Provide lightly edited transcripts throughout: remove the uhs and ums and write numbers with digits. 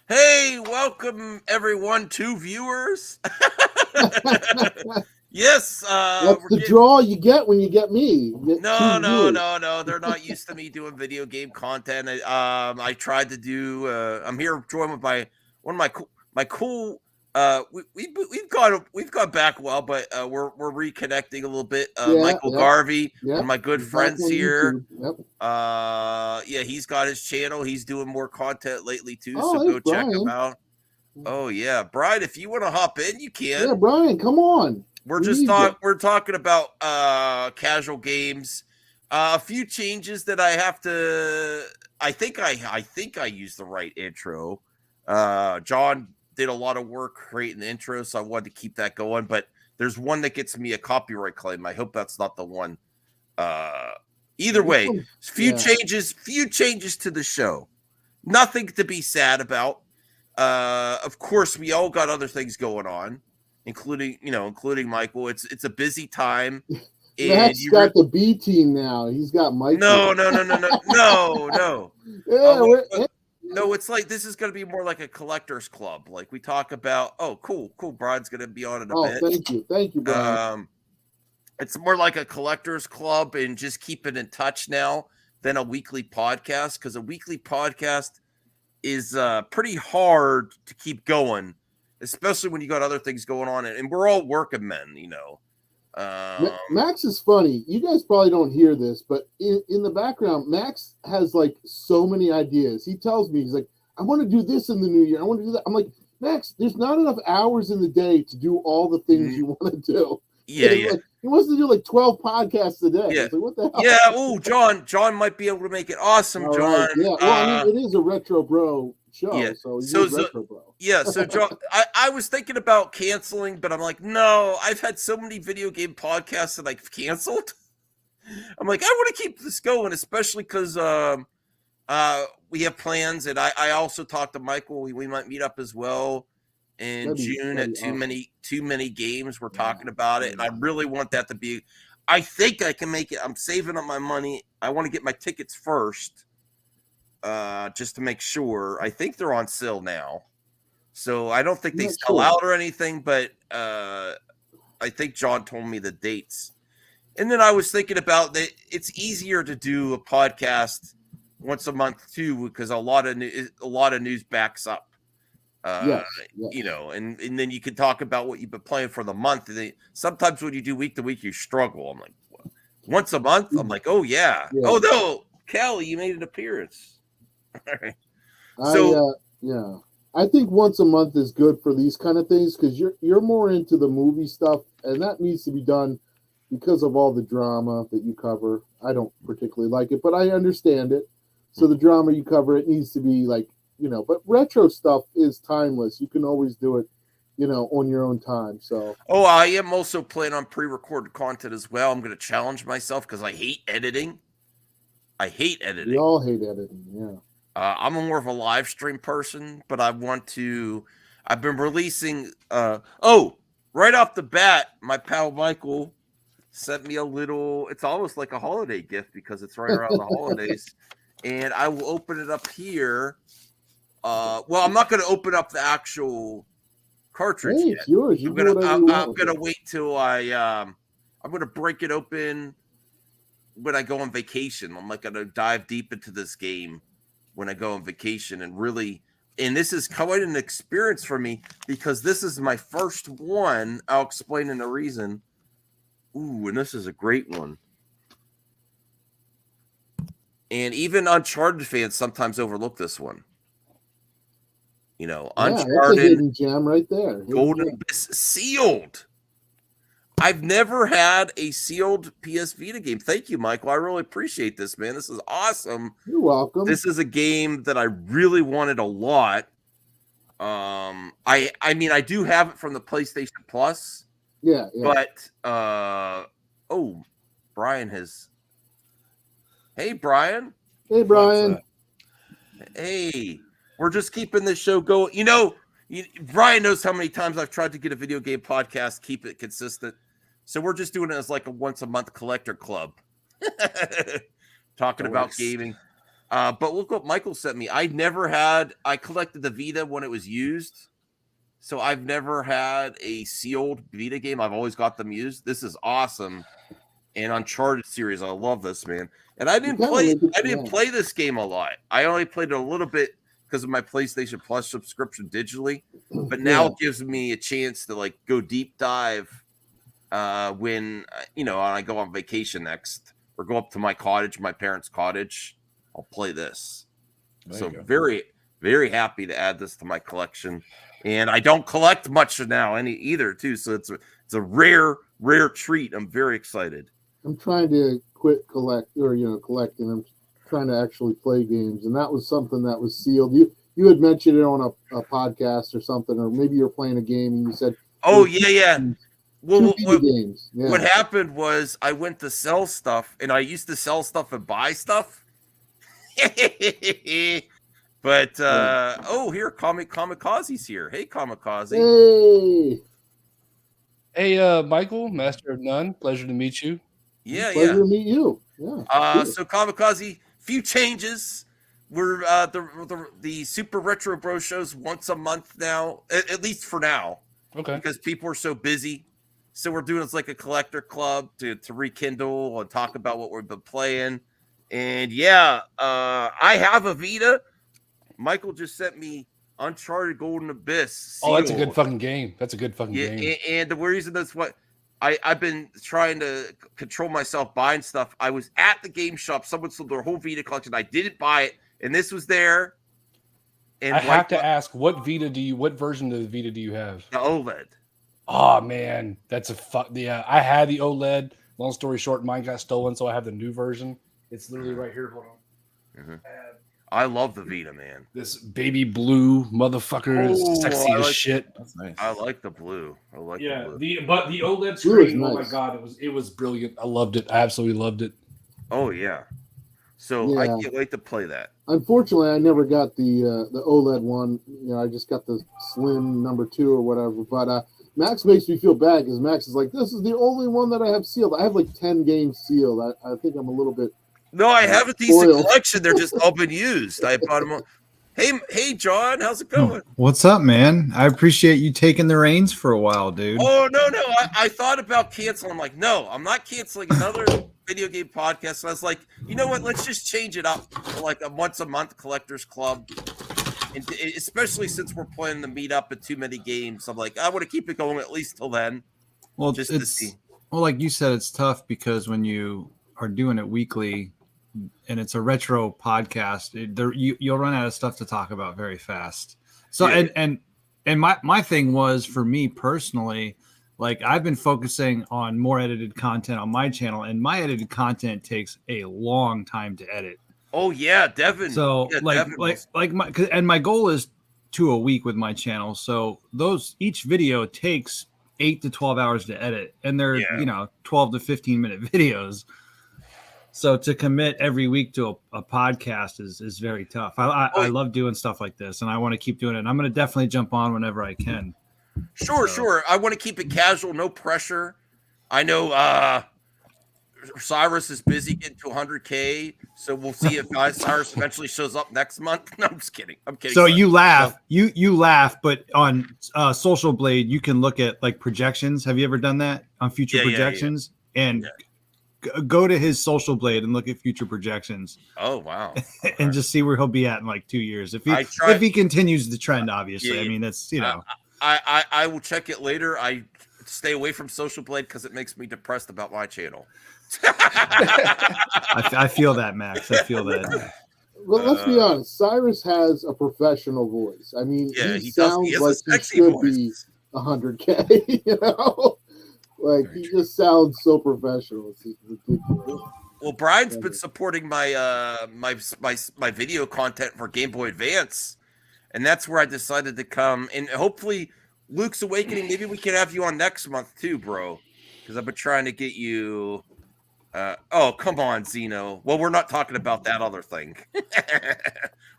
Hey, welcome everyone, two viewers. Yes, That's we're the getting. draw you get when you get me. You get No, two no, viewers. no, no. They're not used to me doing video game content. I tried to do. I'm here joined with my one of my cool. We've gone back well, but we're reconnecting a little bit. Yeah, Michael yep, Garvey, one of yep. my good He's back friends on here. YouTube. Yep. Yeah, he's got his channel. He's doing more content lately too, so Oh, hey, go check him Brian. out. Oh yeah, Brian, if you want to hop in, you Yeah, can. Brian, come on. We're We just need you. we're talking about casual games. A few changes that I have to. I think I used the right intro. John did a lot of work creating the intro, so I wanted to keep that going. But there's one that gets me a copyright claim. I hope that's not the one. Uh, Either This way, one's, few yeah. changes. Few changes to the show. Nothing to be sad about. Of course, we all got other things going on, including Michael. It's a busy time, and Matt's got the B team now. He's got Mikey. no, no, no, no, no, no, no. Yeah, hey, No, it's like this is going to be more like a collectors club. Like we talk about. Oh, cool, cool. Brian's going to be on in a oh, bit. thank you. Thank you, Brian. Um, it's more like a collectors club and just keeping in touch now than a weekly podcast because a weekly podcast is pretty hard to keep going, especially when you got other things going on. And we're all working men. Max is funny. You guys probably don't hear this, but in the background, Max has like so many ideas. He tells me, he's like, I want to do this in the new year. I want to do that. I'm like, Max, there's not enough hours in the day to do all the things you want to do. Yeah, yeah, Like, he wants to do like 12 podcasts a day. yeah, It's like, what the yeah. hell? Oh, John might be able to make it awesome, All right. John. Yeah. Well, I mean, it is a retro bro Yeah. show, so he So, needs so retro bro. yeah. So, John, I was thinking about canceling, but I'm like, no. I've had so many video game podcasts that I've canceled. I'm like, I want to keep this going, especially because we have plans, and I also talked to Michael. We might meet up as well in June That'd at be awesome. too many games. We're Yeah. talking about it, and I really want that to be. I think I can make it. I'm saving up my money. I want to get my tickets first, just to make sure. I think they're on sale now, so I don't think I'm they not sell sure. out or anything. But I think John told me the dates. And then I was thinking about that it's easier to do a podcast once a month too, because a lot of news backs up. Uh, Yes. Yes. and then you can talk about what you've been playing for the month. And sometimes when you do week to week, you struggle. I'm like, what? Once a month. I'm like, oh yeah. Yeah. Oh no, Callie, you made an appearance. All right. I So yeah. I think once a month is good for these kind of things because you're more into the movie stuff, and that needs to be done because of all the drama that you cover. I don't particularly like it, but I understand it. So the drama you cover, it needs to be like, but retro stuff is timeless. You can always do it, on your own time. So oh, I am also planning on pre-recorded content as well. I'm going to challenge myself because I hate editing. I hate we editing. all hate editing. Yeah. I'm more of a live stream person, but I want to. I've been releasing. Oh, right off the bat, my pal Michael sent me a little. It's almost like a holiday gift because it's right around the holidays, and I will open it up here. Well, I'm not going to open up the actual cartridge Hey, yet. it's yours. You do whatever you I'm want with gonna it. wait till I'm gonna break it open when I go on vacation. I'm like gonna dive deep into this game when I go on vacation and really. And this is quite an experience for me because this is my first one. I'll explain in the reason. Ooh, and this is a great one. And even Uncharted fans sometimes overlook this one. Yeah, that's a Uncharted hidden gem right there. Hidden Golden gem. Abyss sealed. I've never had a sealed PS Vita game. Thank you, Michael. I really appreciate this, man. This is awesome. You're welcome. This is a game that I really wanted a lot. I mean I do have it from the PlayStation Plus, Yeah, yeah. but oh, Brian has. Hey, Brian. Hey, What's Brian. Hey, we're just keeping this show going. Brian knows how many times I've tried to get a video game podcast, keep it consistent. So we're just doing it as like a once a month collector club, talking about gaming. But look what Michael sent me. I collected the Vita when it was used. So I've never had a sealed Vita game. I've always got them used. This is awesome. And Uncharted series, I love this, man. And I didn't play this game a lot. I only played it a little bit because of my PlayStation Plus subscription digitally. But now it gives me a chance to like go deep dive when I go on vacation next or go up to my parents' cottage. I'll play this. So very, very happy to add this to my collection. And I don't collect much now either, too. So it's a rare treat. I'm very excited. I'm trying to quit collecting. I'm trying to actually play games, and that was something that was sealed. You had mentioned it on a podcast or something, or maybe you're playing a game and you said, "Oh yeah." Well, games. Yeah. What happened was I went to sell stuff, and I used to sell stuff and buy stuff. But here Kamikaze's here. Hey, Kamikaze. Hey, Michael, Master of None. Pleasure to meet you. Yeah, pleasure to meet you. Yeah. So Kamikaze, few changes. We're the Super Retro Bro shows once a month now, at least for now. Okay. Because people are so busy. So we're doing this like a collector club to rekindle and talk about what we've been playing. And I have a Vita. Michael just sent me Uncharted Golden Abyss. Sealed. Oh, that's a good fucking game. Game. And the reason that's what I've been trying to control myself buying stuff. I was at the game shop. Someone sold their whole Vita collection. I didn't buy it, and this was there. And I have to ask, what version of the Vita do you have? The OLED. Oh man, that's I had the OLED. Long story short, mine got stolen, so I have the new version. It's literally right here. Hold on. Mm-hmm. I love the Vita, man. This baby blue motherfucker is sexy as shit. That's nice. I like the blue. The blue. But the OLED screen, nice. Oh my god, it was brilliant. I loved it. I absolutely loved it. Oh yeah. So I can't wait to play that. Unfortunately, I never got the OLED one. I just got the slim number 2 or whatever. But Max makes me feel bad because Max is like, this is the only one that I have sealed. I have like 10 games sealed. I think I'm a little bit. No, I have a decent collection. They're just all been used. I bought them all. Hey, John, how's it going? What's up, man? I appreciate you taking the reins for a while, dude. Oh, no. I thought about canceling. I'm like, no, I'm not canceling another video game podcast. So I was like, you know what? Let's just change it up to like a once a month collectors club. And especially since we're planning to meet up at too many games. I'm like, I want to keep it going at least till then. Well, just to see. Well, like you said, it's tough because when you are doing it weekly, and it's a retro podcast, you'll run out of stuff to talk about very fast. So and my thing was, for me personally, like I've been focusing on more edited content on my channel, and my edited content takes a long time to edit. Oh yeah, Devin. So my goal is 2 a week with my channel. So each video takes 8 to 12 hours to edit, and they're 12 to 15 minute videos. So to commit every week to a podcast is very tough. I love doing stuff like this, and I want to keep doing it. And I'm going to definitely jump on whenever I can. Sure. I want to keep it casual, no pressure. I know Cyrus is busy getting to 100K, so we'll see if Cyrus eventually shows up next month. No, I'm just kidding. I'm kidding. So you laugh, you laugh, but on Social Blade, you can look at like projections. Have you ever done that on future projections? Yeah. And go to his Social Blade and look at future projections. Oh wow! And just see where he'll be at in like 2 years if he continues the trend. Obviously, I mean that's I will check it later. I stay away from Social Blade because it makes me depressed about my channel. I feel that, Max. I feel that. Well, let's be honest. Cyrus has a professional voice. I mean, he sounds like he should be 100K. You know. Like he just sounds so professional. It's ridiculous. Well, Brian's been supporting my my video content for Game Boy Advance, and that's where I decided to come. And hopefully, Luke's Awakening. Maybe we can have you on next month too, bro. Because I've been trying to get you. Oh, come on, Zeno. Well, we're not talking about that other thing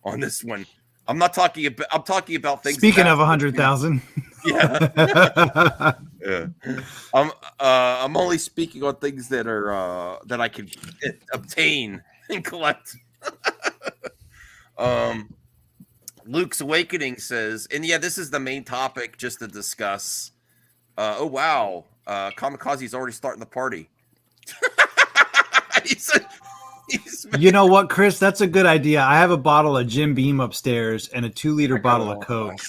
on this one. I'm talking about things. Speaking of 100,000. Yeah. I'm only speaking on things that are that I can obtain and collect. Luke's Awakening says, and yeah, this is the main topic just to discuss. Oh wow, Kamikaze's already starting the party. he's You know what, Chris? That's a good idea. I have a bottle of Jim Beam upstairs and a 2-liter bottle of Coke.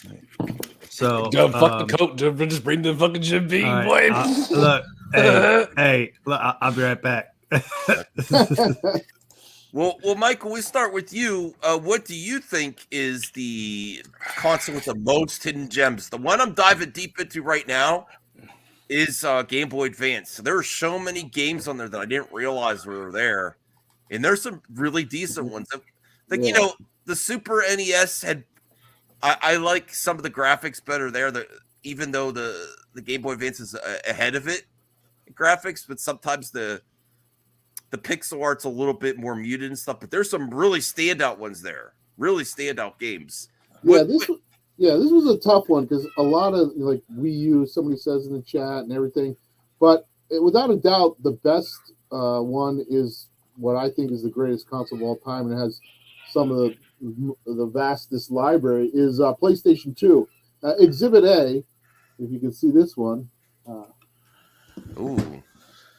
So fuck the Coke. Just bring the fucking Jim Beam, all boy. right, look, hey, look, I'll be right back. Well, Michael, we start with you. What do you think is the console with the most hidden gems? The one I'm diving deep into right now is Game Boy Advance. There are so many games on there that I didn't realize were there, and there's some really decent ones. Like you know, the Super NES had. I like some of the graphics better there. Even though the Game Boy Advance is ahead of it in graphics, but sometimes the pixel art's a little bit more muted and stuff, but there's some really standout ones there. Really standout games. This was a tough one because a lot of like Wii U, somebody says in the chat and everything, but without a doubt, the best one is what I think is the greatest console of all time, and it has some of the vastest library is PlayStation 2. Exhibit A, if you can see this one. Ooh.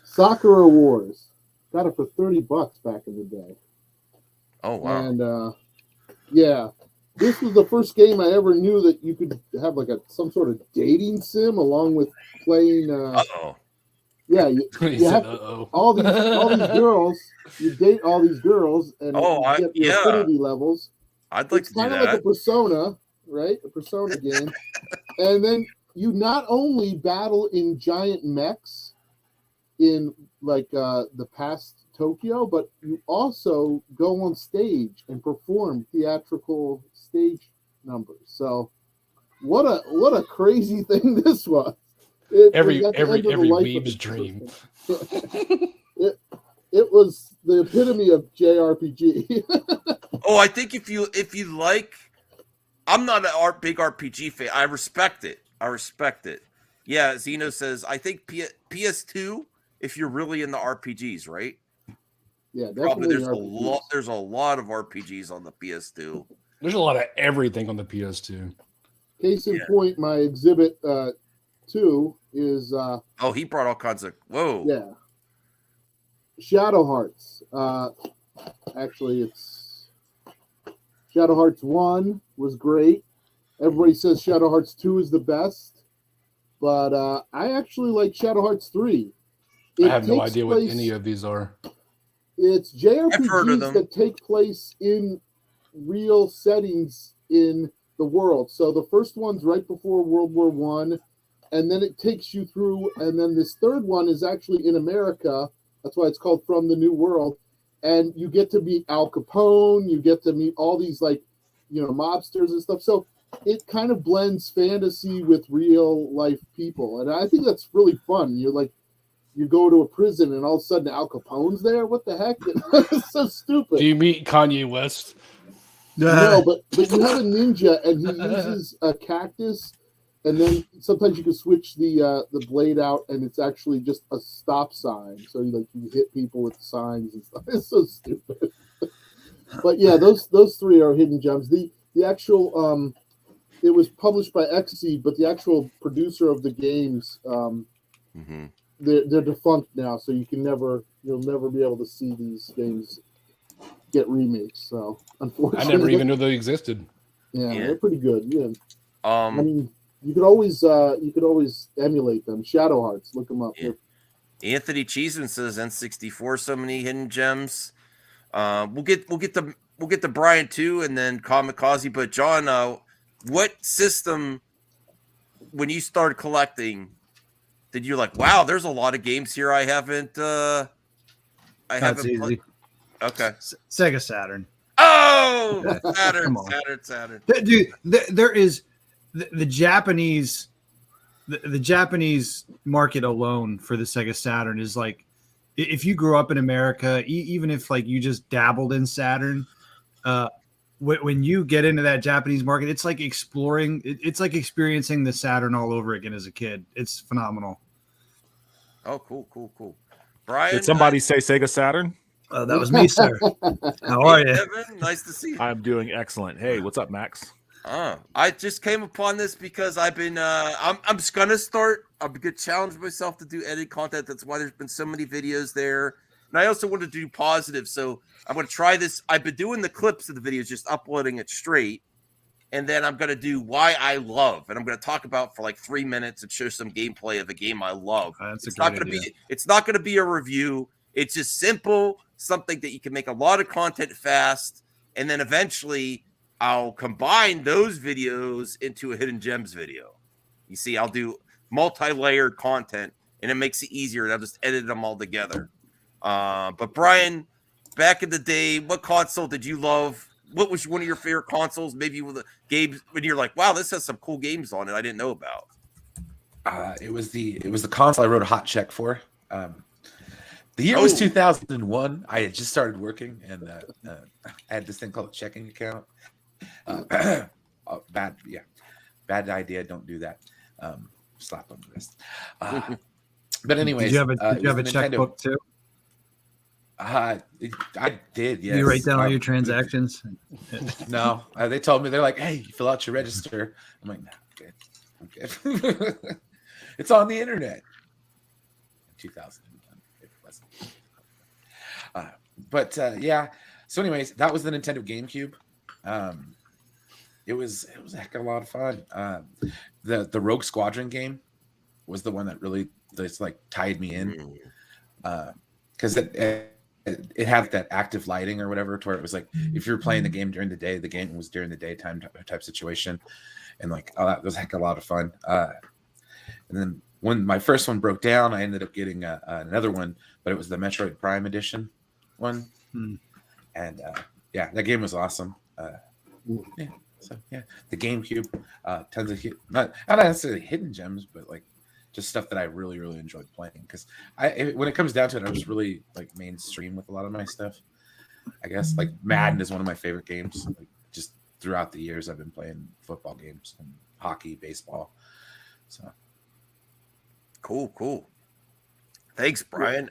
Sakura Wars. Got it for $30 back in the day. Oh wow! And yeah, this was the first game I ever knew that you could have like some sort of dating sim along with playing. Uh-oh. Yeah, you have all these girls. You date all these girls, and you get affinity levels. I'd like to do that. It's kind of like a Persona, right? A Persona game, and then you not only battle in giant mechs in like the past Tokyo, but you also go on stage and perform theatrical stage numbers. So what a crazy thing this was. Every weeb's dream. It was the epitome of JRPG. Oh, I think if you like, I'm not a big RPG fan. I respect it. Yeah, Zeno says I think PS2. If you're really into RPGs, right? Yeah, definitely. Probably there's a lot of RPGs on the PS2. There's a lot of everything on the PS2. Case in point, my Exhibit 2 is. He brought all kinds of. Whoa. Yeah. Shadow Hearts. Actually, it's Shadow Hearts 1 was great. Everybody says Shadow Hearts 2 is the best, but I actually like Shadow Hearts 3. I have no idea what any of these are. It's JRPGs that take place in real settings in the world. So the first one's right before World War I, and then it takes you through, and then this third one is actually in America. That's why it's called From the New World. And you get to meet Al Capone, you get to meet all these mobsters and stuff. So it kind of blends fantasy with real life people. And I think that's really fun. You go to a prison and all of a sudden Al Capone's there. What the heck? It's so stupid. Do you meet Kanye West? No, but you have a ninja and he uses a cactus, and then sometimes you can switch the blade out and it's actually just a stop sign. So you hit people with signs and stuff. It's so stupid. But yeah, those three are hidden gems. The actual it was published by Xseed, but the actual producer of the games they're defunct now, so you'll never be able to see these games get remakes. So unfortunately, I never even knew they existed. Yeah, they're pretty good. Yeah, I mean, you could always emulate them. Shadow Hearts, look them up. Yeah. Anthony Cheeseman says N64, so many hidden gems. We'll get to Brian too, and then Kamikaze. But John, what system when you started collecting? Did you wow, there's a lot of games here I haven't That's easy. Okay. Sega Saturn. Oh, Saturn. Dude, there is the Japanese the Japanese market alone for the Sega Saturn is like, if you grew up in America, even if you just dabbled in Saturn, when you get into that Japanese market, it's like exploring. It's like experiencing the Saturn all over again as a kid. It's phenomenal. Oh, cool. Brian, did somebody say Sega Saturn? That was me, sir. How are Hey, you? Kevin, nice to see you. I'm doing excellent. Hey, what's up, Max? I just came upon this because I've been I'm just gonna start. I'm gonna challenge myself to do edited content. That's why there's been so many videos there. And I also want to do positive, so I'm gonna try this. I've been doing the clips of the videos, just uploading it straight, and then I'm gonna do why I love, and I'm gonna talk about for like 3 minutes and show some gameplay of a game I love. That's a It's not great gonna idea. be it's not gonna be a review. It's just simple, something that you can make a lot of content fast, and then eventually I'll combine those videos into a hidden gems video. You see, I'll do multi-layered content, and it makes it easier. And I'll just edit them all together. But Brian, back in the day, what console did you love? What was one of your favorite consoles? Maybe with the games when you're like, "Wow, this has some cool games on it I didn't know about." It was the console I wrote a hot check for. The year was 2001. I had just started working, and I had this thing called a checking account. Bad idea. Don't do that. Slap on the wrist. But anyways, Did you have a, it was the Nintendo- checkbook too? I did. Yes. Do you write down all your transactions? No, they told me, they're like, "Hey, you fill out your register." I'm like, "No, I'm good. It's on the internet." 2001, it wasn't. But yeah. So, anyways, that was the Nintendo GameCube. It was a heck of a lot of fun. The Rogue Squadron game was the one that really just like tied me in, because it had that active lighting or whatever, to where it was like if you were playing the game during the day, the game was during the daytime type situation, and like that was a heck of a lot of fun. And then when my first one broke down, I ended up getting another one, but it was the Metroid Prime Edition one, and yeah, that game was awesome. Yeah. So yeah, the GameCube, tons of not necessarily hidden gems, but like just stuff that I really enjoyed playing. Because when it comes down to it, I was really like mainstream with a lot of my stuff. I guess like Madden is one of my favorite games. Like, just throughout the years, I've been playing football games and hockey, baseball. So Cool. Thanks, Brian.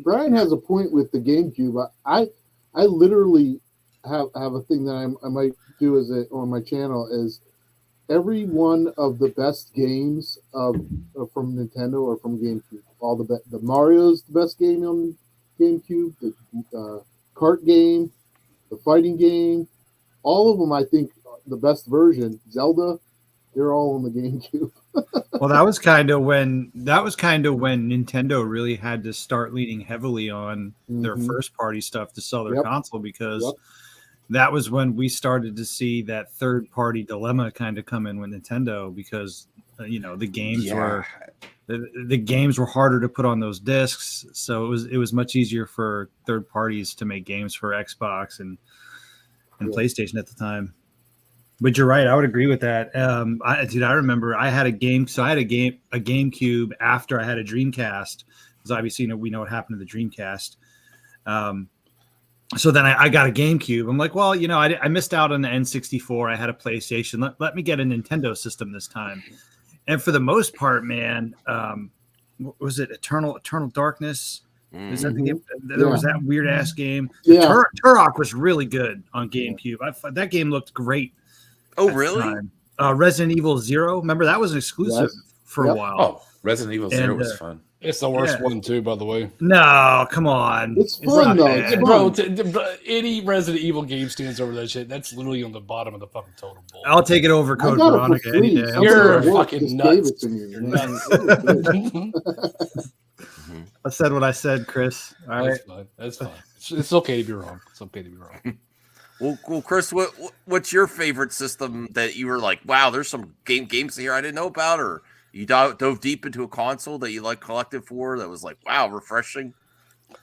Brian has a point with the GameCube. I literally have a thing that I might do on my channel is every one of the best games from Nintendo or from GameCube. All the Mario's the best game on GameCube. The kart game, the fighting game, all of them. I think the best version. Zelda, they're all on the GameCube. Well, that was kind of when Nintendo really had to start leaning heavily on their first party stuff to sell their console, because that was when we started to see that third party dilemma kind of come in with Nintendo, because the games were harder to put on those discs, so it was much easier for third parties to make games for Xbox and PlayStation at the time. But you're right. I would agree with that. I remember I had a GameCube after I had a Dreamcast, because obviously we know what happened to the Dreamcast. So then I got a GameCube. I'm like, well, I missed out on the N64. I had a PlayStation. Let me get a Nintendo system this time. And for the most part, man, was it Eternal Darkness? Is that the game? There was that weird ass game. Yeah. Turok was really good on GameCube. That game looked great. Oh, really? Resident Evil 0. Remember, that was exclusive for a while. Oh, Resident Evil 0 was fun. It's the worst one too, by the way. No, come on. It's fun, though. It's fun. Bro, any Resident Evil game stands over that shit. That's literally on the bottom of the fucking totem pole. I'll take it over Code I got Veronica it for any free. day. Somebody You're at work fucking just nuts. gave it to me. You're man. nuts. I said what I said, Chris. All right. That's fine. It's okay to be wrong. It's okay to be wrong. Well, Chris, what's your favorite system that you were like, wow, there's some games here I didn't know about, or you dove deep into a console that you like collected for that was like, wow, refreshing?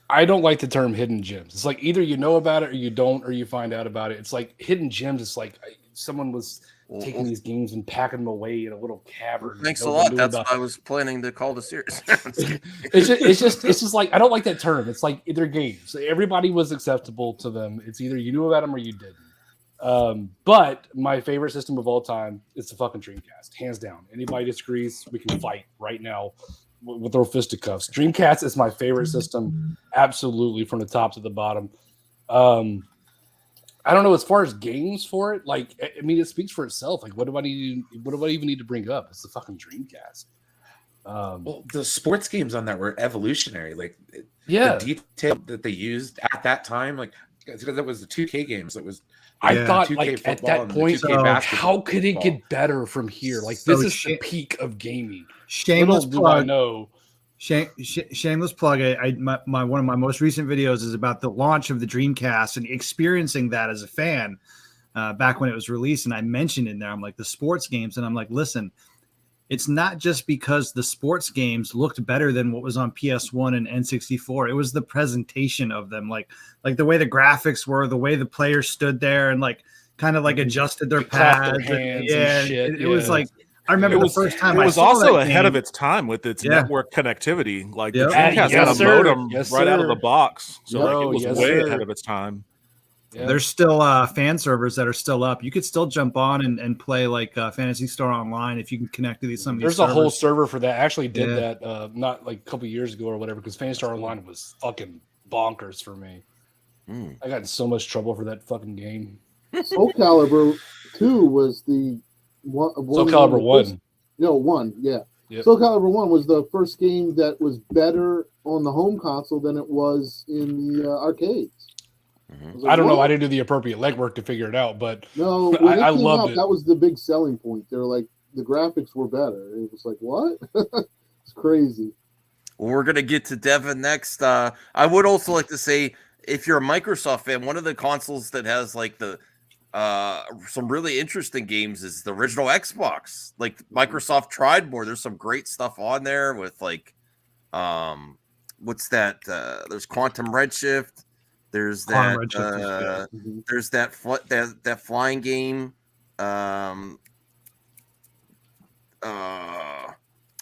I don't like the term hidden gems. It's like either you know about it or you don't, or you find out about it. It's like hidden gems. It's like someone was taking these games and packing them away in a little cavern. Thanks a lot. That's what I was planning to call the series. it's just like, I don't like that term. It's like they're games. Everybody was acceptable to them. It's either you knew about them or you didn't. But my favorite system of all time is the fucking Dreamcast, hands down. Anybody disagrees, we can fight right now. We'll throw fisticuffs. Dreamcast is my favorite system, absolutely from the top to the bottom. I don't know as far as games for it. Like, I mean, it speaks for itself. Like, what do I need? What do I even need to bring up? It's the fucking Dreamcast. Well, the sports games on that were evolutionary. Like, Yeah, the detail that they used at that time, like because that was the 2K games. It was I Yeah. thought 2K like at football that and the point, 2K basketball. how could it get better from here? Like, So this is the peak of gaming. Shameless Little do I plug. know. Shameless plug. My one of my most recent videos is about the launch of the Dreamcast and experiencing that as a fan back when it was released. And I mentioned in there, I'm like the sports games, and I'm like, listen, it's not just because the sports games looked better than what was on PS1 and N64. It was the presentation of them, like the way the graphics were, the way the players stood there, and like kind of like adjusted their Clap their pads. hands and shit, It was yeah. like I remember the first time It I was saw also that ahead game, of its time with its Yeah. network connectivity. Like Yep. the Dreamcast Yes, had a sir. modem Yes, right out of sir. the box, so like, Yo, it was yes, way sir. ahead of its time. Yeah. There's still fan servers that are still up. You could still jump on and play like Fantasy Star Online if you can connect to some of these There's a whole servers. server for that. I actually did Yeah. that not like a couple years ago or whatever because Fantasy Star Online was fucking bonkers for me. Mm. I got in so much trouble for that fucking game. Soul Calibur 2 was the one. Soul Calibur 1. No, 1, yeah. Yep. Soul Calibur 1 was the first game that was better on the home console than it was in the arcades. Mhm. was like, I don't know. what? I didn't do the appropriate legwork to figure it out, but No, when I it came loved out, it. that was the big selling point. They're like, the graphics were better. It was like, what? It's crazy. Well, we're gonna get to Devin next. I would also like to say, if you're a Microsoft fan, one of the consoles that has like the some really interesting games is the original Xbox. Like Microsoft tried more. There's some great stuff on there with like, what's that? There's Quantum Redshift. There's that. Quantum Redshift is good. Mhm. There's that flying game.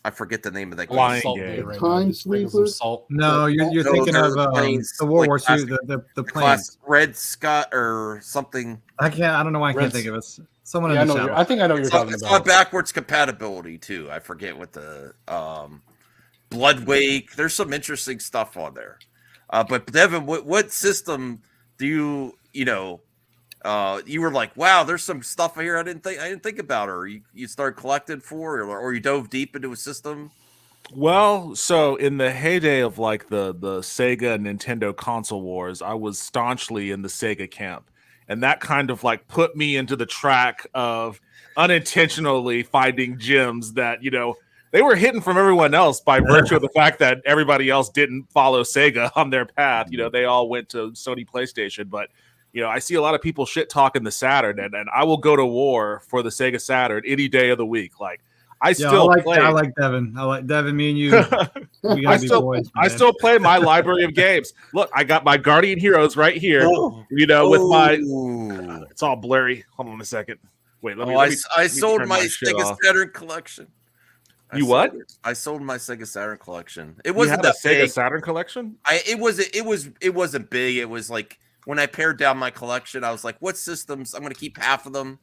I forget the name of that game. Flying salt game. day right Time now. Just drinking some Sweepers? salt. No, you're No, thinking they're of planes, the World like War II, classic- the The planes. class Red Scott or something. I don't know why I can't Reds- think of it. Someone Yeah, I in the know. chat. I think I know what you're It's on, talking it's about. on backwards compatibility too. I forget what the Blood Wake. There's some interesting stuff on there. But Devin, what system do you know? You were like, wow, there's some stuff here I didn't think about, or you started collecting for, or you dove deep into a system. Well, so in the heyday of like the Sega and Nintendo console wars, I was staunchly in the Sega camp. And that kind of like put me into the track of unintentionally finding gems that, you know, they were hidden from everyone else by virtue of the fact that everybody else didn't follow Sega on their path. You know, they all went to Sony PlayStation. But, you know, I see a lot of people shit talking the Saturn, and I will go to war for the Sega Saturn any day of the week. Like, I still play. I like Devin. I like Devin. Me and you. We gotta be boys, I man. still play my library of games. Look, I got my Guardian Heroes right here. You know, with my Ooh. it's all blurry. Hold on a second. Wait, let me. Oh, let me I sold turn my shit Sega off. Saturn collection. You what? sold it. I sold my Sega Saturn collection. It You wasn't had a that Sega big. Saturn collection. It wasn't big. It was like when I pared down my collection, I was like, what systems? I'm going to keep half of them,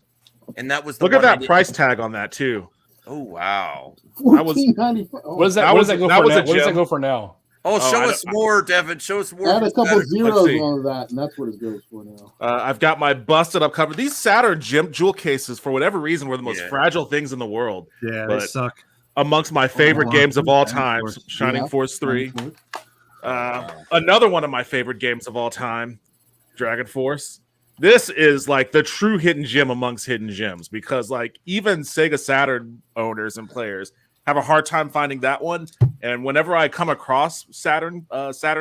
and that was the Look at one I that didn't- price tag on that too. Oh wow! That was- $14.95. What does that? That What was- does that go that for was now? a What does that gem. go for now? Oh, Oh, show I us more, Devin. Show us more. Add a for couple Saturn. zeros see. on that, and that's what it goes for now. I've got my busted up cover. These Saturn jewel cases, for whatever reason, were the most Yeah. fragile things in the world. Yeah, they but- suck. Amongst my favorite wow. games of all Shining time, Force. Shining Yeah. Force 3. Wow. Another one of my favorite games of all time, Dragon Force. This is like the true hidden gem amongst hidden gems because like even Sega Saturn owners and players have a hard time finding that one. And whenever I come across Saturn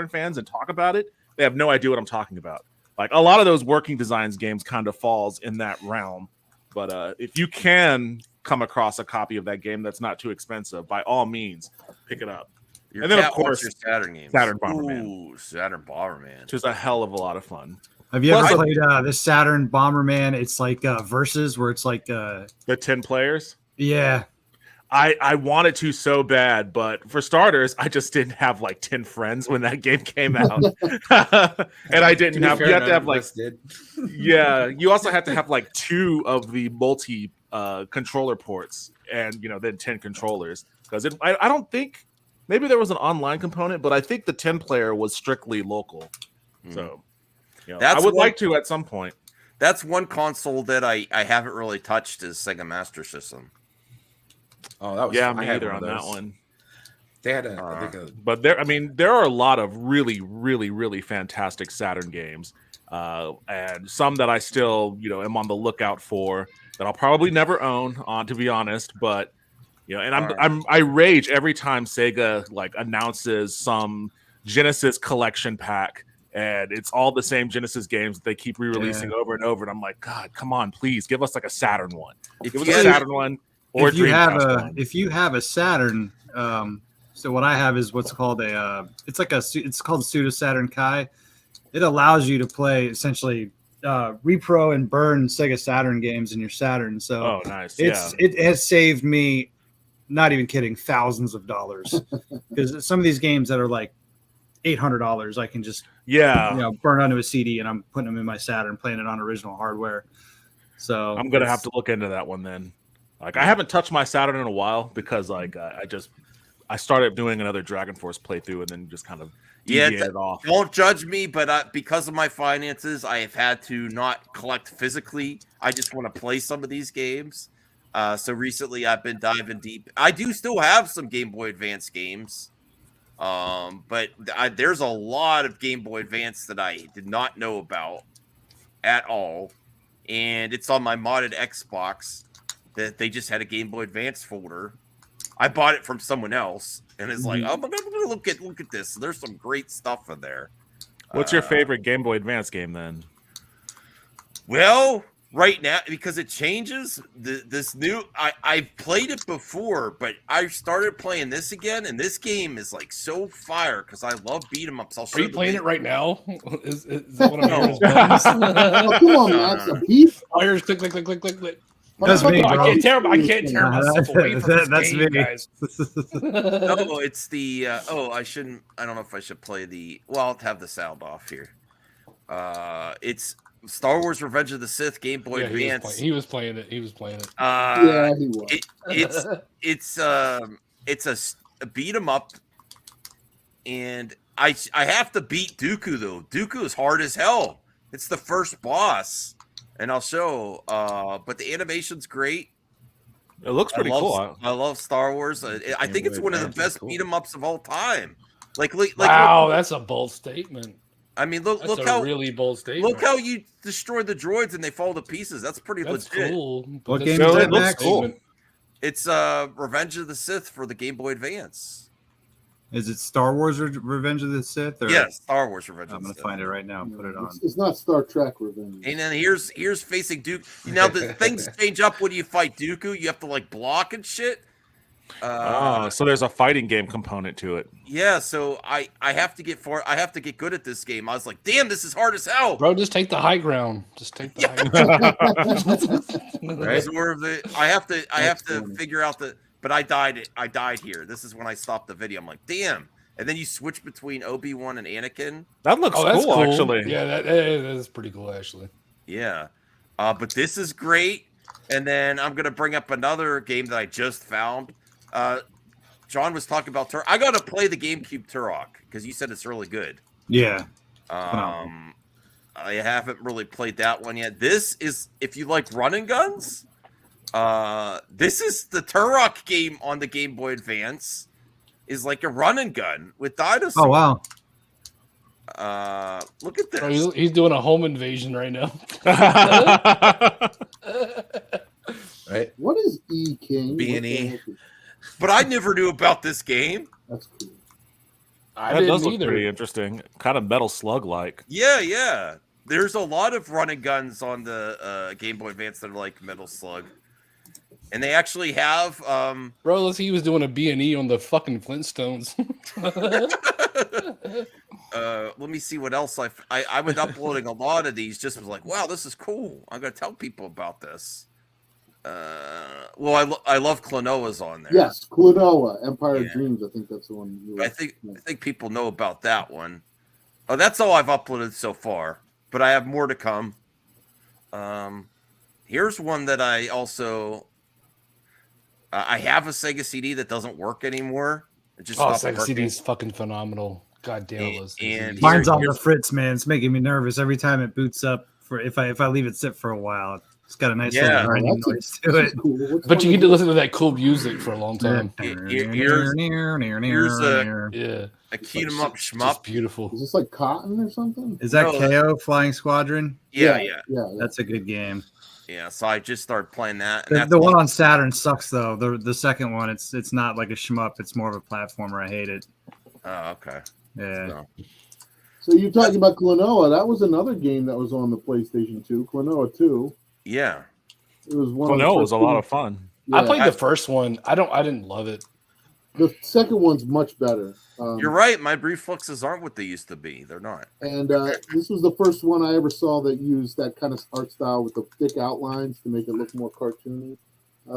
fans and talk about it, they have no idea what I'm talking about. Like a lot of those working designs games kind of falls in that realm. But if you can come across a copy of that game that's not too expensive, by all means, pick it up. Your And then, of cat wants course, your Saturn games. Saturn Bomberman. Ooh, Saturn Bomberman. Which is a hell of a lot of fun. Have you Plus, ever played this Saturn Bomberman? It's like Versus, where it's like The 10 players. yeah. I wanted to so bad, but for starters, I just didn't have like 10 friends when that game came out. And I didn't have, you have to have like, yeah, you also have to have like 2 of the multi controller ports and, you know, then 10 controllers. Because I don't think maybe there was an online component, but I think the 10-player was strictly local. So, you know, That's I would one- like to at some point. That's one console that I haven't really touched is Sega Master System. Oh, that was Yeah, I me had either one on of that those. one. They had I think a But there are a lot of really, really, really fantastic Saturn games, and some that I still, am on the lookout for that I'll probably never own, to be honest. But and I rage every time Sega like announces some Genesis collection pack, and it's all the same Genesis games that they keep re-releasing over and over. And I'm like, God, come on, please give us like a Saturn one. If Give us you a had- Saturn one or if you have Dreamcast a one. if you have a Saturn, so what I have is what's called it's called Pseudo Saturn Kai. It allows you to play essentially repro and burn Sega Saturn games in your Saturn. So Oh, nice. it has saved me, not even kidding, thousands of dollars because some of these games that are like $800, I can just burn onto a CD and I'm putting them in my Saturn, playing it on original hardware. So I'm gonna have to look into that one then. Like I haven't touched my Saturn in a while because like I started doing another Dragon Force playthrough and then just kind of deviated off. Don't judge me, but because of my finances, I have had to not collect physically. I just want to play some of these games. So recently, I've been diving deep. I do still have some Game Boy Advance games, but there's a lot of Game Boy Advance that I did not know about at all, and it's on my modded Xbox that they just had a Game Boy Advance folder. I bought it from someone else, and it's like, oh, I'm gonna look at this. There's some great stuff in there. What's your favorite Game Boy Advance game then? Well, right now, because it changes, this new I've played it before, but I started playing this again, and this game is like so fire because I love beat 'em ups. Are you playing it right now? Is that what I'm hearing? Is buttons? Oh, come on, No, Max. no, A no. beep? Fires, click, click, click, click, click, click. That's me, I bro. can't tear myself away from this That's game, me. guys. No, it's the I shouldn't. I don't know if I should play the. Well, I'll have the sound off here. It's Star Wars: Revenge of the Sith Game Boy Yeah, Advance. he was playing it. He was playing it. Yeah, he was. It's a beat 'em up, and I have to beat Dooku though. Dooku is hard as hell. It's the first boss, and I'll show. But the animation's great. It looks pretty cool. I love Star Wars. I think it's one of the best beat 'em ups of all time. Like Wow, that's a bold statement. I mean, That's look a how really bold statement. look how you destroy the droids and they fall to pieces. That's pretty That's legit. cool. What That's game a is bold that, Max? statement. It's Revenge of the Sith for the Game Boy Advance. Is it Star Wars Revenge of the Sith? Or Yes, Star Wars Revenge I'm of the gonna Sith. find it right now and put it on. It's not Star Trek Revenge. And then here's facing Duke. Now the things change up when you fight Dooku. You have to like block and shit. So there's a fighting game component to it. Yeah, so I have to get good at this game. I was like, damn, this is hard as hell. Bro, just take the high ground. Just take the high ground. Right. Or I have to funny. figure out but I died here. This is when I stopped the video. I'm like, damn. And then you switch between Obi-Wan and Anakin. That looks Oh, that's cool, cool. actually. Yeah, that is pretty cool, actually. Yeah. But this is great. And then I'm gonna bring up another game that I just found. John was talking about Turok. I gotta play the GameCube Turok because you said it's really good. Yeah. I haven't really played that one yet. This is if you like running guns. This is the Turok game on the Game Boy Advance. Is like a run and gun with dinosaurs. Oh wow. Look at this. Bro, he's doing a home invasion right now. Right. What is E King? B&E. But I never knew about this game. That's cool. I That does didn't look pretty either. interesting. Kind of Metal Slug like. Yeah. There's a lot of running guns on the Game Boy Advance that are like Metal Slug. And they actually have Bro, let's see, he was doing a B&E on the fucking Flintstones. let me see what else I was uploading a lot of these, just was like, wow, this is cool. I'm gonna tell people about this. Well, I love Klonoa's on there. Yes, Klonoa, Empire Yeah. of Dreams. I think that's the one. You were- I think people know about that one. Oh, that's all I've uploaded so far, but I have more to come. Here's one that I also I have a Sega CD that doesn't work anymore, It just Oh, stopped Sega CD working. is fucking phenomenal. God damn, And- those and CDs. Mine's Here- on the here's- fritz, man. It's making me nervous every time it boots up. For if I leave it sit for a while, it's got a nice Yeah. little grinding That's a- noise to This it. is cool. What's But you funny get to is- listen to that cool music for a long time. Here's Yeah, a keep 'em up just shmup. beautiful. Is this like Cotton or something? Is that No, KO Flying Squadron? Yeah. Yeah. That's a good game. So I just started playing that. And The, that's the one all- on Saturn sucks though. The second one, it's not like a shmup. It's more of a platformer. I hate it. Oh, okay. Yeah. So, So you're talking about Klonoa. That was another game that was on the PlayStation 2. Klonoa 2. yeah. It was one. Well, of the no, it first was a lot two- of fun. I Yeah. played the first one. I didn't love it. The second one's much better. You're right. My reflexes aren't what they used to be. They're not. And this was the first one I ever saw that used that kind of art style with the thick outlines to make it look more cartoony.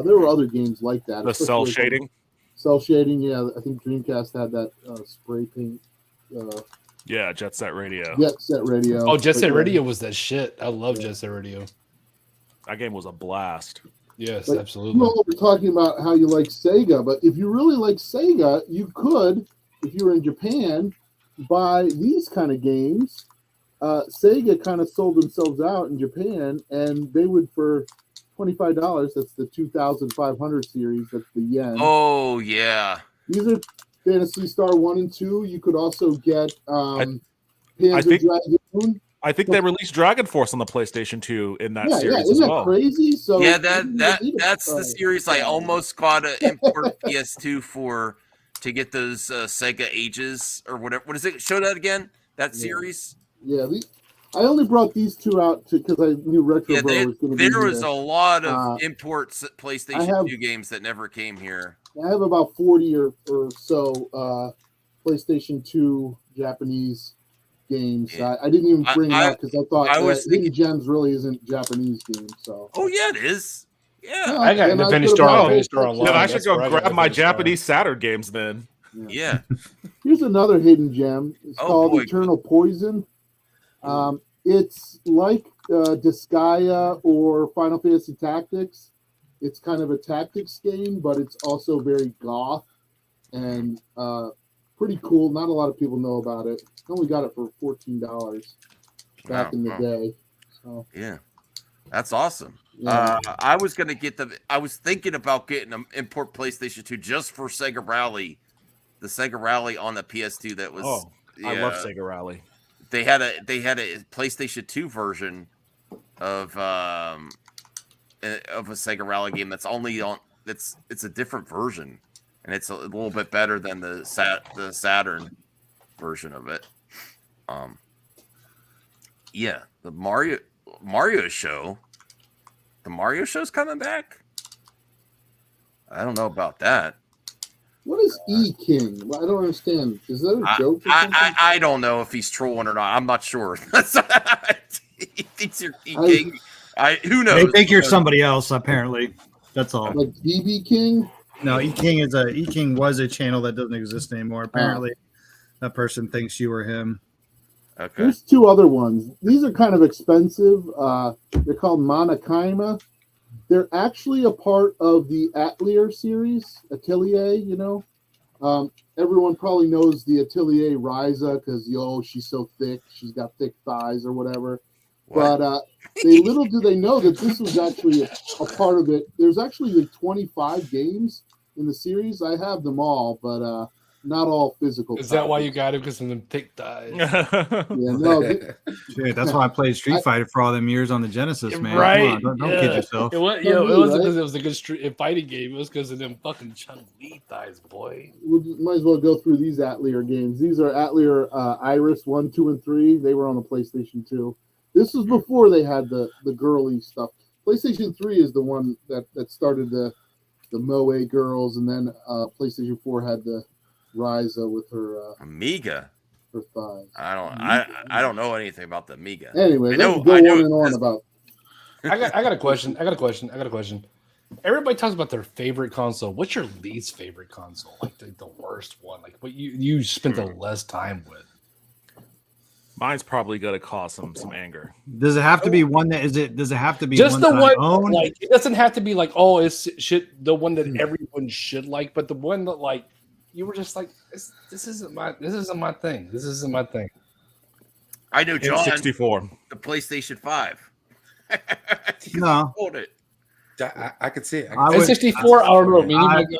There were other games like that. The cell especially- shading. Cell shading, yeah. I think Dreamcast had that spray paint. Yeah, Jet Set Radio. Jet Set Radio. Oh, Jet But Set yeah, Radio was that shit. I love Jet Set Radio. That game was a blast. Yes, But absolutely. You all were talking about how you like Sega, but if you really like Sega, you could, if you were in Japan, buy these kind of games. Sega kind of sold themselves out in Japan, and they would for $25. That's the 2500 series. That's the yen. Oh yeah. These are Phantasy Star 1 and 2. You could also get Panzer think- Dragoon. I think they released Dragon Force on the PlayStation 2 in that Yeah, series isn't as that well. crazy? So Yeah, you can get that's it, the series I almost got an import PS2 for to get those Sega Ages or whatever. What is it? Show that again. That Yeah. series. Yeah, I only brought these two out because I knew Retro Yeah, Bro was going to be there was here. a lot of Uh, imports I PlayStation have- 2 games that never came here. I have about 40 or so PlayStation 2 Japanese games. Yeah. I didn't even bring it I- up because I thought I was Hidden Gems really isn't Japanese game. So Oh yeah, it is. Yeah. Yeah, I got and I Infinity could've Star bought on both Infinity Star sets. Online. Then I should That's go where I got grab my Infinity Star. Japanese Saturn games then. Yeah. Here's another hidden gem. It's Oh, called boy. Eternal Poison. It's like Disgaea or Final Fantasy Tactics. It's kind of a tactics game, but it's also very goth and pretty cool. Not a lot of people know about it. I only got it for $14 back in the Wow. day. So Yeah. That's awesome. yeah. I was gonna get I was thinking about getting an import PlayStation 2 just for Sega Rally, the Sega Rally on the PS2. That was Oh, I love Sega Rally. They had a PlayStation 2 version of a Sega Rally game that's only on. It's a different version, and it's a little bit better than the Saturn version of it. Yeah, the Mario show. The Mario show's coming back. I don't know about that. What is E King? I don't understand. Is that a joke or something? I don't know if he's trolling or not. I'm not sure. He thinks you're I- King. Who knows? They think you're somebody else, apparently. That's all. Like BB King? No, E-King was a channel that doesn't exist anymore. Apparently, that person thinks you were him. Okay. There's two other ones. These are kind of expensive. They're called Monakaima. They're actually a part of the Atelier series, Atelier, you know. Everyone probably knows the Atelier Ryza because, she's so thick. She's got thick thighs or whatever. What? But little do they know that this was actually a part of it. There's actually like 25 games in the series. I have them all, but not all physical. Is that why copies. you got it? Because of them thick thighs. Yeah, no, Dude, that's why I played Street Fighter for all them years on the Genesis, man. Right? Come on, don't kid yourself. It was, No, it me, wasn't right? because it was a good fighting game. It was because of them fucking Chun-Li thighs, boy. we might as well go through these Atelier games. These are Atelier Iris 1, 2, and 3. They were on the PlayStation 2. This was before they had the girly stuff. PlayStation 3 is the one that started the Moe girls, and then PlayStation 4 had the Ryza with her Amiga. thighs. I don't know anything about the Amiga. Anyway, I know- let's go I know on and on this- about. I got a question. I got a question. Everybody talks about their favorite console. What's your least favorite console? Like the worst one? Like what you spent the less time with? Mine's probably going to cause some anger. Does it have to be one that does it have to be Just one the that one, I own? like it doesn't have to be like, oh, it's shit. The one that everyone should like, but the one that like you were just like, this isn't my thing. This isn't my thing. I know John, N64. the PlayStation 5. No. Hold it. I could see it. I would- N64, I don't know.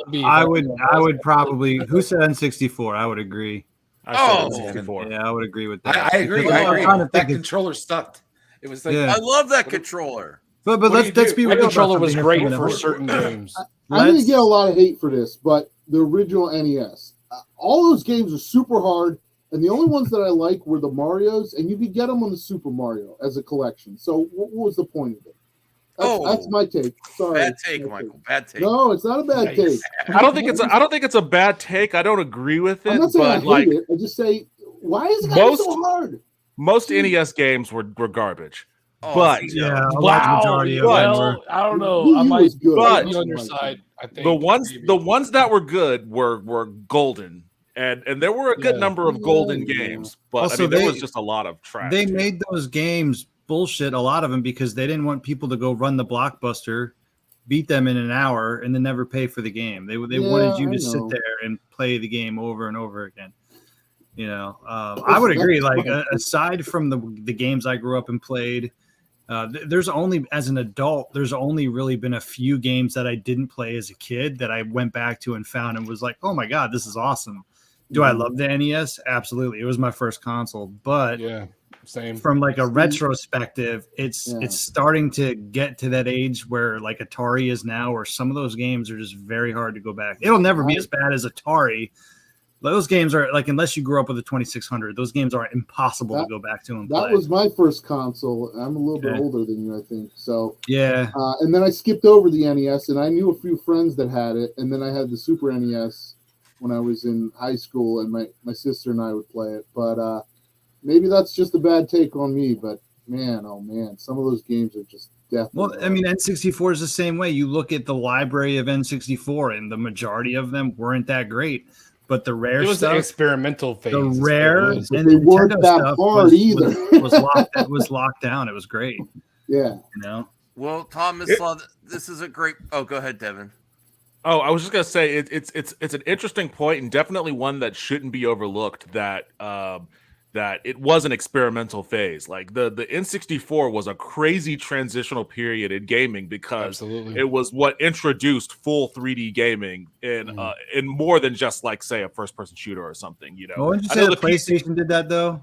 Me, I would probably. Who said N64? I would agree. I Oh. said N64. Yeah, I would agree with that. I agree. Because I I'm agree. trying to That think of- controller sucked. It was like Yeah. I love that What- controller. But What do let's you do? be My real. controller about was something great here for a certain games. I'm going to Let's- get a lot of hate for this, but the original NES, all those games are super hard, and the only ones that I like were the Marios, and you could get them on the Super Mario as a collection. So what was the point of it? That's my take. Sorry. Bad take, My Michael. Bad take. No, it's not a bad Nice. take. I don't think it's a bad take. I don't agree with I'm it, not saying I but hate like it. I just say, why is it gotta be so hard? most NES games were garbage. Oh, but Yeah, a large majority of them were. Well, I don't know. Wii I U might was good. but- be on your side. I think the ones maybe. that were good were golden, and there were a good Yeah. number of golden Yeah. games, but Also, I mean there they- was just a lot of trash. They too. made those games bullshit, a lot of them, because they didn't want people to go run the Blockbuster, beat them in an hour, and then never pay for the game. They wanted you I to sit know. there and play the game over and over again. I would agree. Like aside from the games I grew up and played, there's only, as an adult, there's only really been a few games that I didn't play as a kid that I went back to and found and was like, oh my god, this is awesome. Do I love the NES? Absolutely. It was my first console, but Yeah, same. from like a retrospective, it's Yeah. starting to get to that age where like Atari is now, where some of those games are just very hard to go back. It'll never be as bad as Atari. Those games are like, unless you grew up with a 2600, those games are impossible to go back to and That play. was my first console. I'm a little bit Okay. older than you, I think. So, Yeah. and then I skipped over the NES, and I knew a few friends that had it, and then I had the Super NES when I was in high school, and my sister and I would play it. But maybe that's just a bad take on me. But man, oh man, some of those games are just death. Well, I mean, N64 is the same way. You look at the library of N64, and the majority of them weren't that great. But the rare It was the stuff, experimental phase. the is what it rare was. and They weren't Nintendo that stuff hard was, either. was locked down. It was great. Yeah. Well, Thomas, this is a great. Oh, go ahead, Devin. Oh, I was just gonna say it's an interesting point and definitely one that shouldn't be overlooked. That it was an experimental phase. Like the N64 was a crazy transitional period in gaming because Absolutely. it was what introduced full 3D gaming in more than just like say a first person shooter or something. You know, Well, wouldn't you I say know the PlayStation did that though?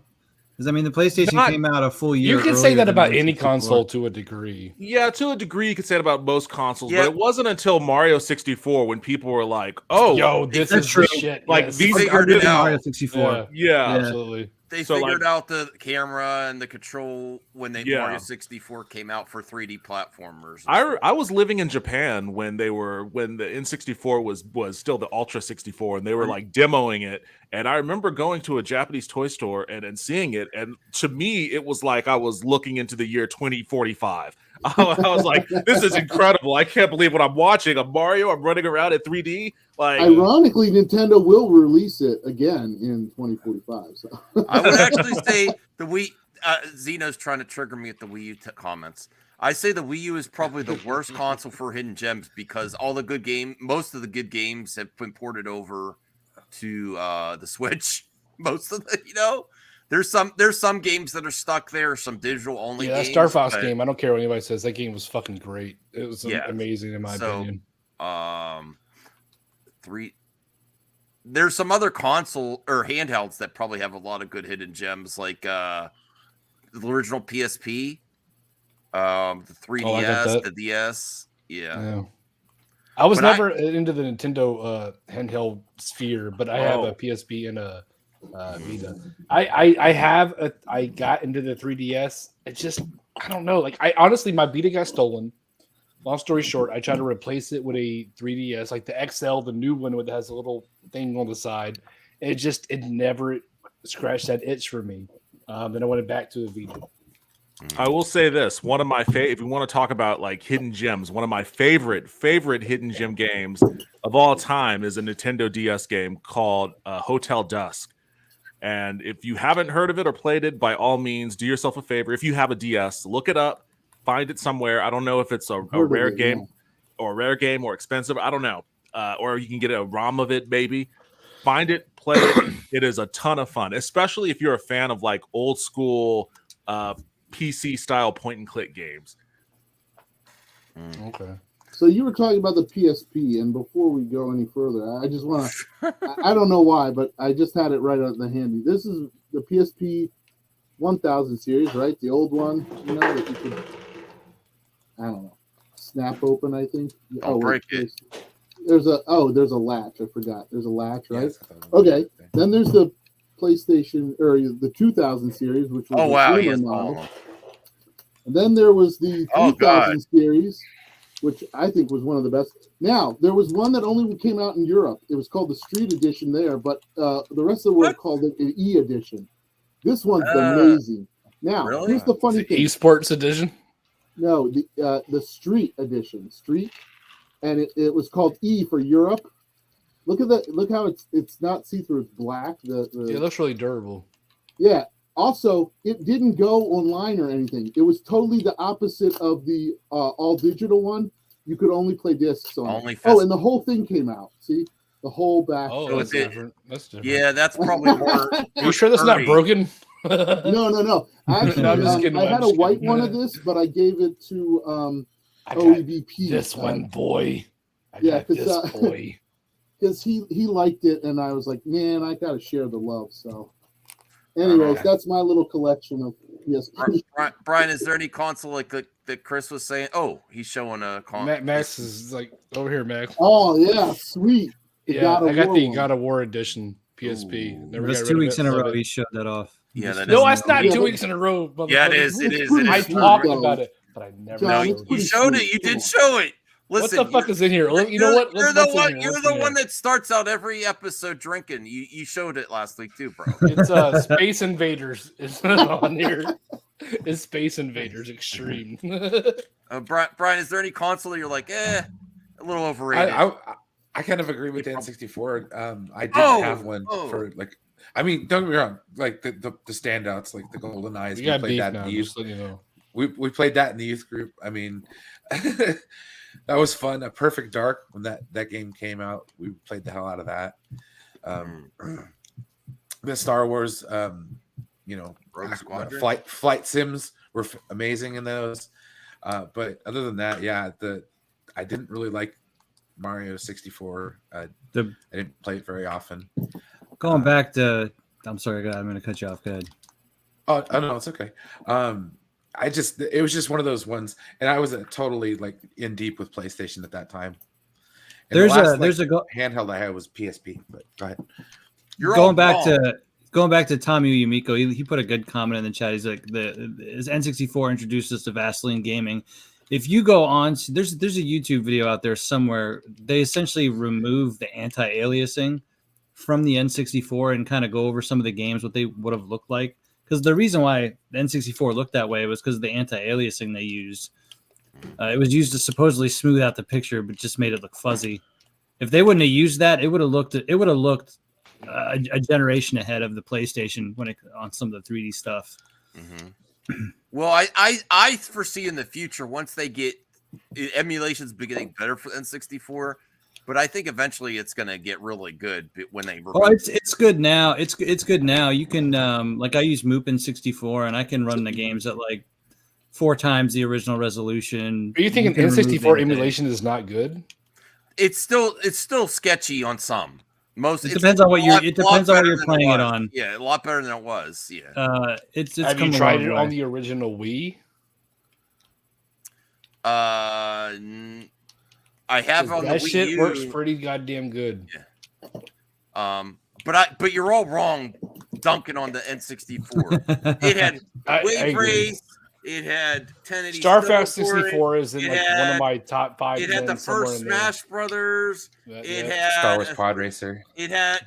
Because I mean, the PlayStation Not- came out a full year. You can say earlier that than about the any 64. console to a degree. Yeah, to a degree, you could say it about most consoles, Yeah. but it wasn't until Mario 64 when people were like, "Oh, Yo, this that's is true. the shit. Like, yes. these I figured did it out. Mario 64. yeah, Absolutely. They So, figured like- out the camera and the control when Yeah. Mario 64 came out for 3D platformers. I was living in Japan when the N64 was still the Ultra 64 and they were like demoing it, and I remember going to a Japanese toy store and seeing it, and to me it was like I was looking into the year 2045. I was like, this is incredible. I can't believe what I'm watching. I'm Mario, I'm running around in 3D. Like, Ironically, Nintendo will release it again in 2045. So I would actually say the Wii. Zeno's trying to trigger me at the Wii U comments. I say the Wii U is probably the worst console for hidden gems because most of the good games have been ported over to the Switch. Most of the, there's some games that are stuck there, some digital only. Yeah, that games, Star Fox but, game, I don't care what anybody says. That game was fucking great. It was Yeah. amazing in my opinion. There's some other console or handhelds that probably have a lot of good hidden gems, like the original PSP, the 3DS, Oh, I got that. the DS. Yeah. Yeah. I was But never into the Nintendo handheld sphere, but I have Oh. a PSP and a Vita. I got into the 3DS. It's just I don't know. Like I honestly, my Vita got stolen. Long story short, I tried to replace it with a 3DS, like the XL, the new one that has a little thing on the side. It never scratched that itch for me. Then I went back to the Vita. I will say this: one of my if you want to talk about like hidden gems, one of my favorite hidden gem games of all time is a Nintendo DS game called Hotel Dusk. And if you haven't heard of it or played it, by all means, do yourself a favor. If you have a DS, look it up, find it somewhere. I don't know if it's a rare game or expensive. I don't know, or you can get a ROM of it, maybe. Find it, play it. It is a ton of fun, especially if you're a fan of like old school PC style point and click games. Okay. So you were talking about the PSP, and before we go any further, I just want to, I don't know why, but I just had it right on the handy. This is the PSP 1000 series, right? The old one, you know, that you could, I don't know, snap open, I think. Don't break it. There's a latch. I forgot. There's a latch, right? Yes, I thought it was Okay. Then there's the PlayStation, or the 2000 series, which was Oh the wow, Boomer yes. model. And then there was the Oh, 3000 series, which I think was one of the best. Now, there was one that only came out in Europe. It was called the Street Edition there, but the rest of the world What? called it an E Edition. This one's Uh, amazing. Now, really? here's the funny thing. Esports edition. No, the Street Edition. Street. And it was called E for Europe. Look at that. Look how it's not see-through. It's black. It looks really durable. Yeah. Also, it didn't go online or anything. It was totally the opposite of the all digital one. You could only play discs on. Only it. Oh, and the whole thing came out. See, the whole back. Oh, So that's is it- different. That's different. Yeah, that's probably more. Are you sure that's not sturdy. broken? No. Actually, No, I'm just kidding. I I'm had a just white kidding. one of this, but I gave it to I got OEVP. this one, boy. I yeah, got 'cause, this boy. because he liked it, and I was like, man, I gotta share the love. So, anyways, Okay. that's my little collection of PSP. Brian, is there any console like that Chris was saying? Oh, he's showing a console. Max is like over here, Max. Oh yeah, sweet. The Yeah, God of I got War the one. God of War edition PSP. Ooh. Never That's got 2 rid of weeks it, in a love row. it. He showed that off. Yeah, that No, is- that's not Yeah, 2 but- weeks in a row. Yeah, it motherfucker. is. It is. pretty It I is. sweet, talked though. about it, but I never. John, No, showed you, it's it. pretty showed it. sweet. You Come did on. show it. What Listen, the fuck is in here? You know what? You're What's the in one. here? You're What's the in one here? that starts out every episode drinking. You showed it last week too, bro. It's Space Invaders is on here. It's Space Invaders Extreme. Brian, is there any console that you're like, a little overrated? I kind of agree with the N64. I didn't Oh, have one oh. for like. I mean, don't get me wrong. Like the standouts, like the Golden Eyes. You We got played beef that in now. the youth. Just let you know. We played that in the youth group. I mean, that was fun. A Perfect Dark when that game came out, we played the hell out of that. The Star Wars, Rogue Squadron? flight sims were amazing in those. But other than that, yeah, I didn't really like Mario 64. I didn't play it very often. Going back to, I'm sorry, I'm going to cut you off. Go ahead. Oh no, it's okay. It was just one of those ones, and I was totally like in deep with PlayStation at that time. And There's the last, there's a handheld I had was PSP. But go ahead. You're all going back to Tommy Yumiko. He put a good comment in the chat. He's like, his N64 introduced us to Vaseline gaming. If you go on, there's a YouTube video out there somewhere. They essentially remove the anti-aliasing from the N64 and kind of go over some of the games, what they would have looked like. Because the reason why the N64 looked that way was because of the anti-aliasing they used. It was used to supposedly smooth out the picture, but just made it look fuzzy. If they wouldn't have used that, it would have looked a generation ahead of the PlayStation on some of the 3D stuff. Mm-hmm. Well, I foresee in the future once they get emulations getting better for N64, but I think eventually it's going to get really good when they. Oh, it's good now. It's good now. You can like I use Mupen 64 and I can run the games at like 4 times the original resolution. Are you thinking can remove N64 anything. emulation is not good? It's still sketchy on some. It depends on what you're. It depends on what you're playing it was. on. Yeah, a lot better than it was. Yeah. It's Have you come a tried long it way. on the original Wii? I have on the That Wii shit U. works pretty goddamn good. But you're all wrong dunking on the N64. It had I Wave agree. Race. It had 1080 Star Fox Snowboard, 64 is in It like one had- of my top 5. It had the first Smash Brothers. It had Star Wars Pod Racer. It had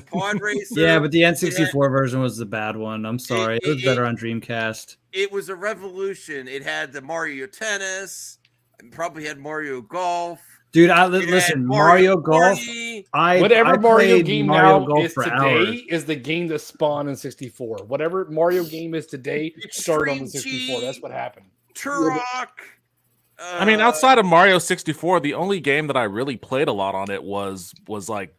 Pod Racer. Yeah, but the N64 version was the bad one. I'm sorry. It was better on Dreamcast. It was a revolution. It had the Mario Tennis. It probably had Mario Golf. Dude, It listen, had Mario Golf. Party. Whatever I Mario played game Mario now Golf is for today hours. is the game that spawned in 64. Whatever Mario game is today started on the Extreme 64. G. That's what happened. Turok. I mean, outside of Mario 64, the only game that I really played a lot on it was like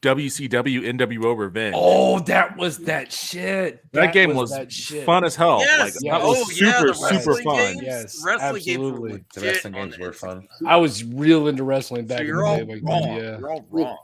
WCW NWO Revenge. Oh, that was that shit. that game was that shit. fun as hell. Yes. Like Yeah. that was Oh, super yeah, the super wrestling fun. games. Yes, Wrestling games were absolutely. The legit wrestling on games the were fun. I was real into wrestling back So in you're the all day. Like, wrong. yeah. You're all wrong.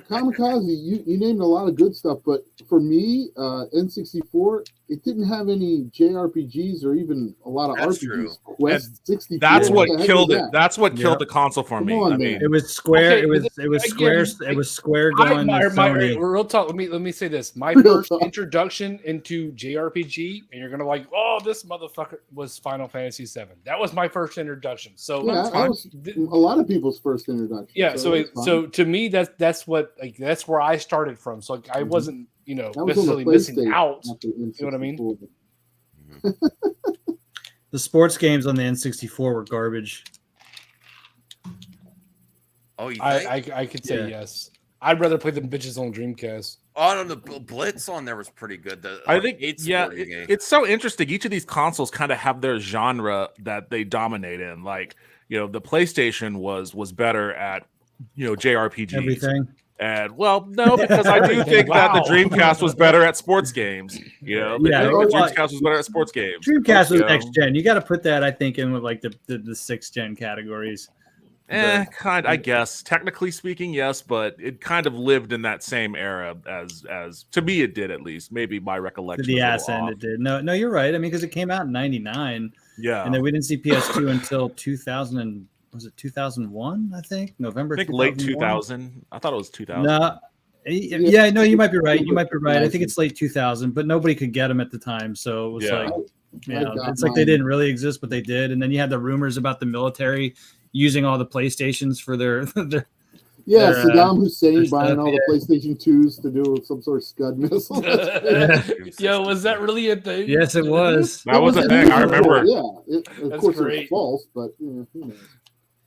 Kamikaze, you named a lot of good stuff, but for me, N64, it didn't have any JRPGs or even a lot of That's RPGs. true. Quest 64. That's what the heck killed was it. that? That's what killed Yep. the console for Come me. on, I mean, man. It was Square. Okay, it was but Square. again, It was Square going with Sony. Real talk. Let me say this. My Real first talk. introduction into JRPG, and you're gonna like, oh, this motherfucker was Final Fantasy VII. That was my first introduction. So Yeah, that was a lot of people's first introduction. yeah. So it's fine. so to me, that's what like that's where I started from. So like, I Mhm. wasn't That was on the necessarily missing PlayStation, out. not the You know what I mean? N64. The sports games on the N64 were garbage. Oh, you think? I could say Yeah. yes. I'd rather play them bitches on Dreamcast. Oh, no, the Blitz on there was pretty good. The I think arcade yeah, sporting game. it's so interesting. Each of these consoles kind of have their genre that they dominate in. Like, the PlayStation was better at JRPGs. Everything. And well, no, because I do think that the Wow. Dreamcast was better at sports games. Yeah, the well, Dreamcast was better at sports games. Dreamcast was Yeah. next gen. You got to put that, I think, in with like the sixth gen categories. I guess. Technically speaking, yes, but it kind of lived in that same era as to me it did, at least. Maybe my To recollection. the is a ass little end, off. it did. No, you're right. I mean, because it came out in '99, Yeah. and then we didn't see PS2 until 2000. Was it 2001? I think November. I think late 2001? 2000. I thought it was 2000. No. Yeah, no, you might be right. You might be right. I think Yeah. it's late 2000, but nobody could get them at the time, so it was Yeah. like, I got it's like they mine. didn't really exist, but they did. And then you had the rumors about the military using all the PlayStations for their Yeah, They're, Saddam Hussein their buying stuff, all the PlayStation 2s to do some sort of Scud missile. Yo, was that really a thing? Yes, it was. That was a thing. I remember. Yeah, of That's course great. it's false, but who knows?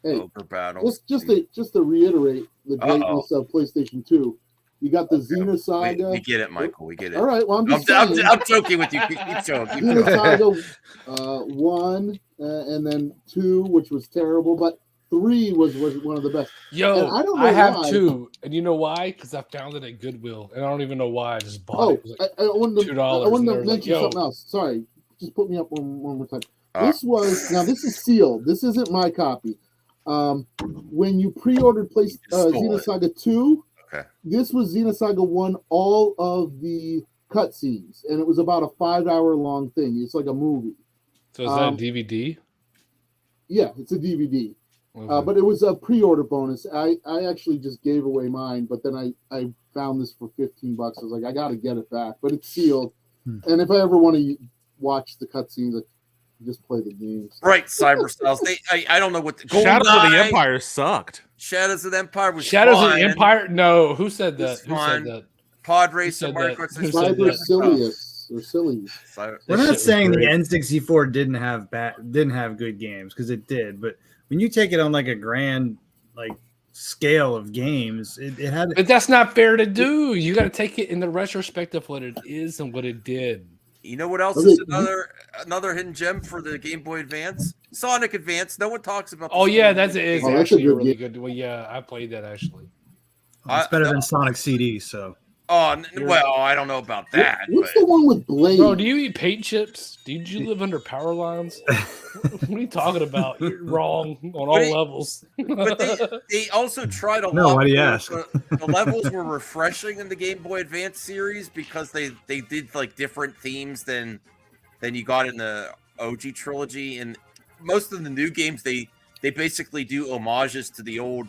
Hey, Ogre battles. just to reiterate the greatness of PlayStation 2, you got the Xena Saga. We get it, Michael. We get it. All right, well I'm I'm, just I'm, saying. I'm joking with you. Keep going. Keep Xena going. Saga 1 and then 2, which was terrible, but 3 was one of the best. Yo, And I don't know I have why. 2, and you know why? Because I found it at Goodwill, and I don't even know why. I just bought Oh, it. It was like, I wanted to, $2, I wanted and to they were like, mention yo. something else. Sorry, just put me up one more time. Ah. This is sealed. This isn't my copy. When you pre-ordered just stole Xena it. Saga 2, Okay. this was Xena Saga 1, all of the cutscenes, and it was about a 5-hour long thing. It's like a movie. So is that a DVD? Yeah, it's a DVD. Okay. But it was a pre-order bonus. I actually just gave away mine, but then I found this for $15. I was like, I got to get it back, but it's sealed. And if I ever want to watch the cutscenes, I just play the games. Right, Cyber Styles. I don't know what the Shadows of the GoldenEye, Empire sucked. Shadows of the Empire was Shadows of fun. the Empire? No, who said that? It's Who fun. said that? Pod Who Racer, said Mario that? Kart Who 64. said Cyber that? Silius or Sillies. Cyber- We're That not shit was saying the great. N64 didn't have good games, because it did, but when you take it on like a grand scale of games, it had But that's not fair to do. You got to take it in the retrospect of what it is and what it did. You know what else Okay. is another hidden gem for the Game Boy Advance? Sonic Advance. No one talks about. Oh this yeah, game. that's it. It's Oh, that's a actually a good really game. good. Well, yeah, I played that actually. it's better than Sonic CD. So Oh well, I don't know about that. What's but the one with Blade? Bro, do you eat paint chips? Did you live under power lines? What are you talking about? You're wrong on all But it- levels. But they also tried a No, lot. why do you more. ask? The levels were refreshing in the Game Boy Advance series because they did like different themes than you got in the OG trilogy, and most of the new games they basically do homages to the old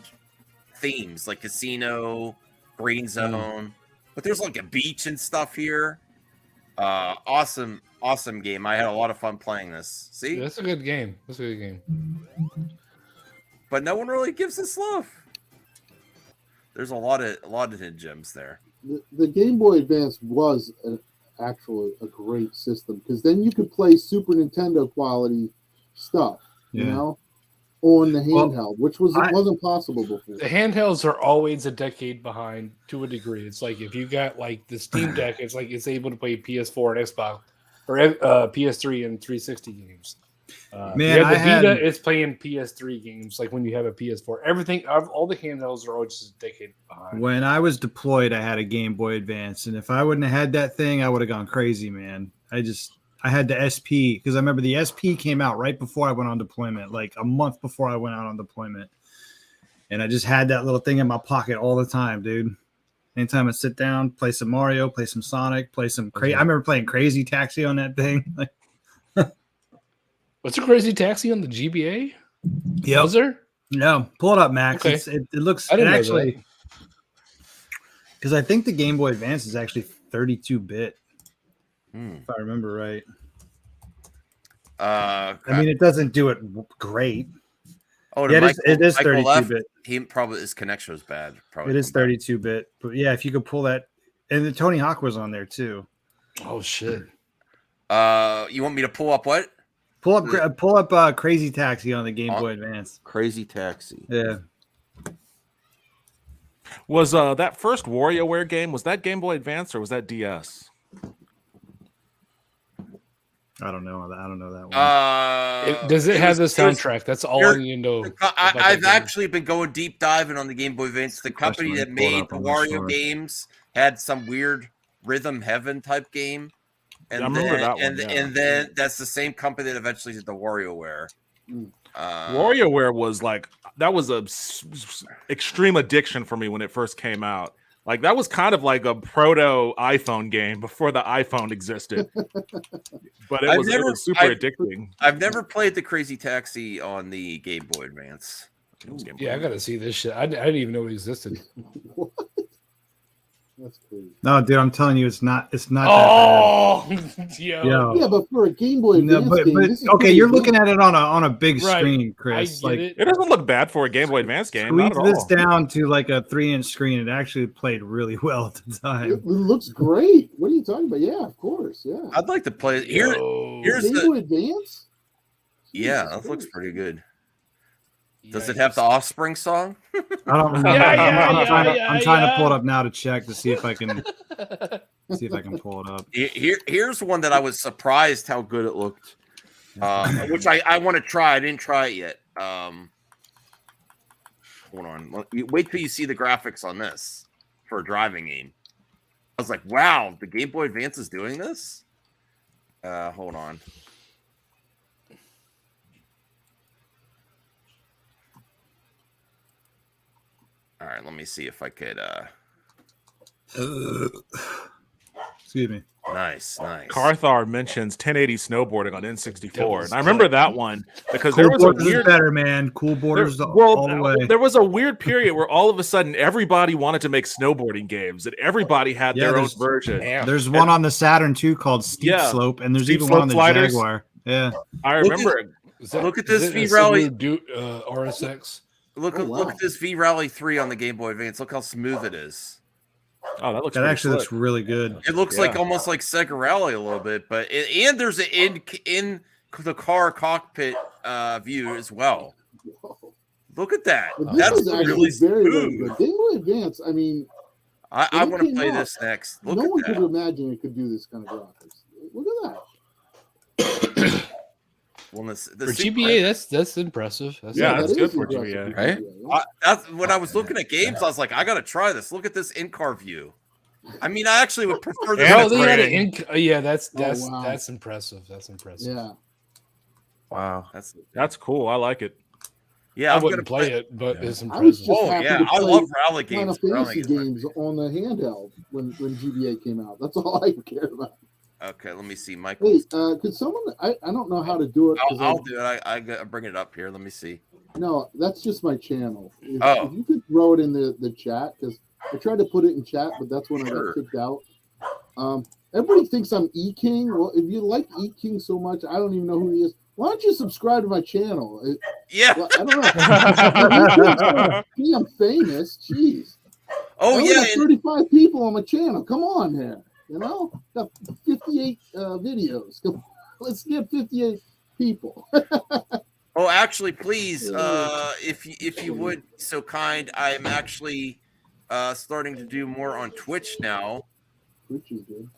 themes like Casino, Green Zone, but there's like a beach and stuff here. Awesome game. I had a lot of fun playing this. See, Yeah, that's a good game. That's a good game. but no one really gives this love. There's a lot of hidden gems there. The Game Boy Advance was a great system, because then you could play Super Nintendo quality stuff, you Yeah. know, on the Well, handheld, which wasn't possible before. The handhelds are always a decade behind to a degree. It's like if you got like the Steam Deck, it's like it's able to play PS4 and Xbox or PS3 and 360 games. Man, the I had- Vita is playing PS3 games like when you have a PS4. Everything, all the handhelds are always just a decade behind. When I was deployed, I had a Game Boy Advance, and if I wouldn't have had that thing, I would have gone crazy, man. I had the SP because I remember the SP came out right before I went on deployment, like a month before I went out on deployment, and I just had that little thing in my pocket all the time, dude. Anytime I sit down, play some Mario, play some Sonic, play some crazy. I remember playing Crazy Taxi on that thing. Like, What's a Crazy Taxi on the GBA? yep. Was there? No, pull it up, Max. Okay. It looks I didn't know actually because I think the Game Boy Advance is actually 32-bit, if I remember right. I mean, it doesn't do it great. oh, Yeah, Michael, it is Michael left. 32-bit. He probably his connection was bad. Probably It is 32-bit, but yeah, if you could pull that, and the Tony Hawk was on there too. Oh shit! You want me to pull up what? Pull up Crazy Taxi on the Game Boy Advance. Crazy Taxi. Yeah, Was that first WarioWare game? Was that Game Boy Advance or was that DS? I don't know that one. Does it have the was- soundtrack? That's all I need to know. about that I've game. actually been going deep diving on the Game Boy Advance. The company Question that I pulled made up the on the Wario store. games had some weird Rhythm Heaven type game. And Yeah, I remember then, that one, and, yeah. and then that's the same company that eventually did the WarioWare. WarioWare was like that was a extreme addiction for me when it first came out. Like that was kind of like a proto iPhone game before the iPhone existed. But it was super addicting. I've never played the Crazy Taxi on the Game Boy Advance. It was Game Boy Yeah, I gotta see this shit. I didn't even know it existed. What? That's crazy. No, dude, I'm telling you, it's not. Oh, yo. that bad. Yo. Yeah, but for a Game Boy No, Advance game, this is okay, pretty you're good. looking at it on a big Right. screen, I Chris. get Like, it. It doesn't look bad for a Game Boy Advance game. Not squeeze at this all. down to like a 3-inch screen. It actually played really well at the It time. looks great. What are you talking about? Yeah, of course. Yeah. I'd like to play it. Here's Game the Boy Advance? yeah, Jesus that looks Christ. pretty good. Does it have the Offspring song? I don't remember. I'm trying to pull it up now to check to see if I can pull it up. Here's one that I was surprised how good it looked, which I want to try. I didn't try it yet. Hold on. Wait till you see the graphics on this for a driving game. I was like, wow, the Game Boy Advance is doing this? Hold on. All right, let me see if I could. Excuse me. Nice. Carthar mentions 1080 snowboarding on N64, and I remember that one because Cool there was a Borders is weird. better, man. Cool Borders There, all the way. there was a weird period where all of a sudden everybody wanted to make snowboarding games, and everybody had Yeah, their own there's- version. Damn. There's one on the Saturn too called Steep Yeah. Slope, and there's Steep even one on the Slope Sliders. Jaguar. Yeah. I remember. Look at this V is Rally. RSX. Look Oh, at look wow. at this V Rally 3 on the Game Boy Advance. Look how smooth it is. Oh, that looks. That pretty actually looks slick. really good. It looks like Yeah. almost like Sega Rally a little bit, but and there's an in the car cockpit view as well. Whoa. Look at that. But this That's is actually really very, very smooth. good. Game Boy Advance, I mean, I When it want to came play out, this next. Look no one at could that. imagine it could do this kind of graphics. Look at that. Well, the For Super- GBA, that's impressive. Yeah, that that's is good for impressive. GBA. Right? that's when I was looking at games. I was like, I gotta try this. Look at this in-car view. I mean, I actually would prefer the. And Oh, it's they had rating. an yeah, that's wow. that's impressive. That's impressive. Yeah. Wow. That's cool. I like it. Yeah, I I'm wouldn't gonna play it, but it's I was impressive. just Oh happy yeah, to I play love rally Final games. Fantasy games on the handheld when GBA came out. That's all I cared about. Okay, let me see, Michael. Hey, could someone? I don't know how to do it. 'cause I'll do it. I bring it up here. Let me see. No, that's just my channel. If, Oh. if you could throw it in the chat, because I tried to put it in chat, but that's when I Sure. got kicked out. Everybody thinks I'm E King. Well, if you like E King so much, I don't even know who he is. Why don't you subscribe to my channel? Yeah. Well, I don't know. Gee, I'm famous. Jeez. Oh I only yeah. got 35 people on my channel. Come on, here. You know, got 58 videos. Come on. Let's get 58 people. Oh, actually, please, if you would be so kind, I'm actually starting to do more on Twitch now. Which is good.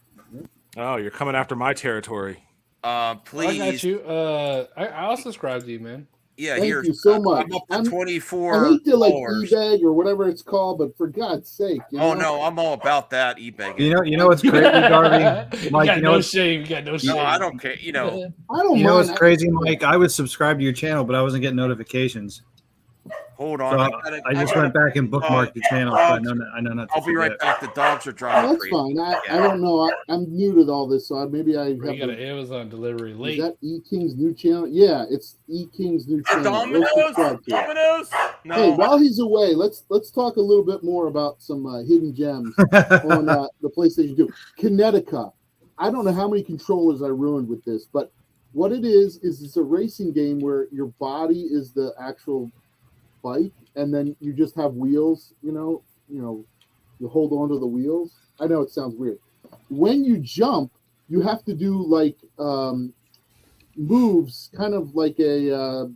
Oh, you're coming after my territory. I Please. got you. I'll subscribe to you, man. Yeah, Thank here. you so much. I'm up to I 24 hate to like followers. e-bag or whatever it's called, but for God's sake, you Oh know? no, I'm all about that eBay. You know what's crazy, Darby? You Mike, got you know no what's, shame. You got no shame. No, I don't care. You know, I don't you know mind. what's crazy, Mike? I would subscribe to your channel, but I wasn't getting notifications. hold So on. I just went back and bookmarked your channel. So I know not to I'll be right forget. back. The dogs are Oh, driving that's crazy. fine. I Yeah. don't know. I'm new to all this, so maybe I have. We got an the- Amazon delivery Is late. that E King's new channel? Yeah, it's E King's new channel. Go Domino's? subscribe to it. Domino's? No. Hey, while he's away, let's talk a little bit more about some hidden gems on the PlayStation 2. Kinetica. I don't know how many controllers I ruined with this, but what it is it's a racing game where your body is the actual bike, and then you just have wheels. You hold on to the wheels. I know it sounds weird. When you jump, you have to do like moves, kind of like a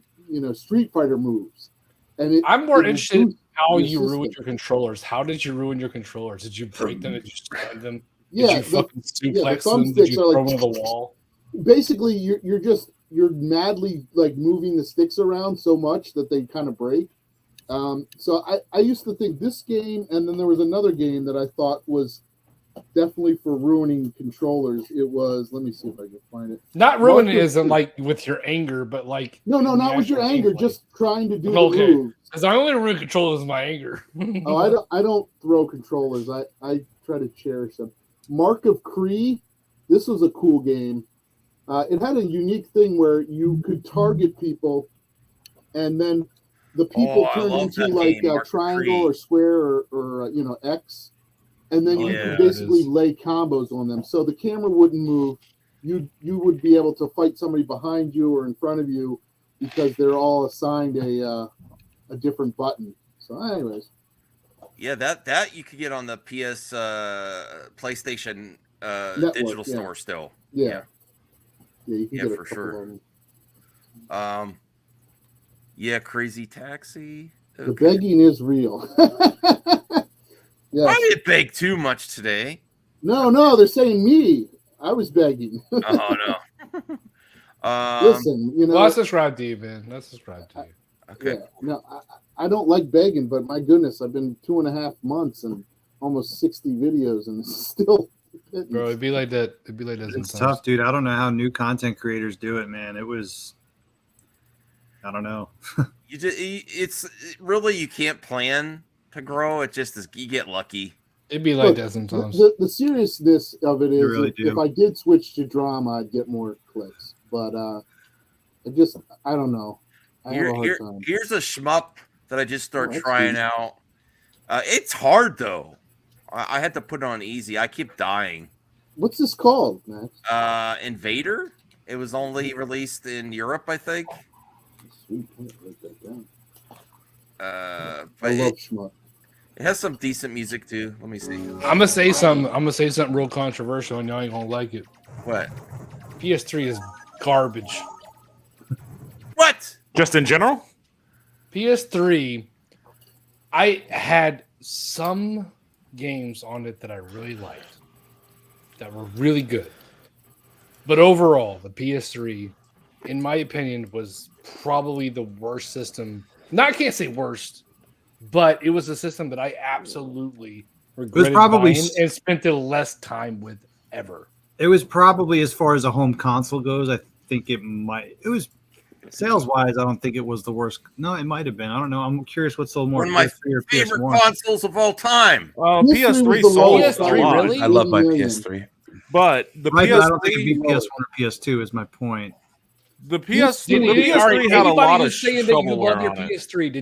Street Fighter moves. And I'm more it will interested in boost how your you ruined system. your controllers. How did you ruin your controllers? Did you break them? Did you stab them? Yeah, Did you fucking suplex them? Did thumbsticks you are throw like- them to the wall? basically you're madly like moving the sticks around so much that they kind of break. So I used to think this game, and then there was another game that I thought was definitely for ruining controllers. It was, let me see if I can find it. Not ruining it Marcus- isn't like with your anger, but like No, the not with your actual anger, gameplay. just trying to do Okay. the move. because I only ruin controllers with my anger. Oh, I don't throw controllers. I try to cherish them. Mark of Cree. This was a cool game. It had a unique thing where you could target people, and then the people I turned love into that like game, a Mark of triangle Cree. or square or X, and then you Yeah, could it basically is. lay combos on them. So the camera wouldn't move. You would be able to fight somebody behind you or in front of you because they're all assigned a different button. So, anyways. Yeah, that you could get on the PlayStation Network, digital yeah. store still. Yeah, you can Yeah, get a for couple sure. of them. Yeah, Crazy Taxi. The Okay. begging is real. Yes. I didn't beg too much today. No, they're saying me. I was begging. Oh no. Listen, Well, I subscribe to you, man. I subscribe to you. Okay. yeah, no, I don't like begging, but my goodness, I've been 2.5 months and almost 60 videos, and it's still. Bro, it'd be like that. It'd be like that It's sometimes. tough, dude. I don't know how new content creators do it, man. It was, I don't know. It's really, you can't plan to grow. It just is, you get lucky. It'd be like Look, that sometimes. the seriousness of it is, You really if do. I did switch to drama, I'd get more clicks. But I don't know. I have a hard time. Here's a shmup that I just Oh, started that's trying good. out. It's hard though. I had to put it on easy. I keep dying. What's this called, Max? Invader. It was only released in Europe, I think. Sweet, I'm gonna write that down. But I love it shmup. has some decent music too. Let me see. I'm gonna say something real controversial, and y'all ain't gonna like it. What? PS3 is garbage. What? Just in general? PS3, I had some games on it that I really liked, that were really good. But overall, the PS3, in my opinion, was probably the worst system. I can't say worst, but it was a system that I absolutely regretted probably buying and spent the less time with ever. It was probably, as far as a home console goes, I think it was sales wise. I don't think it was the worst. No, it might have been. I don't know. I'm curious what sold more, One of my PS3 or Favorite PS1. consoles of all time. PS3 PS3 was the sold lowest a PS3, lot, really? I love my 80 million. PS3. but the I don't think it'd be PS3, PS1 or PS2 is my point. the PS3 Did, the all right, PS3 had a anybody lot of who's saying that you shovelware love your on it. PS3,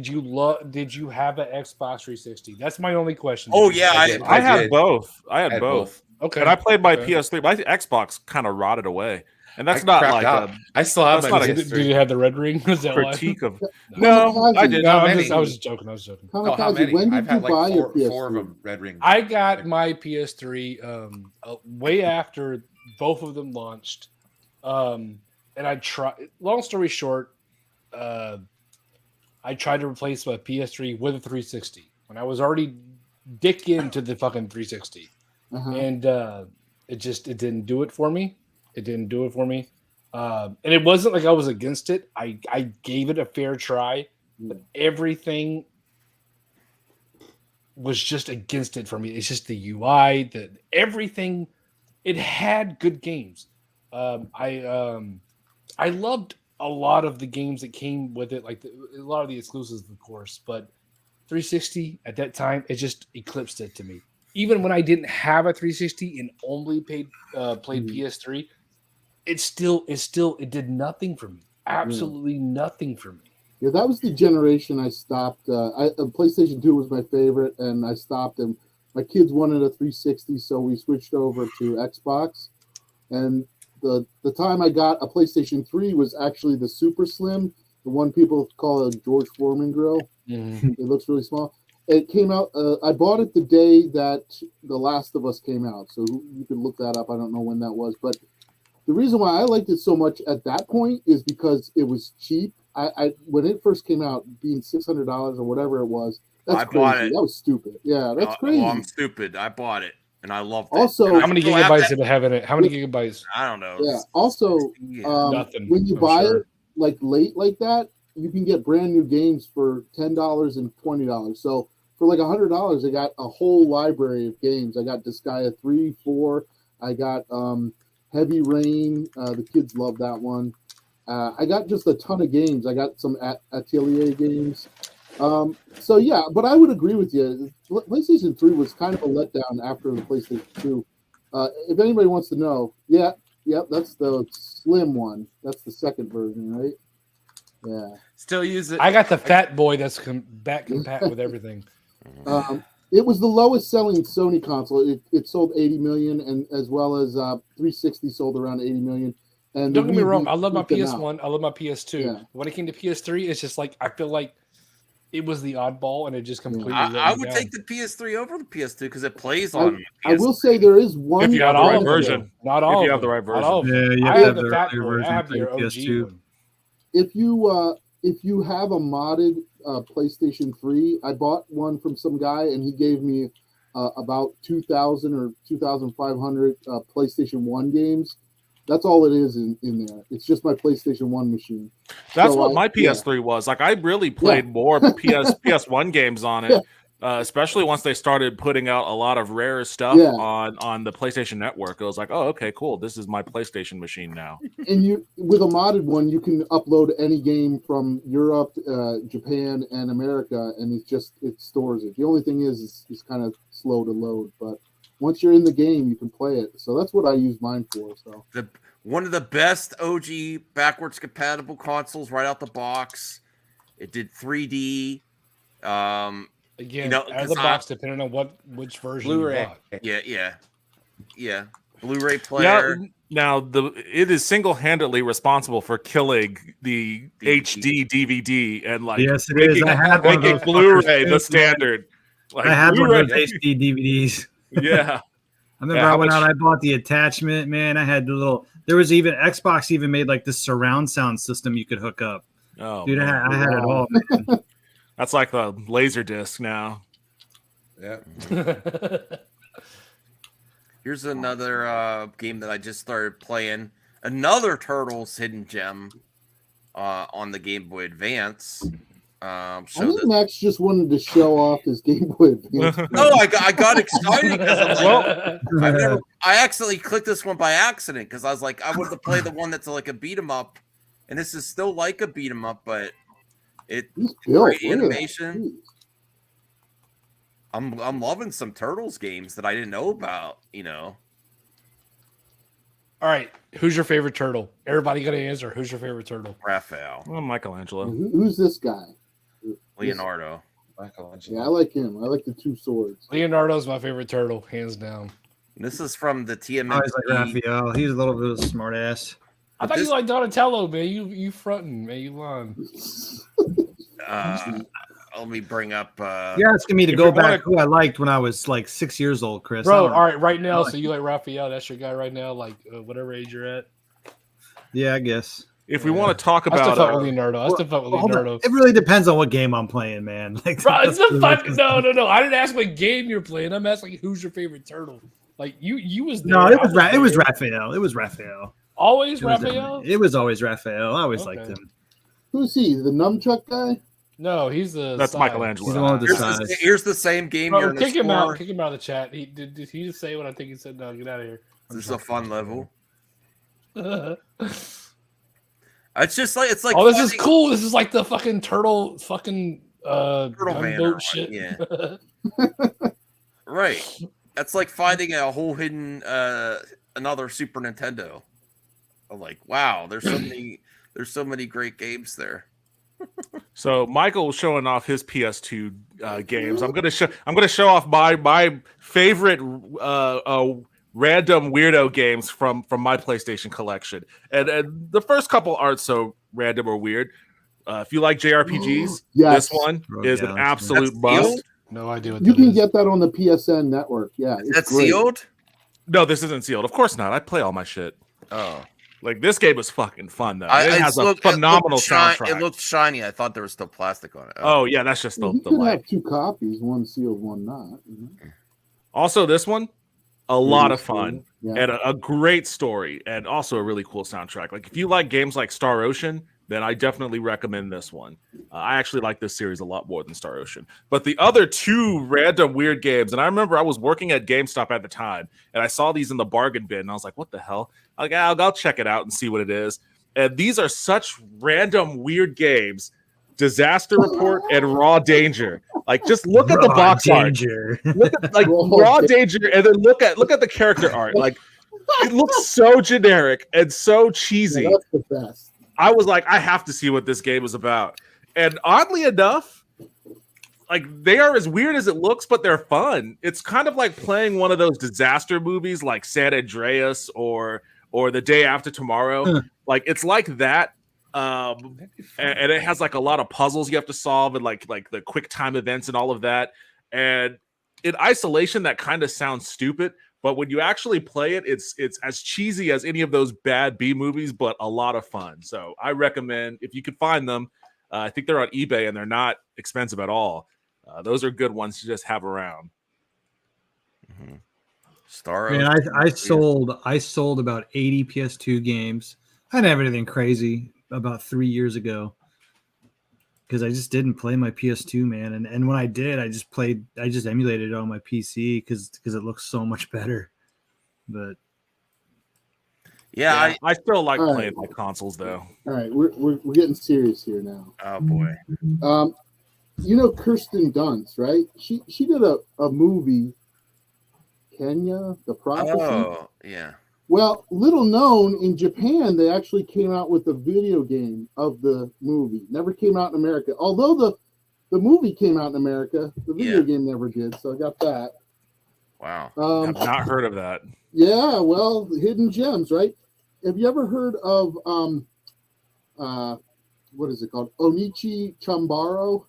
did you have an Xbox 360? That's my only question. Oh Did you yeah, have I it? did. I had did. both. I had Had both. Okay. And I played my Okay. PS3. My Xbox kind of rotted away. And that's I not crapped like out. a I still have that's my not a- Did PS3. you have the red ring? Was that why? critique of. No, No, I did. No, How I many? was just joking. Oh, how Kamikaze, many? when did I've you had buy like your PS3? four of them. Red Ring. I got my PS3 way after both of them launched, and I tried. Long story short, I tried to replace my PS3 with a 360 when I was already dick into the fucking 360. Uh-huh. And it didn't do it for me. It didn't do it for me. And it wasn't like I was against it. I gave it a fair try, but everything was just against it for me. It's just the UI, everything. It had good games. I loved a lot of the games that came with it, like a lot of the exclusives, of course. But 360 at that time, it just eclipsed it to me. Even when I didn't have a 360 and only played PS3, it did nothing for me. Absolutely nothing for me. Yeah, that was the generation I stopped. PlayStation 2 was my favorite, and I stopped. And my kids wanted a 360, so we switched over to Xbox. And the time I got a PlayStation 3 was actually the Super Slim, the one people call a George Foreman grill. Mm-hmm. It looks really small. It came out. I bought it the day that The Last of Us came out, so you can look that up. I don't know when that was, but the reason why I liked it so much at that point is because it was cheap. I when it first came out, being $600 or whatever it was, that's I crazy. bought it. That was stupid. Yeah, that's crazy. Well, I'm stupid. I bought it and I loved it. Also- And I How many still have gigabytes that- did it have in it? How many gigabytes? I don't know. Yeah. Also, Nothing, when you I'm buy sure. it like late like that, you can get brand new games for $10 and $20. So for like $100, I got a whole library of games. I got Disgaea 3, 4. I got Heavy Rain. The kids love that one. I got just a ton of games. I got some Atelier games. So yeah, but I would agree with you. PlayStation 3 was kind of a letdown after the PlayStation 2. If anybody wants to know, that's the slim one. That's the second version, right? Yeah. Still use it. I got the fat boy that's back compact with everything. It was the lowest selling Sony console. It sold 80 million, and as well as 360 sold around 80 million. And Don't get me Wii wrong. I love my beat them out. PS1. I love my PS2. Yeah. When it came to PS3, it's just like I feel like it was the oddball, and it just completely. I would take the PS3 over the PS2 because it plays on. I will say there is one. If you have Not the all right of them. version. Not all. If you of have the them. right Not all of version. them. Yeah, you I have have to the have fat the boy. earlier I have version the for OG PS2. one. If you have a modded PlayStation 3, I bought one from some guy, and he gave me about 2,000 or 2,500 PlayStation 1 games. That's all it is in there. It's just my PlayStation 1 machine. That's So what I- my PS3 was. Like I really played more PS1 games on it, especially once they started putting out a lot of rare stuff Yeah. on the PlayStation Network. It was like, oh, okay, cool. This is my PlayStation machine now. And you, with a modded one, you can upload any game from Europe, Japan, and America, and it stores it. The only thing is it's kind of slow to load, but once you're in the game, you can play it. So that's what I use mine for. So One of the best OG backwards compatible consoles right out the box. It did 3D. Again, You know, out of 'cause the box, depending on which version Blu-ray. you bought. Yeah. Blu-ray player. Now it is single-handedly responsible for killing the HD DVD and like Yes, it is. I had one of making those Blu-ray fuckers, the man. standard. Like, I had one of Blu-ray- those HD DVDs. Yeah. I remember Yeah, I how went much- out, I bought the attachment, man. I had the little, there was even, Xbox even made like this surround sound system you could hook up. Oh, Dude, man. I had it all. Man. That's like the laser disc now. Yeah. Here's another game that I just started playing. Another Turtles hidden gem on the Game Boy Advance. I So think Max just wanted to show off his Game Boy Advance. no, I got excited because I'm like, I accidentally clicked this one by accident because I was like, I wanted to play the one that's like a beat 'em up, and this is still like a beat 'em up, but He's built. great Look at that. animation. I'm loving some Turtles games that I didn't know about. You know, All right, who's your favorite turtle? Everybody got to answer. Who's your favorite turtle? Raphael, Well, Michelangelo. Who's this guy? Leonardo. Michelangelo. Yeah, I like him. I like the two swords. Leonardo's my favorite turtle, hands down. This is from the I TMNT. always like Raphael. He's a little bit of a smart ass. I thought this- you liked Donatello, man. You fronting, man. You lying. Let me bring up. You're asking me to If go you wanna- back who I liked when I was like 6 years old, Chris. Bro, I don't- all right, right now, so you like Raphael. That's your guy right now, like whatever age you're at. Yeah, I guess. If we want to talk I still about fuck with Leonardo. I still fuck with Hold on. Leonardo. It really depends on what game I'm playing, man. Like, Bro, it's that's the really- fuck. No. I didn't ask what game you're playing. I'm asking who's your favorite turtle. Like you was there. No, it I was it was there. Raphael. It was Raphael. Always It was, Raphael? it was always Raphael. I always liked Okay. him. Who's he? The nunchuck guy? No, he's the That's size. Michelangelo. He's the one with the Here's size. here's the same game. You're Bro, in a kick him out. store. Kick him out of the chat. Did he just say what I think he said? No, get out of here. This is a fun level. Oh, It's just like it's like. this is finding- cool. This is like the fucking turtle fucking Turtle man or gunboat shit. yeah. Right. That's like finding a whole hidden another Super Nintendo. I'm like, wow, there's so many great games there. So Michael was showing off his PS2 games. I'm gonna show off my favorite random weirdo games from my PlayStation collection. And the first couple aren't so random or weird. If you like JRPGs, Yes. this one Rogue is an Galaxy. absolute That's must. sealed? No idea what You that can is. get that on the PSN network. Yeah, it's That's great. sealed? No, this isn't sealed. Of course not. I play all my shit. Oh. Like this game is fucking fun though. I It has a looked- phenomenal it soundtrack. looked shiny. I thought there was still plastic on it. Oh yeah, that's just Well, the you could light. have two copies, one sealed, one not. you know? Also, this one, a lot Really of fun cool. Yeah. and a great story, and also a really cool soundtrack. Like if you like games like Star Ocean, then I definitely recommend this one. I actually like this series a lot more than Star Ocean. But the other two random weird games, and I remember I was working at GameStop at the time, and I saw these in the bargain bin, and I was like, "What the hell?" Like, I'll check it out and see what it is. And these are such random weird games. Disaster Report and Raw Danger. Like, just look at the Raw box art. danger. Look at like Raw Raw Danger, and then look at the character art. Like, it looks so generic and so cheesy. Yeah, that's the best. I was like, I have to see what this game is about. And oddly enough, like they are as weird as it looks, but they're fun. It's kind of like playing one of those disaster movies like San Andreas or The Day After Tomorrow. Like it's like that. And it has like a lot of puzzles you have to solve and like the quick time events and all of that. And in isolation, that kind of sounds stupid. But when you actually play it, it's as cheesy as any of those bad B movies, but a lot of fun. So I recommend if you could find them. I think they're on eBay and they're not expensive at all. Those are good ones to just have around. Star Man, Ocean. I sold about 80 PS2 games. I didn't have anything crazy about 3 years ago because I just didn't play my PS2, man. And when I did, I just emulated it on my PC because it looks so much better. But Yeah, I still like All right. playing my consoles though. All right, we're getting serious here now. oh boy. You know Kirsten Dunst, right? She did a movie, Kenya, The Prophecy. Oh, yeah. Well, little known, in Japan, they actually came out with a video game of the movie. Never came out in America. Although the movie came out in America, the video Yeah. game never did. So I got that. Wow. I've not heard of that. Yeah, well, hidden gems, right? Have you ever heard of what is it called? Onichi Chambaro.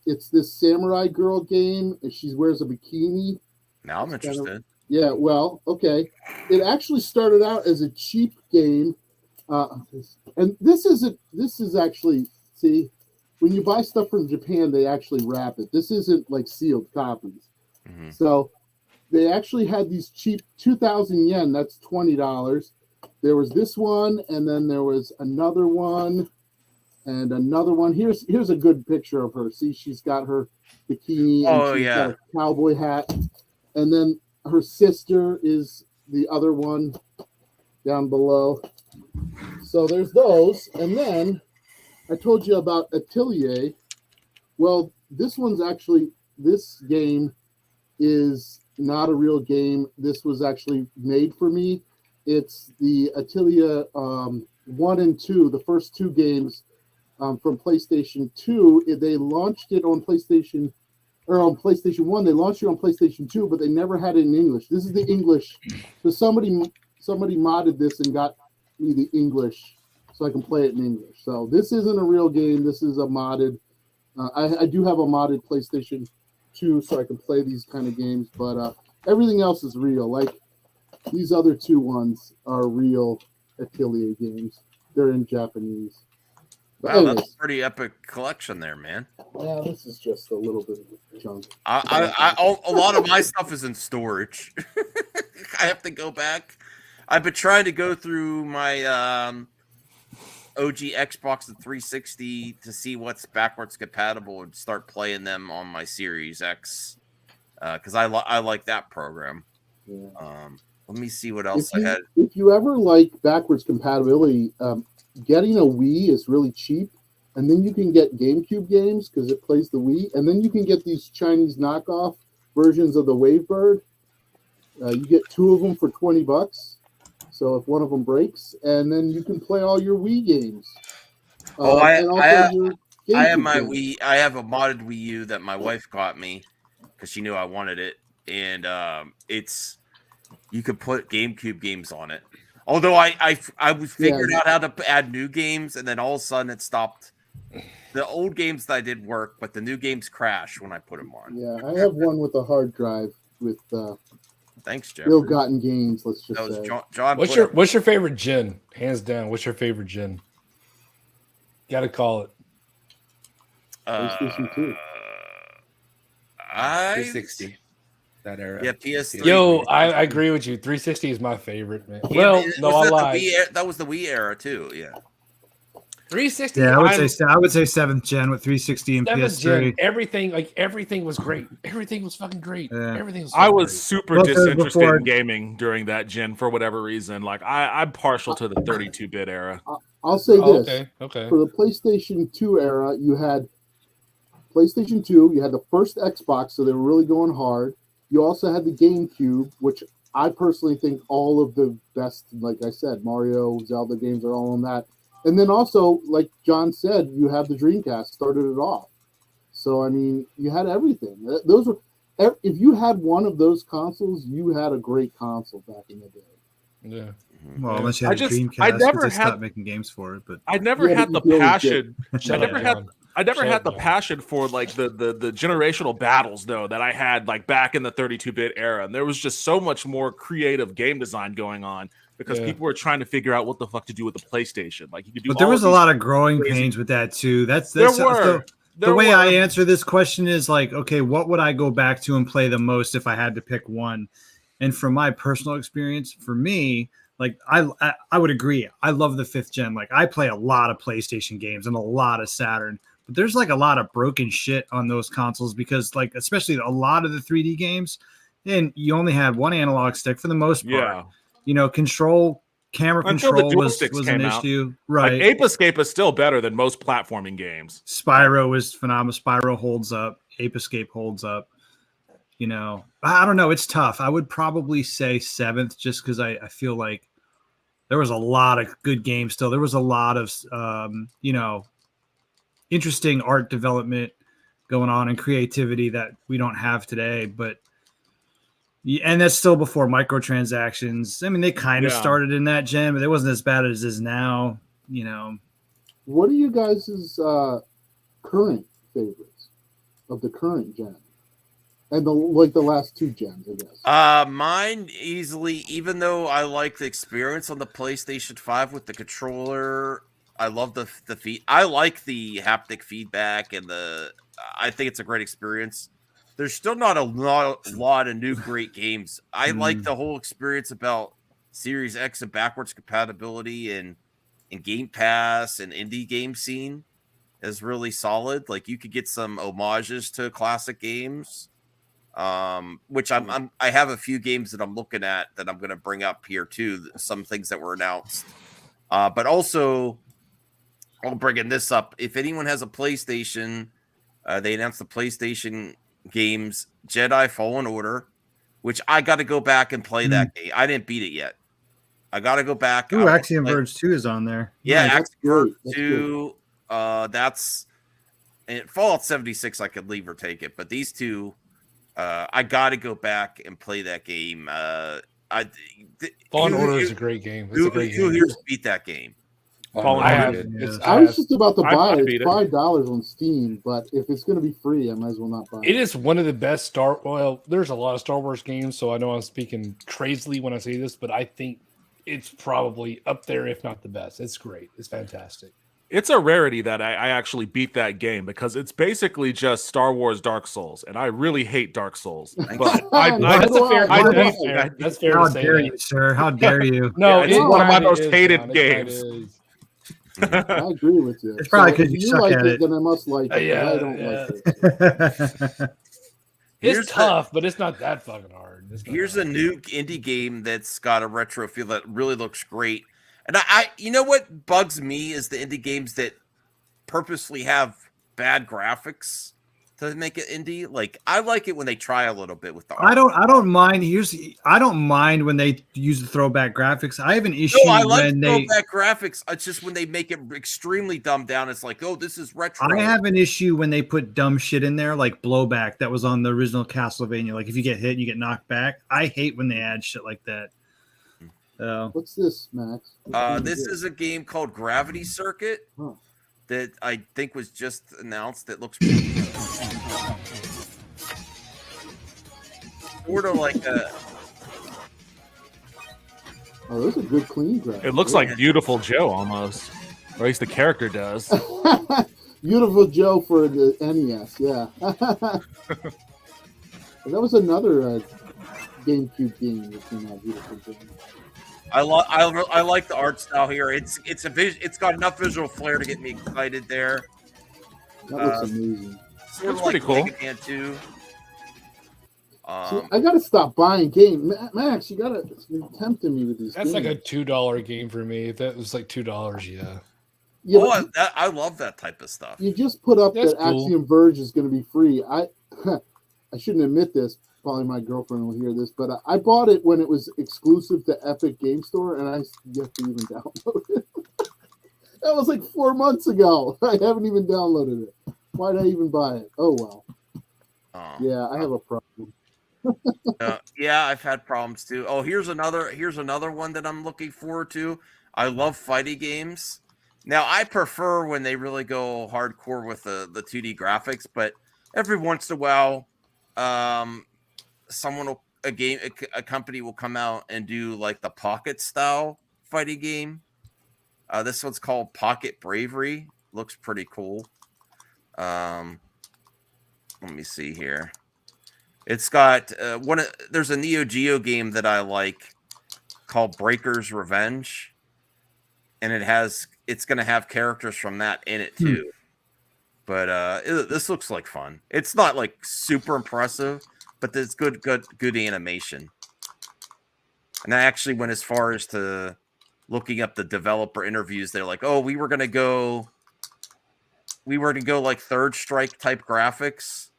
It's this samurai girl game, and she wears a bikini. Now I'm It's kind of- interested. Yeah, well, okay. It actually started out as a cheap game, and this is actually, see, when you buy stuff from Japan, they actually wrap it. This isn't like sealed copies. Mhm. So they actually had these cheap 2,000 yen. That's $20. There was this one, and then there was another one, and another one. Here's a good picture of her. See, she's got her bikini. And Oh, she's yeah. got a cowboy hat, and then her sister is the other one down below. So there's those, and then I told you about Atelier. Well, this game is not a real game. This was actually made for me. It's the Atelier 1 and 2, the first two games from PlayStation 2. They launched it on PlayStation 1. They launched it on PlayStation 2, but they never had it in English. This is the English. So somebody modded this and got me the English so I can play it in English. So this isn't a real game. This is a modded. I do have a modded PlayStation 2 so I can play these kind of games, but everything else is real. Like these other two ones are real Atelier games. They're in Japanese. But Wow, that's anyways, a pretty epic collection there, man. yeah, this is just a little bit of junk. A lot of my stuff is in storage. I have to go back. I've been trying to go through my OG Xbox and 360 to see what's backwards compatible and start playing them on my Series X because I like that program. Yeah. Let me see what else I had. If you ever like backwards compatibility, getting a Wii is really cheap, and then you can get GameCube games because it plays the Wii, and then you can get these Chinese knockoff versions of the Wavebird. You get 2 of them for $20. So if one of them breaks, and then you can play all your Wii games. I have GameCube my games. Wii. I have a modded Wii U that my wife got me because she knew I wanted it, and you could put GameCube games on it. Although I figured out how to add new games, and then all of a sudden it stopped. The old games that I did work, but the new games crash when I put them on. Yeah, I have one with a hard drive with Thanks, Jeff. ill-gotten gains. Let's just That was say. John. What's your favorite gen? Hands down. What's your favorite gen? Got to call it. PlayStation 2. 360. That era. Yeah, PS3. Yo, I agree with you. 360 is my favorite, man. Yeah, Well, no, I lied. That was the Wii era too. Yeah. 360. Yeah, I would say 7th gen with 360 and PS3. Gen, everything was great. Everything was fucking great. Yeah. Everything was. I so was great. super Both of them disinterested before- in gaming during that gen for whatever reason. Like I'm partial to the 32-bit era. I'll say Oh, this. okay. For the PlayStation 2 era, you had PlayStation 2, you had the first Xbox, so they were really going hard. You also had the GameCube, which I personally think all of the best, like I said, Mario, Zelda games are all on that. And then also, like John said, you have the Dreamcast started it off. So, I mean, you had everything. Those were, if you had one of those consoles, you had a great console back in the day. Yeah. Well, unless you had a Dreamcast, I never because they had- stopped making games for it. But I never Yeah, had the but you always passion. Shut I never up, had. John. I never Shut had up, the John. passion for like the generational battles though that I had like back in the 32-bit era. And there was just so much more creative game design going on because Yeah. people were trying to figure out what the fuck to do with the PlayStation. Like you could do. But there all was of a these- lot of growing crazy- pains with that too. That's There the were. the way I answer this question is like, okay, what would I go back to and play the most if I had to pick one? And from my personal experience, for me, like I would agree. I love the 5th gen. Like I play a lot of PlayStation games and a lot of Saturn. But there's like a lot of broken shit on those consoles because like especially a lot of the 3D games, and you only had one analog stick for the most part. Yeah. You know, camera Until the control was joysticks an came out. issue. Like Right. Ape Escape is still better than most platforming games. Spyro is phenomenal. Spyro holds up. Ape Escape holds up. You know, I don't know. It's tough. I would probably say 7th just because I feel like there was a lot of good games still. There was a lot of, interesting art development going on and creativity that we don't have today. But, and that's still before microtransactions. I mean, they kind of Yeah. started in that gen, but it wasn't as bad as it is now, you know. What are you guys' current favorites of the current gen? And the last 2 gens, I guess. Mine easily, even though I like the experience on the PlayStation 5 with the controller, I love the feed. I like the haptic feedback and I think it's a great experience. There's still not a lot of new great games. I like the whole experience about Series X and backwards compatibility and Game Pass and indie game scene is really solid. Like you could get some homages to classic games. Which I have a few games that I'm looking at that I'm going to bring up here too. Some things that were announced, but also I'll bring this up. If anyone has a PlayStation, they announced the PlayStation games Jedi Fallen Order, which I got to go back and play that game. I didn't beat it yet. I got to go back. Ooh, Axiom Verge 2 is on there. Yeah, That's Axiom Verge great. That's 2. That's and Fallout 76. I could leave or take it, but these two. I got to go back and play that game. Fallen Order is a great game. It's a great Who game. here's beat that game? Fallen I Order have. did. It's, I was just about to I buy it. beat It's it. $5 on Steam, but if it's going to be free, I might as well not buy It it. is one of the best Well, there's a lot of Star Wars games, so I know I'm speaking crazily when I say this, but I think it's probably up there, if not the best. It's great. It's fantastic. It's a rarity that I actually beat that game because it's basically just Star Wars Dark Souls, and I really hate Dark Souls. But That's a fair. I That's beat- fair. That's fair How to say. dare that. you, sir? How dare you? No, Yeah, it's it one of my kinda most is, hated John. It kinda games. is. I agree with you. It's probably So 'cause if you you suck like at it, it. then I must like it. Yeah, I don't yeah. like it. Here's It's the- tough, but it's not that fucking hard. It's not Here's hard. a new indie game that's got a retro feel that really looks great. And I you know what bugs me is the indie games that purposely have bad graphics to make it indie. Like I like it when they try a little bit with the art. I don't mind. I don't mind when they use the throwback graphics. I have an issue No, I like when they. throwback graphics. It's just when they make it extremely dumbed down. It's like, oh, this is retro. I have an issue when they put dumb shit in there, like blowback that was on the original Castlevania. Like if you get hit, you get knocked back. I hate when they add shit like that. What's this, Max? This is a game called Gravity Circuit Huh. that I think was just announced. That looks sort of like a. Oh, those are good clean graphics. It looks like Beautiful Joe almost, or at least the character does. Beautiful Joe for the NES. Yeah. That was another GameCube game that came out. Beautiful Joe. I like the art style here. It's got enough visual flair to get me excited there. That looks Uh, amazing. Sort of That's pretty like cool. Mega Man 2. See, I gotta stop buying games. Max, you're tempting me with these. That's like games. a $2 game for me. If that was like $2, yeah. Yeah, Oh, but I love that type of stuff. you just put up That's that cool. Axiom Verge is going to be free. I shouldn't admit this. Probably my girlfriend will hear this, but I bought it when it was exclusive to Epic Game Store, and I yet to even download it. That was like 4 months ago. I haven't even downloaded it. Why'd I even buy it? Oh well. Yeah, I have a problem. Yeah, I've had problems too. Oh, here's another one that I'm looking forward to. I love fighting games. Now, I prefer when they really go hardcore with the 2D graphics, but every once in a while, a company will come out and do like the Pocket style fighting game. This one's called Pocket Bravery. Looks pretty cool. Let me see here. It's got there's a Neo Geo game that I like called Breaker's Revenge, and it's going to have characters from that in it too. But this looks like fun. It's not like super impressive, but there's good animation. And I actually went as far as to looking up the developer interviews. They're like, "Oh, we were going to go like Third Strike type graphics,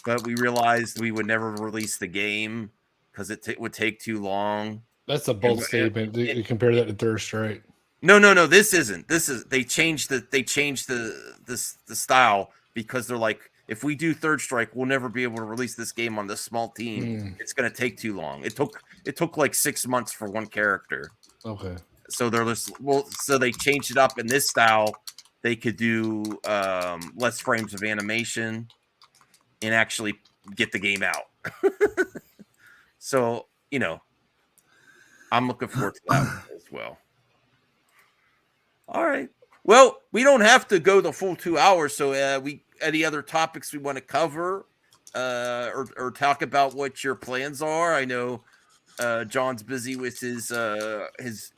but we realized we would never release the game because it would take too long." That's a bold statement. You compare that to Third Strike. No. This isn't. They changed the style because they're like, if we do Third Strike, we'll never be able to release this game on this small team. It's going to take too long. It took like 6 months for one character. Okay. So so they changed it up in this style. They could do less frames of animation and actually get the game out. So, I'm looking forward to that as well. All right. Well, we don't have to go the full 2 hours. So, any other topics we want to cover or talk about what your plans are? I know John's busy with his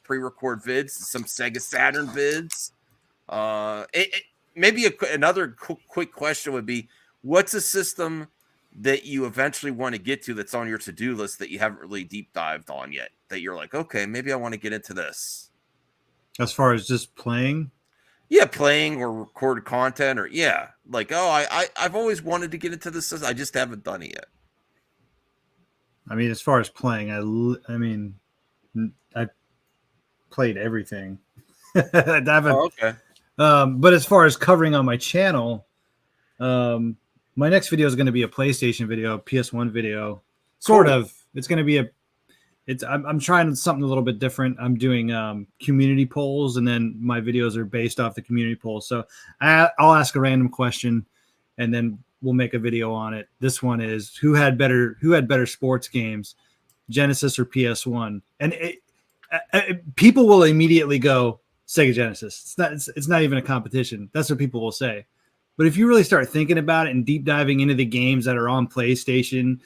pre-record vids, some Sega Saturn vids. Maybe another quick question would be, what's a system that you eventually want to get to that's on your to-do list that you haven't really deep dived on yet, that you're like, okay, maybe I want to get into this? As far as just playing? Yeah, playing or record content, or like, I've always wanted to get into this. I just haven't done it yet. I mean, as far as playing, I played everything. I haven't, okay. But as far as covering on my channel, my next video is going to be a PlayStation video, a PS1 video. Sort of. It's going to be I'm trying something a little bit different. I'm doing community polls, and then my videos are based off the community polls. So I'll ask a random question, and then we'll make a video on it. This one is who had better sports games, Genesis or PS1? And people will immediately go Sega Genesis. It's not even a competition. That's what people will say. But if you really start thinking about it and deep diving into the games that are on PlayStation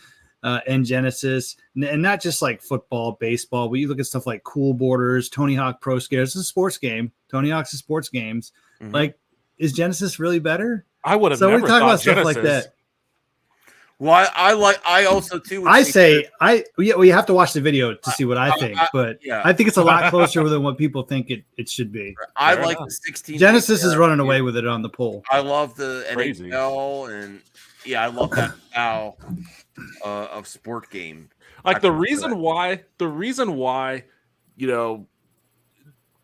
and Genesis, and not just like football, baseball, but you look at stuff like Cool Borders, Tony Hawk Pro Skater. It's a sports game. Tony Hawk's a sports games. Mhm. Like, is Genesis really better? I would have So we never talk thought about stuff Genesis. like that. Well, I also too. would I think say well, you have to watch the video to see what I think, I- but yeah. I think it's a lot closer than what people think it should be. I Fair like enough. the 16. Genesis is running away with it on the poll. I love the Crazy. NHL and I love that style of sport game. Like I the prefer reason why, you know,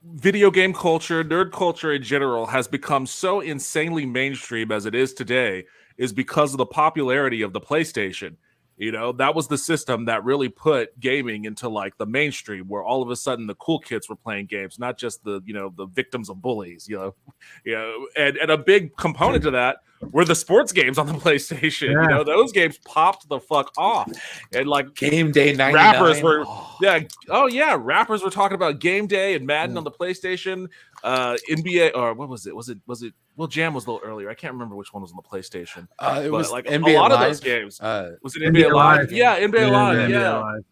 video game culture, nerd culture in general has become so insanely mainstream as it is today is because of the popularity of the PlayStation. You know, that was the system that really put gaming into like the mainstream, where all of a sudden the cool kids were playing games, not just the, you know, the victims of bullies, and a big component to that were the sports games on the PlayStation. Yeah. You know, those games popped the fuck off. And like Game Day 99. rappers were Oh. rappers were talking about Game Day and Madden on the PlayStation. NBA, or what was it? Was it well, Jam was a little earlier. I can't remember which one was on the PlayStation. It But was like NBA a lot Live. of those games. Was it NBA NBA Live? Live. Yeah, NBA Live. NBA Yeah. Live.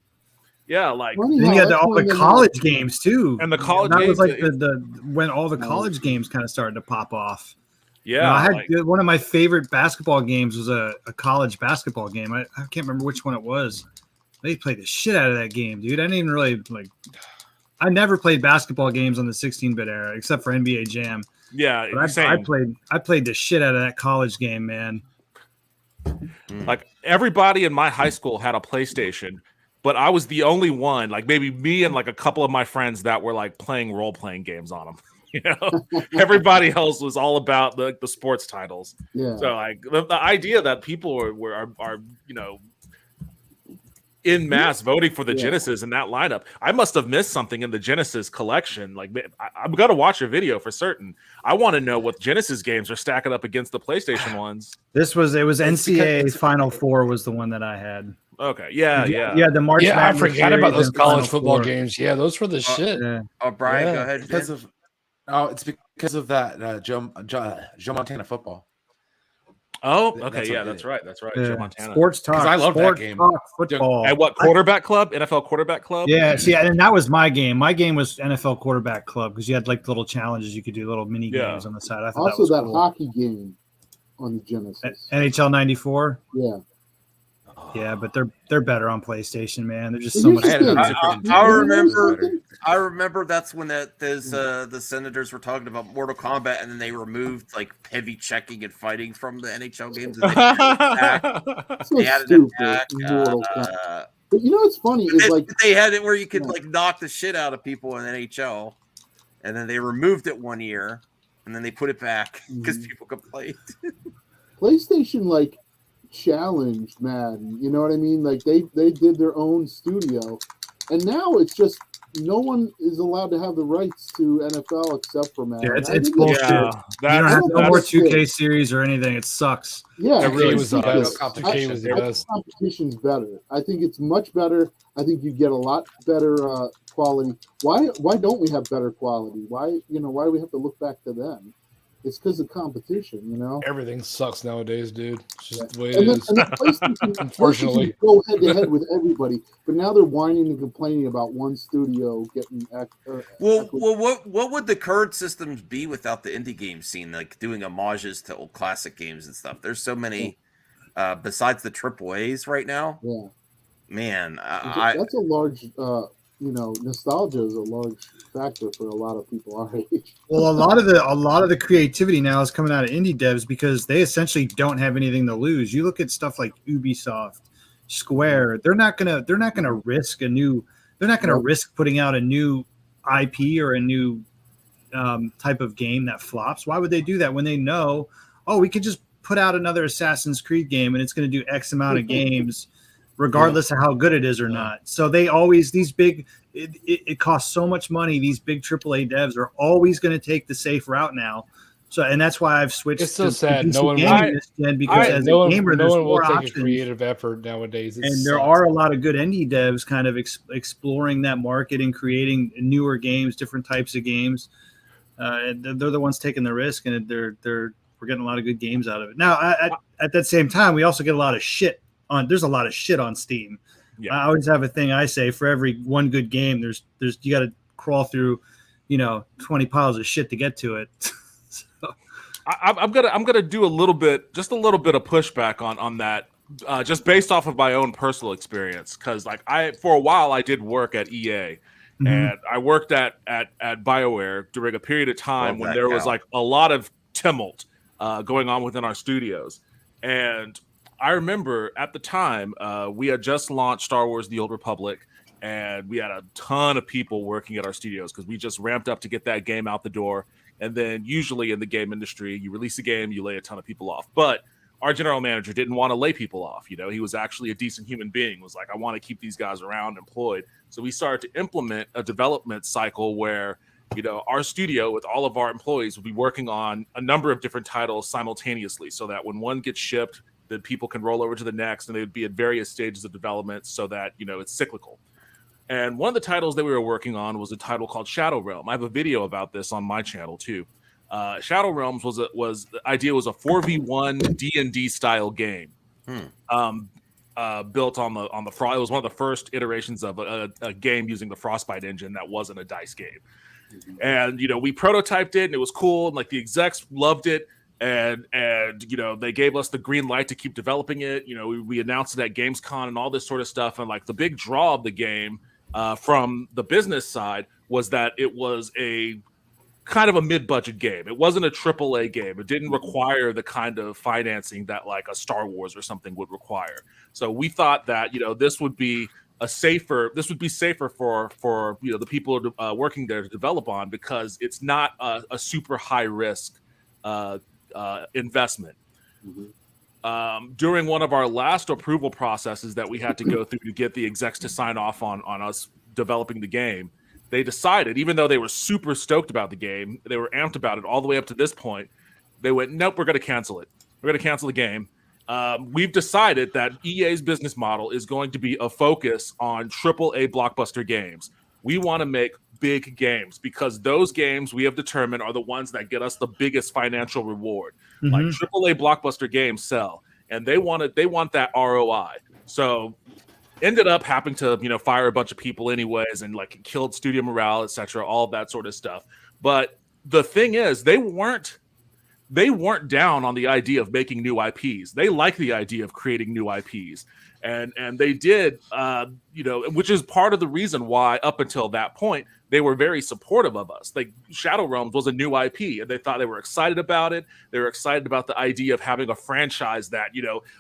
Yeah, like Funny Then how you had that's all one the of college games too, And the college that was games, like the when all the college games kind of started to pop off. You know, yeah, I had like, one of my favorite basketball games was a college basketball game. I can't remember which one it was. They played the shit out of that game, dude. I didn't even really like. I never played basketball games on the 16-bit era except for NBA Jam. yeah, But same. I played the shit out of that college game, man. Like everybody in my high school had a PlayStation, but I was the only one, like maybe me and like a couple of my friends that were like playing role-playing games on them. You know, everybody else was all about the sports titles. Yeah. So like the idea that people are you know in mass voting for the Yeah. Genesis in that lineup, I must have missed something in the Genesis collection. Like I'm gonna watch a video for certain. I want to know what Genesis games are stacking up against the PlayStation ones. It was It's NCAA because- Final Four was the one that I had. Okay, yeah. Yeah, the March. Yeah, I Madness forgot about series those and college Final football Four. games. Yeah, those were the shit. Yeah. Brian, Yeah, go ahead. Because Vin. it's because of that Joe Montana football. Oh, That's okay, what yeah, it that's is. right. That's right. Yeah. Joe Montana. Sports talk. 'Cause I love that Sports game. Talk, football. And what quarterback club? NFL quarterback club? Yeah, see, and that was my game. My game was NFL Quarterback Club because you had like little challenges you could do, little mini Yeah. games on the side. I thought Also, that that was cool. hockey game on the Genesis. NHL '94. Yeah. Yeah, but they're better on PlayStation, man. They're just Well, so much here's the better. thing. I remember that's when the Senators were talking about Mortal Kombat, and then they removed like heavy checking and fighting from the NHL games. And So they added it stupid. back. Mortal Kombat. But you know what's funny is like They had it where you could like knock the shit out of people in NHL, and then they removed it one year, and then they put it back because Mhm. people complained. PlayStation like challenged Madden. You know what I mean? Like they did their own studio, and now it's just no one is allowed to have the rights to NFL except for Madden. Yeah, it's I think bullshit. Yeah, You don't have no that's more it. 2K series or anything. It sucks. Yeah, That really it's was the ridiculous. best. competition. 2K was the I think best. competition's better. I think it's much better. I think you get a lot better quality. Why don't we have better quality? Why do we have to look back to them? It's because of competition, you know. Everything sucks nowadays, dude. It's just the way it And then, is. and then PlayStation, Unfortunately. PlayStation go head to head with everybody, but now they're whining and complaining about one studio getting. Well, what would the current systems be without the indie game scene, like doing homages to old classic games and stuff? There's so many besides the AAAs right now. Yeah, Man, that's a large. Nostalgia is a large factor for a lot of people our age. Well, a lot of the creativity now is coming out of indie devs because they essentially don't have anything to lose. You look at stuff like Ubisoft, Square. They're not gonna risk risk putting out a new IP or a new type of game that flops. Why would they do that when they know, we could just put out another Assassin's Creed game and it's going to do X amount of games, regardless of how good it is or not. So they always it costs so much money. These big AAA devs are always going to take the safe route now. So, and that's why I've switched. It's so to sad. PC No one gaming this gen because as a gamer, there's will more take options. a creative effort nowadays. It And there sucks. are a lot of good indie devs kind of exploring that market and creating newer games, different types of games. They're the ones taking the risk, and we're getting a lot of good games out of it. Now, at that same time, we also get a lot of shit on. There's a lot of shit on Steam. Yeah. I always have a thing I say: for every one good game, there's you got to crawl through, 20 piles of shit to get to it. So. I'm gonna do a little bit of pushback on that, just based off of my own personal experience. Because for a while I did work at EA, and I worked at BioWare during a period of time when there was a lot of tumult going on within our studios. And I remember at the time we had just launched Star Wars: The Old Republic, and we had a ton of people working at our studios because we just ramped up to get that game out the door. And then usually in the game industry, you release a game, you lay a ton of people off. But our general manager didn't want to lay people off. He was actually a decent human being, was like, I want to keep these guys around employed. So we started to implement a development cycle where, our studio with all of our employees would be working on a number of different titles simultaneously, so that when one gets shipped, then people can roll over to the next, and they would be at various stages of development so that, it's cyclical. And one of the titles that we were working on was a title called Shadow Realm. I have a video about this on my channel too. Shadow Realms was the idea was a 4v1 D&D style game, built on the it was one of the first iterations of a game using the Frostbite engine that wasn't a dice game. And we prototyped it, and it was cool, and the execs loved it. And they gave us the green light to keep developing it. We announced it at Gamescom and all this sort of stuff. And the big draw of the game from the business side was that it was a kind of a mid-budget game. It wasn't a AAA game. It didn't require the kind of financing that a Star Wars or something would require. So we thought that this would be safer for the people working there to develop on, because it's not a super high risk investment. During one of our last approval processes that we had to go through to get the execs to sign off on us developing the game, they decided, even though they were super stoked about the game, they were amped about it all the way up to this point, they went, nope, we're going to cancel it. We're going to cancel the game. We've decided that EA's business model is going to be a focus on AAA blockbuster games. We want to make big games, because those games we have determined are the ones that get us the biggest financial reward. AAA blockbuster games sell, and they want that ROI. So ended up having to fire a bunch of people anyways, and killed studio morale, etc., all of that sort of stuff. But the thing is, they weren't down on the idea of making new IPs. They like the idea of creating new IPs. And they did, which is part of the reason why up until that point, they were very supportive of us. Shadow Realms was a new IP, and they thought they were excited about it. They were excited about the idea of having a franchise that,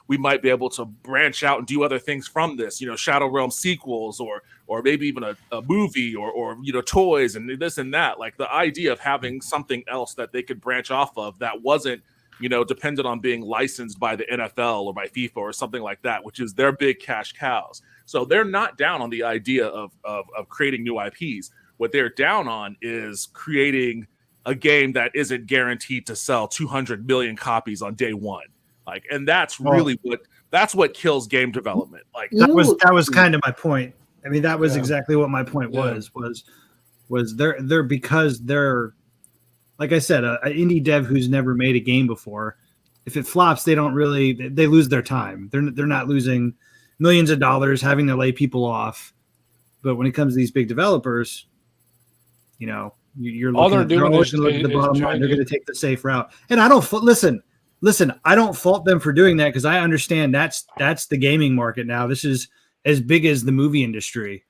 we might be able to branch out and do other things from this, Shadow Realms sequels, or maybe even a movie or toys and this and that. The idea of having something else that they could branch off of that wasn't, dependent on being licensed by the NFL or by FIFA or something like that, which is their big cash cows. So they're not down on the idea of creating new IPs. What they're down on is creating a game that isn't guaranteed to sell 200 million copies on day one. And that's really what kills game development. That was kind of my point. I mean, that was exactly what my point was they're because they're, like I said, an indie dev who's never made a game before. If it flops, they lose their time. They're not losing millions of dollars having to lay people off. But when it comes to these big developers, you're all they're looking, doing is look at the bottom line. They're going to take the safe route. And I don't listen. I don't fault them for doing that, because I understand that's the gaming market now. This is as big as the movie industry.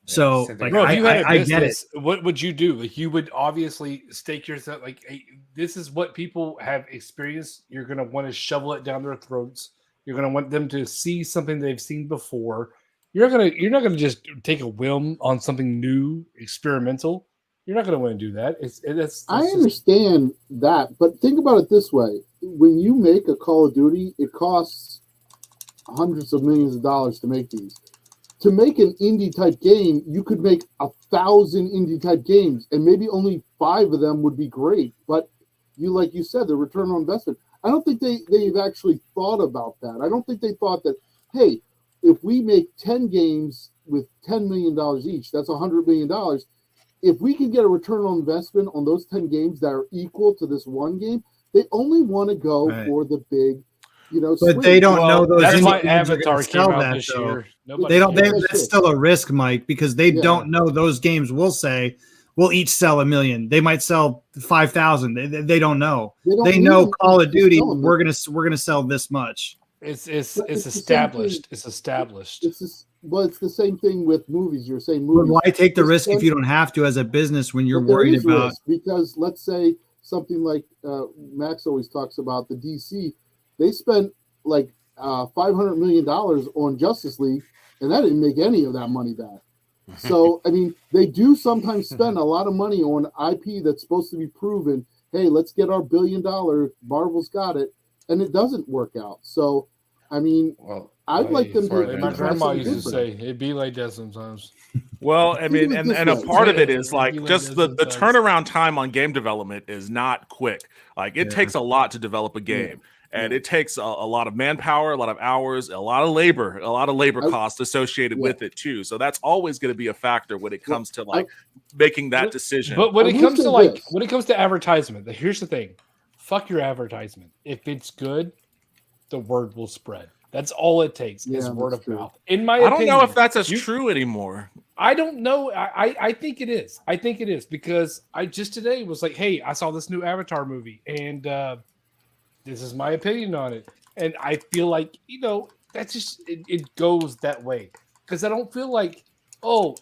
So, bro, if you had a business, I get it. What would you do? You would obviously stake yourself. Hey, this is what people have experienced. You're going to want to shovel it down their throats. You're going to want them to see something they've seen before. You're not going to just take a whim on something new, experimental. You're not going to want to do that. I understand that, but think about it this way: when you make a Call of Duty, it costs hundreds of millions of dollars to make these. To make an indie type game, you could make 1,000 indie type games, and maybe only 5 of them would be great. But like you said, the return on investment. I don't think they've actually thought about that. I don't think they thought that, hey, if we make 10 games with $10 million each, that's $100 million. if we can get a return on investment on those 10 games that are equal to this one game, they only want to go Right. for the big, But swing. they don't know those That's indie why games are Avatar gonna came sell out that, this though. year. Nobody They don't. cares. That's That's still a risk, Mike, because they Yeah. don't know those games will say will each sell 1 million. They might sell 5,000. They don't know. don't They need know them Call of to Duty. sell them. We're gonna sell this much. It's But it's the same established. thing. It's established. It's the same thing with movies. You're saying But movies. why take the Just risk if spend- you don't have to as a business when you're But there worried is about? risk, because let's say something like Max always talks about the DC, they spent like $500 million on Justice League, and that didn't make any of that money back. So I mean, they do sometimes spend a lot of money on IP that's supposed to be proven. Hey, let's get our $1 billion. Marvel's got it, and it doesn't work out. So I mean, Well, I'd like them to. Like my try grandma something used to different. say, "It be like that sometimes." Well, I Think mean, of it and, this and a way. part of it Yeah, is it'd like be like just that the sometimes. turnaround time on game development is not quick. Like it Yeah. takes a lot to develop a game, and it takes a lot of manpower, a lot of hours, a lot of labor I- costs associated Yeah. with it too. So that's always going to be a factor when it comes to I- like making that But- decision. But when I it will comes say to like this. when it comes to advertisement, here's the thing: fuck your advertisement. If it's good, the word will spread. That's all it takes is Yeah, word that's of true. mouth. In my I don't opinion, know if that's as you- true anymore. I don't know. I think it is. I think it is because I just today was like, hey, I saw this new Avatar movie, and this is my opinion on it. And I feel like that's just it goes that way because I don't feel like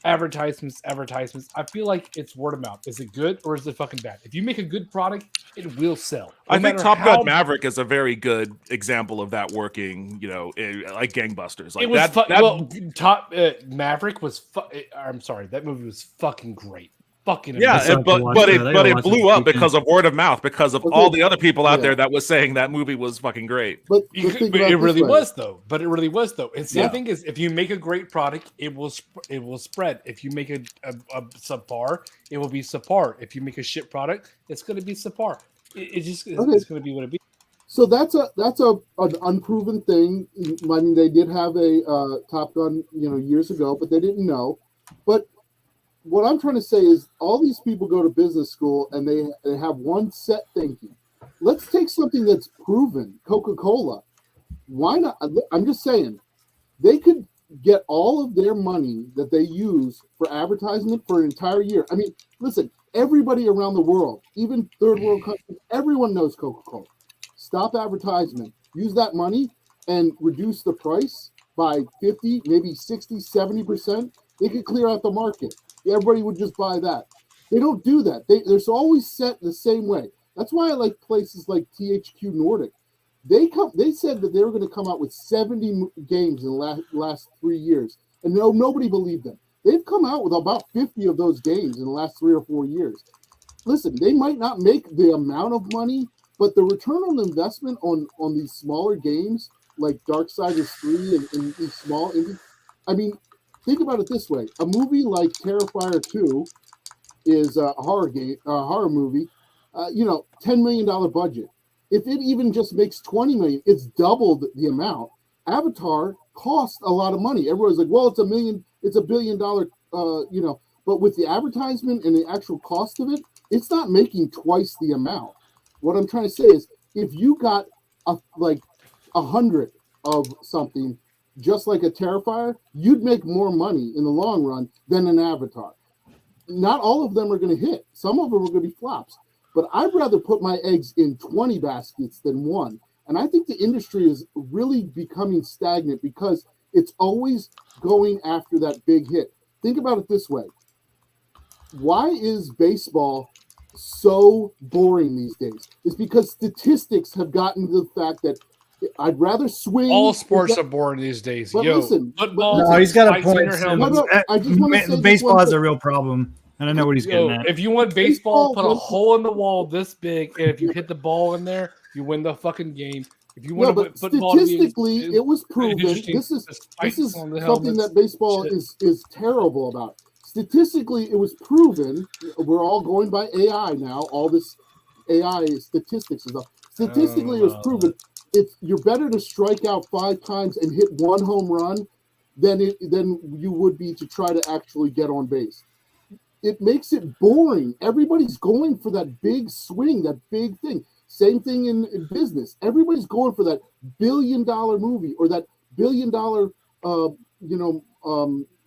advertisements. I feel like it's word of mouth. Is it good or is it fucking bad? If you make a good product, it will sell. I No think matter Top how- Gun Maverick is a very good example of that working. Like gangbusters. Like It was that. Top Maverick was. I'm sorry, that movie was fucking great. Fucking Yeah, still have to but watch but that. it I but gotta it watch blew it up this because of word of mouth, because of Okay. all the other people out Yeah. there that was saying that movie was fucking great. But You think could- but about it this really way. was though. But it really was though. And Yeah. the thing is, if you make a great product, it will spread. If you make a subpar, it will be subpar. If you make a shit product, it's going to be subpar. It's Okay. it's going to be what it be. So that's an unproven thing. I mean, they did have a Top Gun, years ago, but they didn't know. But what I'm trying to say is, all these people go to business school and they have one set thinking. Let's take something that's proven. Coca-Cola. Why not? I'm just saying, they could get all of their money that they use for advertisement for an entire year. I mean, listen, everybody around the world, even third world countries, everyone knows Coca-Cola. Stop advertisement. Use that money and reduce the price by 50, maybe 60, 70%. They could clear out the market. Everybody would just buy that. They don't do that. They're always set the same way. That's why I like places like THQ Nordic. They said that they were going to come out with 70 games in the last 3 years, and nobody believed them. They've come out with about 50 of those games in the last 3 or 4 years. Listen, they might not make the amount of money, but the return on investment on these smaller games like Darksiders 3 and these small indie, I mean, think about it this way: a movie like Terrifier 2 is a horror movie. $10 million budget. If it even just makes 20 million, it's doubled the amount. Avatar cost a lot of money. Everyone's like, well, it's $1 billion, but with the advertisement and the actual cost of it, it's not making twice the amount. What I'm trying to say is, if you got 100 of something, just like a Terrifier, you'd make more money in the long run than an Avatar. Not all of them are going to hit. Some of them are going to be flops. But I'd rather put my eggs in 20 baskets than one. And I think the industry is really becoming stagnant because it's always going after that big hit. Think about it this way. Why is baseball so boring these days? It's because statistics have gotten to the fact that I'd rather swing. All sports are boring these days. But Yo, listen, football. No, he's got a fights in point. their Sim. helmets. No, I just wanna say this Baseball one has a thing. real problem, and I know what he's Yo, getting at. if you want baseball, put a Baseball- hole in the wall this big, and if you hit the ball in there, you win the fucking game. If you want No, to but football to be statistically, it was proven. interesting, This is fights on the something helmets. that baseball Shit. is terrible about. Statistically, it was proven. We're all going by AI now. All this AI statistics and stuff. Statistically, it was know. proven. You're better to strike out 5 times and hit 1 home run than you would be to try to actually get on base. it makes it boring. Everybody's going for that big swing, that big thing. Same thing in business. Everybody's going for that $1 billion movie or that $1 billion,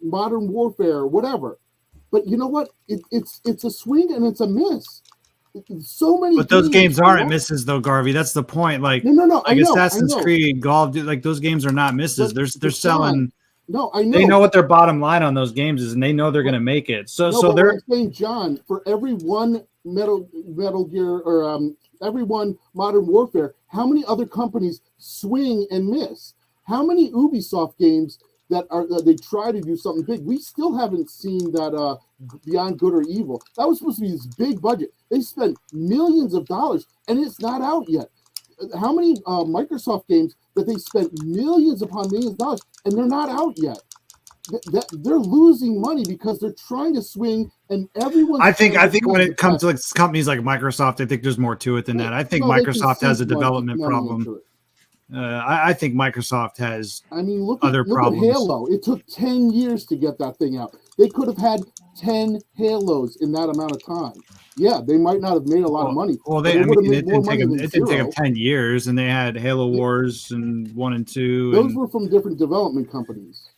modern warfare or whatever. But you know what? It's a swing and it's a miss. So many. But those games aren't misses though, Garvey. That's the point. Like, no. Like Assassin's Creed, Golf, like those games are not misses. They're selling. No, I know. They know what their bottom line on those games is, and they know they're going to make it. So they're I'm saying, John, for every one Metal Gear or every one Modern Warfare, how many other companies swing and miss? How many Ubisoft games that they try to do something big? We still haven't seen that Beyond Good or Evil. That was supposed to be this big budget. They spent millions of dollars, and it's not out yet. How many Microsoft games that they spent millions upon millions of dollars, and they're not out yet? They're losing money because they're trying to swing, and everyone. I think when it comes to like companies like Microsoft, I think there's more to it than that. I think Microsoft has a development problem. I think Microsoft has. I mean, look other at problems. Halo. It took 10 years to get that thing out. They could have had 10 Halos in that amount of time. Yeah, they might not have made a lot of money. Well, it didn't take them 10 years, and they had Halo Wars and 1 and 2. Those were from different development companies,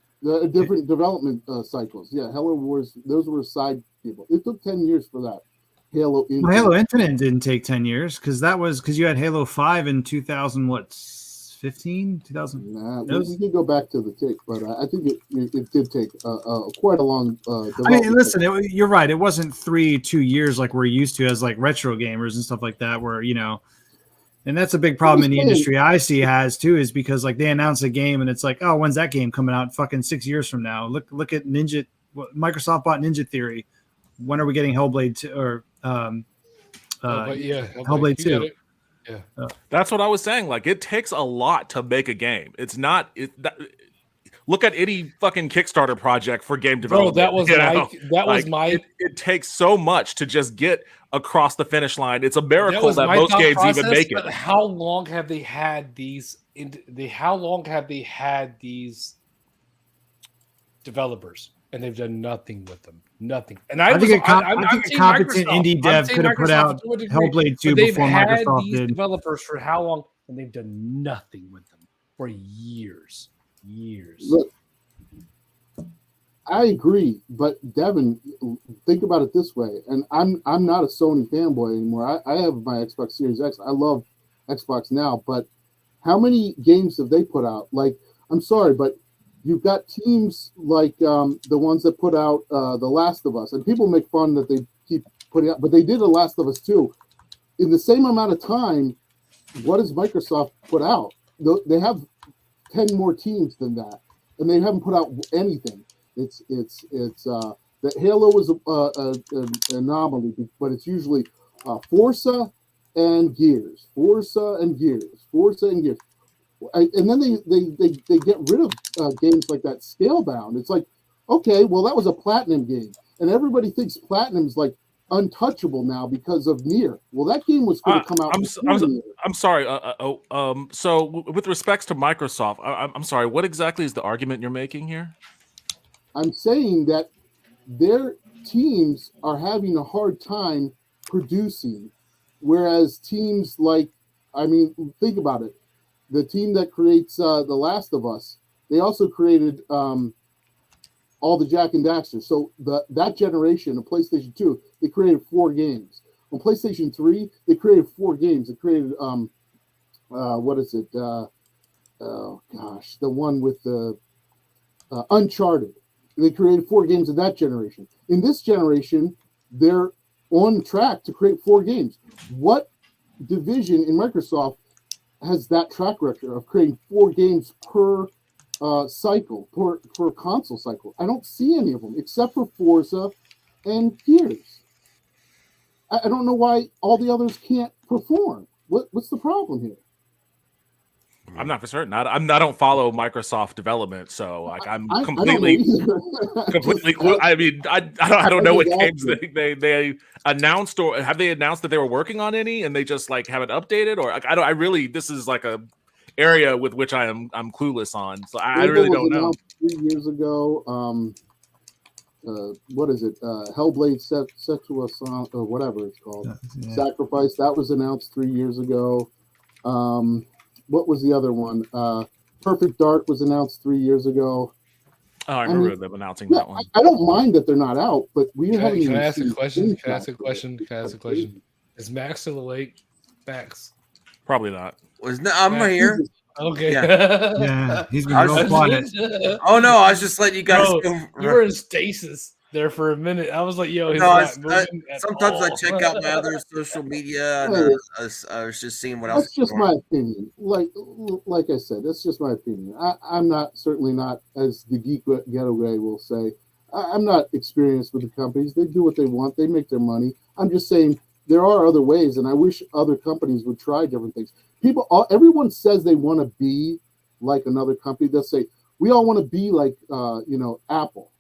different development cycles. Yeah, Halo Wars, those were side people. It took 10 years for that. Halo Infinite. Halo Infinite didn't take 10 years because you had Halo 5 in 2015, 2000. Nah, we can go back to the tape, but I think it did take quite a long. I mean, listen, you're right. It wasn't 2 years like we're used to as like retro gamers and stuff like that, where and that's a big problem in the industry. I see has too, is because like they announce a game and it's like, oh, when's that game coming out? Fucking 6 years from now. Look at Ninja. Microsoft bought Ninja Theory. When are we getting Hellblade 2 or Hellblade 2? Yeah, that's what I was saying. Like, it takes a lot to make a game. It's not. Look at any fucking Kickstarter project for game development. Bro, It takes so much to just get across the finish line. It's a miracle that most games even make it. How long have they had these? How long have they had these developers, and they've done nothing with them? Nothing. And I think a competent indie dev could have put out Hellblade 2 before Microsoft did. Developers for how long? And they've done nothing with them for years. Look, I agree, but Devin, think about it this way. And I'm not a Sony fanboy anymore. I have my Xbox Series X. I love Xbox now, but how many games have they put out? Like, I'm sorry, but you've got teams like the ones that put out The Last of Us, and people make fun that they keep putting out, but they did The Last of Us 2. In the same amount of time, what does Microsoft put out? They have 10 more teams than that, and they haven't put out anything. It's that Halo is an anomaly, but it's usually Forza and Gears. And then they get rid of games like that Scalebound. It's like, okay, well, that was a Platinum game, and everybody thinks Platinum's like untouchable now because of Nier. Well, that game was going to come out. I'm sorry. So with respects to Microsoft, I'm sorry. What exactly is the argument you're making here? I'm saying that their teams are having a hard time producing, whereas teams like, think about it. The team that creates The Last of Us, they also created all the Jak and Daxter. So that generation of PlayStation 2, they created 4 games. On PlayStation 3, they created 4 games. They created what is it? The one with the Uncharted. They created 4 games in that generation. In this generation, they're on track to create 4 games. What division in Microsoft has that track record of creating 4 games per cycle, per console cycle? I don't see any of them except for Forza and Gears. I don't know why all the others can't perform. What's the problem here? I'm not for certain. I don't follow Microsoft development, so like I'm completely. I mean, I don't know what games they announced, or have they announced that they were working on any, and they just like haven't updated, or I really, this is like a area with which I'm clueless on, so I really don't know. 3 years ago, what is it? Hellblade Sexual Assault or whatever it's called. Yeah. Sacrifice that was announced 3 years ago. What was the other one? Perfect Dark was announced 3 years ago. Oh, I remember them announcing Yeah, that one. I don't mind that they're not out, but we haven't Can even I ask a seen question? any Can I ask a track. question? Can I ask a question? Is Max still awake? Max. Probably not. I'm Yeah. here. Okay. Yeah, he's been I real was- quiet. Oh no, I was just letting you guys Bro, go. You were in stasis there for a minute. I was like, yo, he's No, not moving at Sometimes I all. check out my other social media, and Hey. I was just seeing what else. That's just my opinion. Like I said, that's just my opinion. I'm not certainly not, as the Geek Getaway will say, I'm not experienced with the companies. They do what they want. They make their money. I'm just saying there are other ways, and I wish other companies would try different things. Everyone says they want to be like another company. They'll say we all want to be like Apple.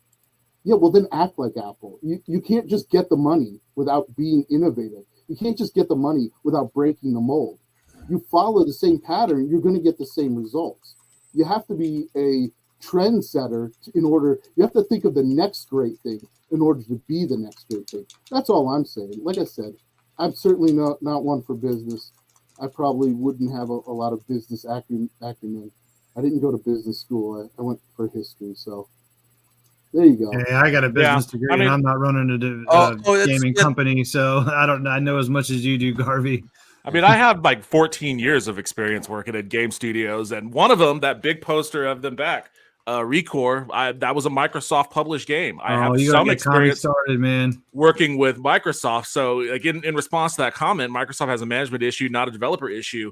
Yeah, well then act like Apple. You can't just get the money without being innovative. You can't just get the money without breaking the mold. You follow the same pattern, you're going to get the same results. You have to be a trendsetter you have to think of the next great thing in order to be the next great thing. That's all I'm saying. Like I said, I'm certainly not one for business. I probably wouldn't have a lot of business acumen. I didn't go to business school. I went for history. So there you go. Hey, I got a business degree, I mean- and I'm not running a that's- gaming that- company, so I know as much as you do, Garvey. I mean, I have like 14 years of experience working at game studios, and one of them, that big poster of them back, Recore, that was a Microsoft published game. I have you some gotta get Connie experience started, man. working with Microsoft. So again, in response to that comment, Microsoft has a management issue, not a developer issue.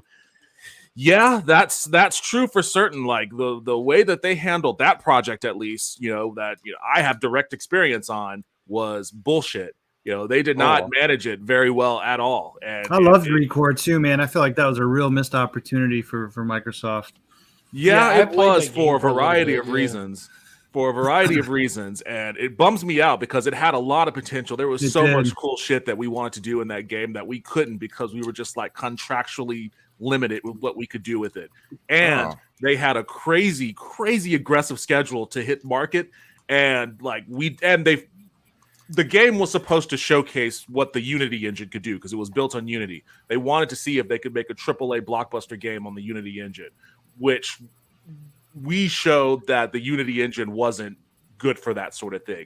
Yeah, that's true for certain. Like the way that they handled that project, at least, that I have direct experience on, was bullshit. They did not manage it very well at all. And I loved Recore too, man. I feel like that was a real missed opportunity for Microsoft. Yeah, I it played was that for game a for a little variety bit, of yeah. reasons. For a variety of reasons, and it bums me out because it had a lot of potential. There was It so did. much cool shit that we wanted to do in that game that we couldn't because we were just like contractually limited with what we could do with it. And Oh. they had a crazy, crazy aggressive schedule to hit market, and the game was supposed to showcase what the Unity engine could do because it was built on Unity. They wanted to see if they could make a AAA blockbuster game on the Unity engine, which we showed that the Unity engine wasn't good for that sort of thing.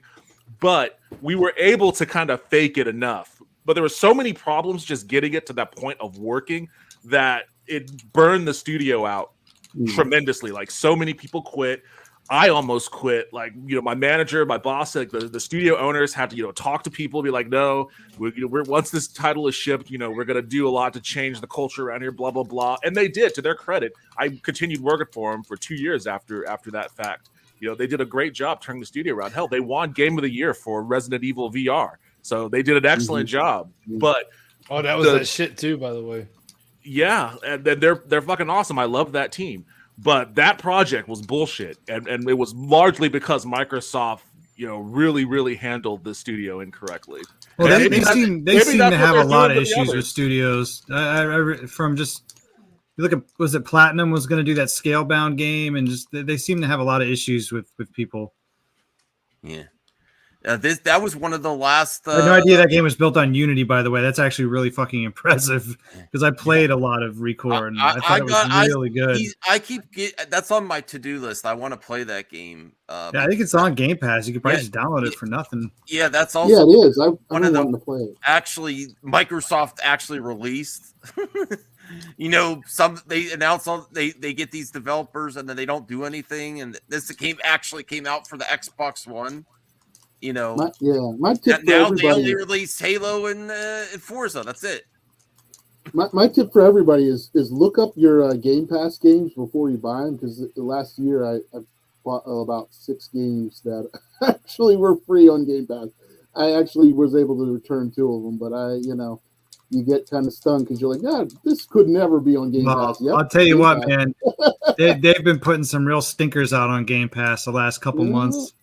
But we were able to kind of fake it enough. But there were so many problems just getting it to that point of working that it burned the studio out tremendously. Like, so many people quit. I almost quit. Like, my manager, my boss, like the studio owners had to, talk to people, be like, no, we're once this title is shipped, we're going to do a lot to change the culture around here, blah, blah, blah. And they did, to their credit. I continued working for them for 2 years after that fact. They did a great job turning the studio around. Hell, they won Game of the Year for Resident Evil VR. So they did an excellent job. But Oh, that was that shit too, by the way. yeah, and then they're fucking awesome. I love that team. But that project was bullshit, and it was largely because Microsoft, really, really handled the studio incorrectly. Well, And they seem to have a lot of issues with studios. studios. From just you look at, was it Platinum was going to do that scale-bound game, and just they seem to have a lot of issues with people. Yeah. That was one of the last. I had no idea that game was built on Unity, by the way. That's actually really fucking impressive because I played a lot of Recore and I thought it was really good. That's on my to-do list. I want to play that game. Yeah, I think it's on Game Pass. You could probably just download it for nothing. Yeah, that's Yeah, also it is. I've one been of wanting the to play it. actually Microsoft actually released. They announce they get these developers and then they don't do anything. And this came out for the Xbox One. My tip for Now they only everybody. release Halo and Forza. That's it. My tip for everybody is look up your Game Pass games before you buy them, because the last year I bought about 6 games that actually were free on Game Pass. I actually was able to return 2 of them, but you get kind of stung because you're like, God, this could never be on Game Pass. Yep, I'll tell you Game what, Pass. man. They've been putting some real stinkers out on Game Pass the last couple months.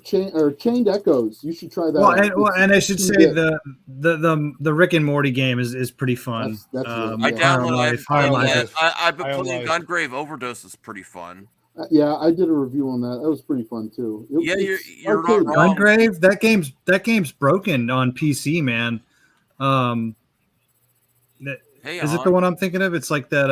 Chained Echoes. You should try that. Well, out. and I should say Yeah. the Rick and Morty game is pretty fun. That's I Yeah. downloaded. High Life. I've been High playing Life. Gungrave Overdose. Is pretty fun. Yeah, I did a review on that. That was pretty fun too. Yeah, you're not arcade. wrong. Gungrave, that game's broken on PC, man. Hey, Is it the one I'm thinking of? It's like that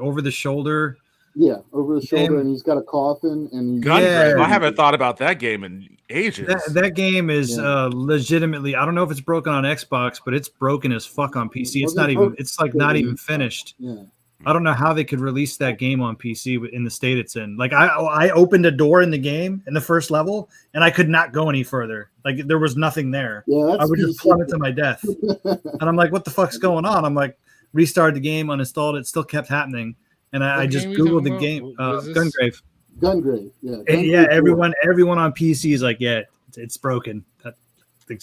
over the shoulder. Yeah, over the shoulder, Game. and he's got a coffin, and he's Gungrave. Yeah. I haven't thought about that game in ages. That game is Yeah. legitimately. I don't know if it's broken on Xbox, but it's broken as fuck on PC. It's Wasn't not it even. broken? It's like not even finished. Yeah. I don't know how they could release that game on PC in the state it's in. Like I opened a door in the game in the first level, and I could not go any further. Like there was nothing there. Yeah, that's I would just PC. plummet to my death. And I'm like, what the fuck's going on? I'm like, restarted the game, uninstalled it, still kept happening. And I What just game are you Googled the talking game, about? What is this? Gungrave. Gungrave. Yeah. And yeah, Gungrave everyone on PC is like, yeah, it's broken.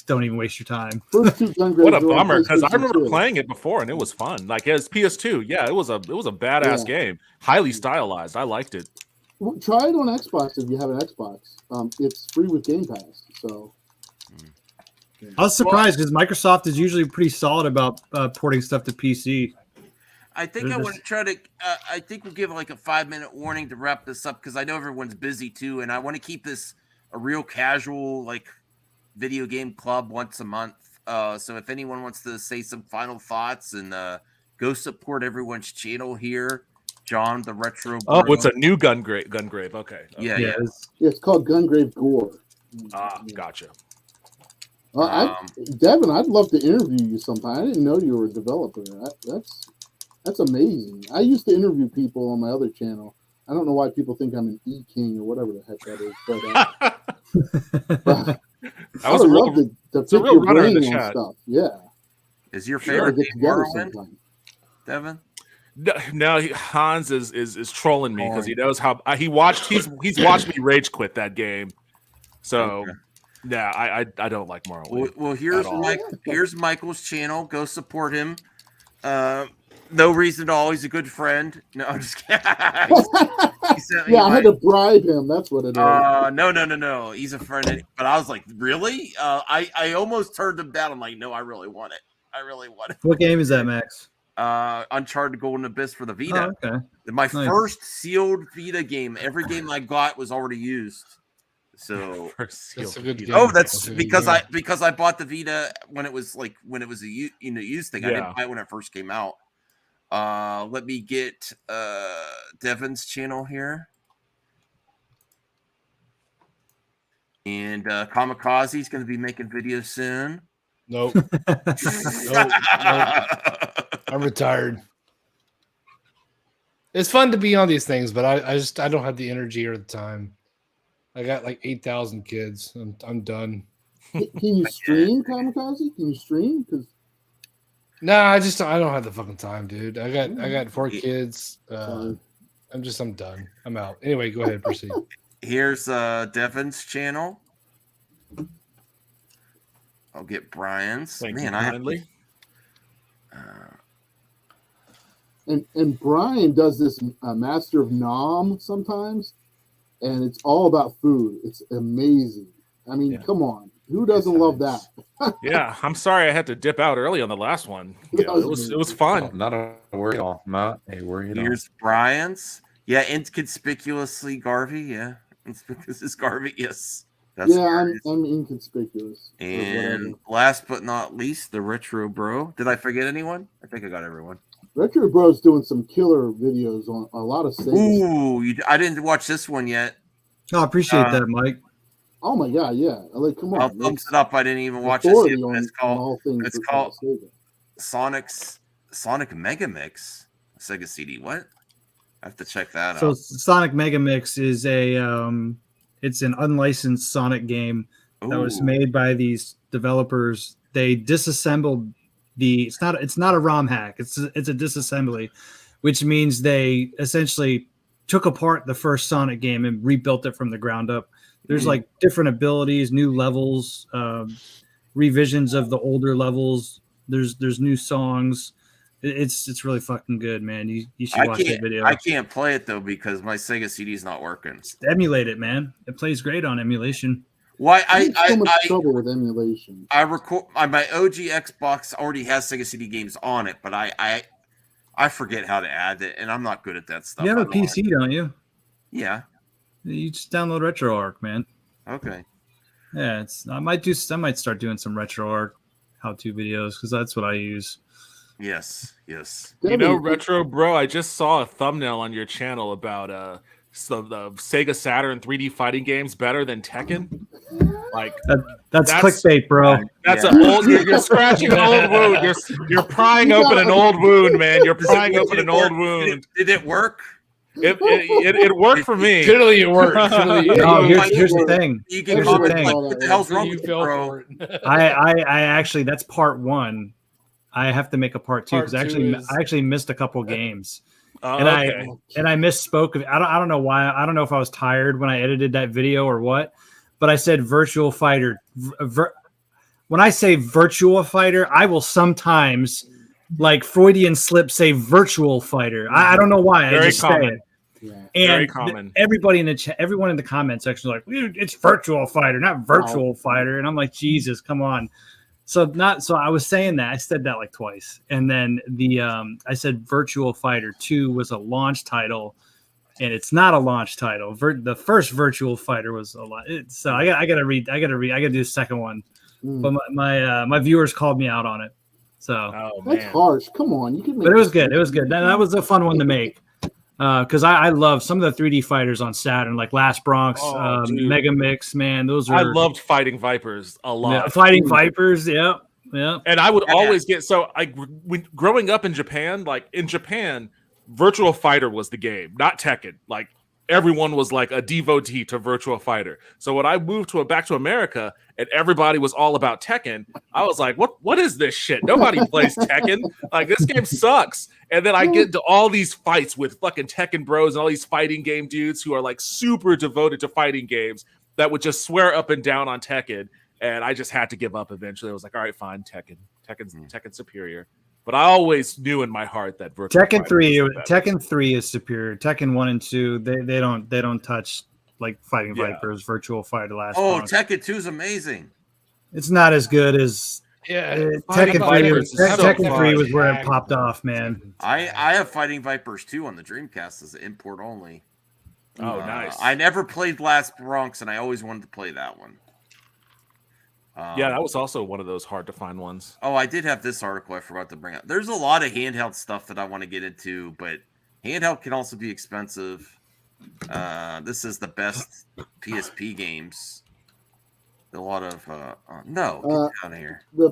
Don't even waste your time. First two Gungraves. What a were on bummer, because I PlayStation remember 2. playing it before and it was fun. Like it was PS2. Yeah, it was a badass game. Highly stylized. I liked it. Well, try it on Xbox if you have an Xbox. It's free with Game Pass. So I was surprised because Microsoft is usually pretty solid about porting stuff to PC. I think I want to try to. I think we'll give like a 5-minute warning to wrap this up because I know everyone's busy too, and I want to keep this a real casual like video game club once a month. So if anyone wants to say some final thoughts and go support everyone's channel here, John the Retro. Oh, Bro. it's a new Gungrave. Okay. Yeah, Yeah, yeah. it's called Gungrave Gore. Ah, gotcha. Devin, I'd love to interview you sometime. I didn't know you were a developer. That's amazing. I used to interview people on my other channel. I don't know why people think I'm an E-King or whatever the heck that is, but That was a I would real, love to it's a pick real your runner in brain the on chat. stuff. Yeah, Is your we gotta favorite get game together Morrowind, sometime. Devin? No, Hans is trolling me because he knows how he's watched me rage quit that game. So Okay. yeah, I don't like Morrowind. Well, all. here's Michael's channel. Go support him. No reason at all. He's a good friend. No, I'm just kidding. He sent me Yeah, I my- had to bribe him. That's what it is. No. He's a friend. But I was like, really? I almost turned him down. I'm like, no, I really want it. What game is that, Max? Uncharted Golden Abyss for the Vita. Oh, okay. My Nice. first sealed Vita game. Every game I got was already used. So That's a good game. oh, that's a good because game. I bought the Vita when it was a used thing. I Yeah. didn't buy it when it first came out. Let me get Devin's channel here. And Kamikaze's going to be making videos soon. Nope. I'm retired. It's fun to be on these things, but I don't have the energy or the time. I got like 8,000 kids. I'm done. Can you stream, Kamikaze? Can you stream? Because Nah, I don't have the fucking time, dude. I got 4 kids. I'm done. I'm out. Anyway, go ahead, proceed. Here's Devin's channel. I'll get Brian's. Thank Man, you I have kindly. and Brian does this Master of Nom sometimes, and it's all about food. It's amazing. I mean, Yeah. come on, who doesn't love that? Yeah, I'm sorry I had to dip out early on the last one. Yeah, it was fun. Not a worry at all. Not a worry at all. Here's Brian's. Yeah, inconspicuously Garvey. Yeah, inconspicuous Garvey. Yes, that's Yeah, I'm inconspicuous. or And whatever. last but not least, the Retro Bro. Did I forget anyone? I think I got everyone. Retro Bro's doing some killer videos on a lot of Sega. Ooh, I didn't watch this one yet. Oh, I appreciate that, Mike. Oh my god, yeah! Like, come I'll on, thumbs it up. I didn't even watch this authority yet. on, It's on called all things. it's for called- Sega. Sonic Mega Mix Sega CD. What? I have to check that So out. Sonic Mega Mix is it's an unlicensed Sonic game that was Ooh. made by these developers. They disassembled it's not a ROM hack. It's a disassembly, which means they essentially took apart the first Sonic game and rebuilt it from the ground up. There's like different abilities, new levels, revisions of the older levels. There's new songs. It's really fucking good, man. You should watch that video. I can't play it though because my Sega CD is not working. Emulate it, man. It plays great on emulation. Why I have so much trouble with emulation. I record my OG Xbox already has Sega CD games on it, but I forget how to add it, and I'm not good at that stuff. You have I a don't PC, don't you? Yeah. You just download RetroArch, man. Okay. Yeah, I might start doing some RetroArch how-to videos because that's what I use. Yes. Yes. You know, Devin, Retro Bro, I just saw a thumbnail on your channel about some the Sega Saturn 3D fighting games better than Tekken. Like That's That's- clickbait, bro. that's Yeah. an old. You're scratching an old wound. You're prying You open gotta an old wound, man. You're Does it- prying did open it an old work? wound. Did it work? It worked for me. Generally, it works. Generally, No, you- here's the thing. You can Here's comment the like, thing. what the hell's wrong you with you, fell bro? for it. I actually that's part one. I have to make a part two Part because two is- I actually missed a couple games. Oh, And okay. I misspoke. I don't know why. I don't know if I was tired when I edited that video or what, but I said virtual fighter. When I say virtual fighter, I will sometimes like Freudian slip say virtual fighter. I don't know why. I Very just say common. it. Yeah. Very And common. everybody in the chat, everyone in the comment section, is like, it's virtual fighter, not virtual fighter. And I'm like, Jesus, come on. So I was saying that I said that like twice, and then I said Virtual Fighter 2 was a launch title, and it's not a launch title. The first Virtual Fighter was a lot. So I gotta do the second one. Mm. But my viewers called me out on it. So, Oh That's man. harsh. Come on, you can. Make but it was this- good. It was good. That was a fun one to make. Because I love some of the 3D fighters on Saturn, like Last Bronx, Oh, dude. Mega Mix. Man, those are I loved fighting Vipers a lot. yeah, Fighting Vipers. Yeah, yeah. And I would Yeah. always get when growing up in Japan, Virtual Fighter was the game, not Tekken. Like everyone was like a devotee to Virtual Fighter. So when I moved back to America and everybody was all about Tekken, I was like, what is this shit? Nobody plays Tekken. Like this game sucks. And then I get into all these fights with fucking Tekken bros and all these fighting game dudes who are like super devoted to fighting games that would just swear up and down on Tekken. And I just had to give up eventually. I was like, all right, fine, Tekken's superior. But I always knew in my heart that Virtual Tekken Fighter 3 was the best. Tekken 3 is superior. Tekken 1 and 2 they don't touch like Fighting Yeah. Vipers, Virtual Fighter Last Oh, Bronx. Tekken 2 is amazing. It's not as good as Yeah, Fighting Tekken 3 Vipers is so Tekken 3 fun. was where it popped off, man. I have Fighting Vipers 2 on the Dreamcast as an import only. Oh, nice. I never played Last Bronx, and I always wanted to play that one. Yeah, that was also one of those hard to find ones. Oh, I did have this article I forgot to bring up. There's a lot of handheld stuff that I want to get into, but handheld can also be expensive. This is the best PSP games. A lot of no, get out of here. The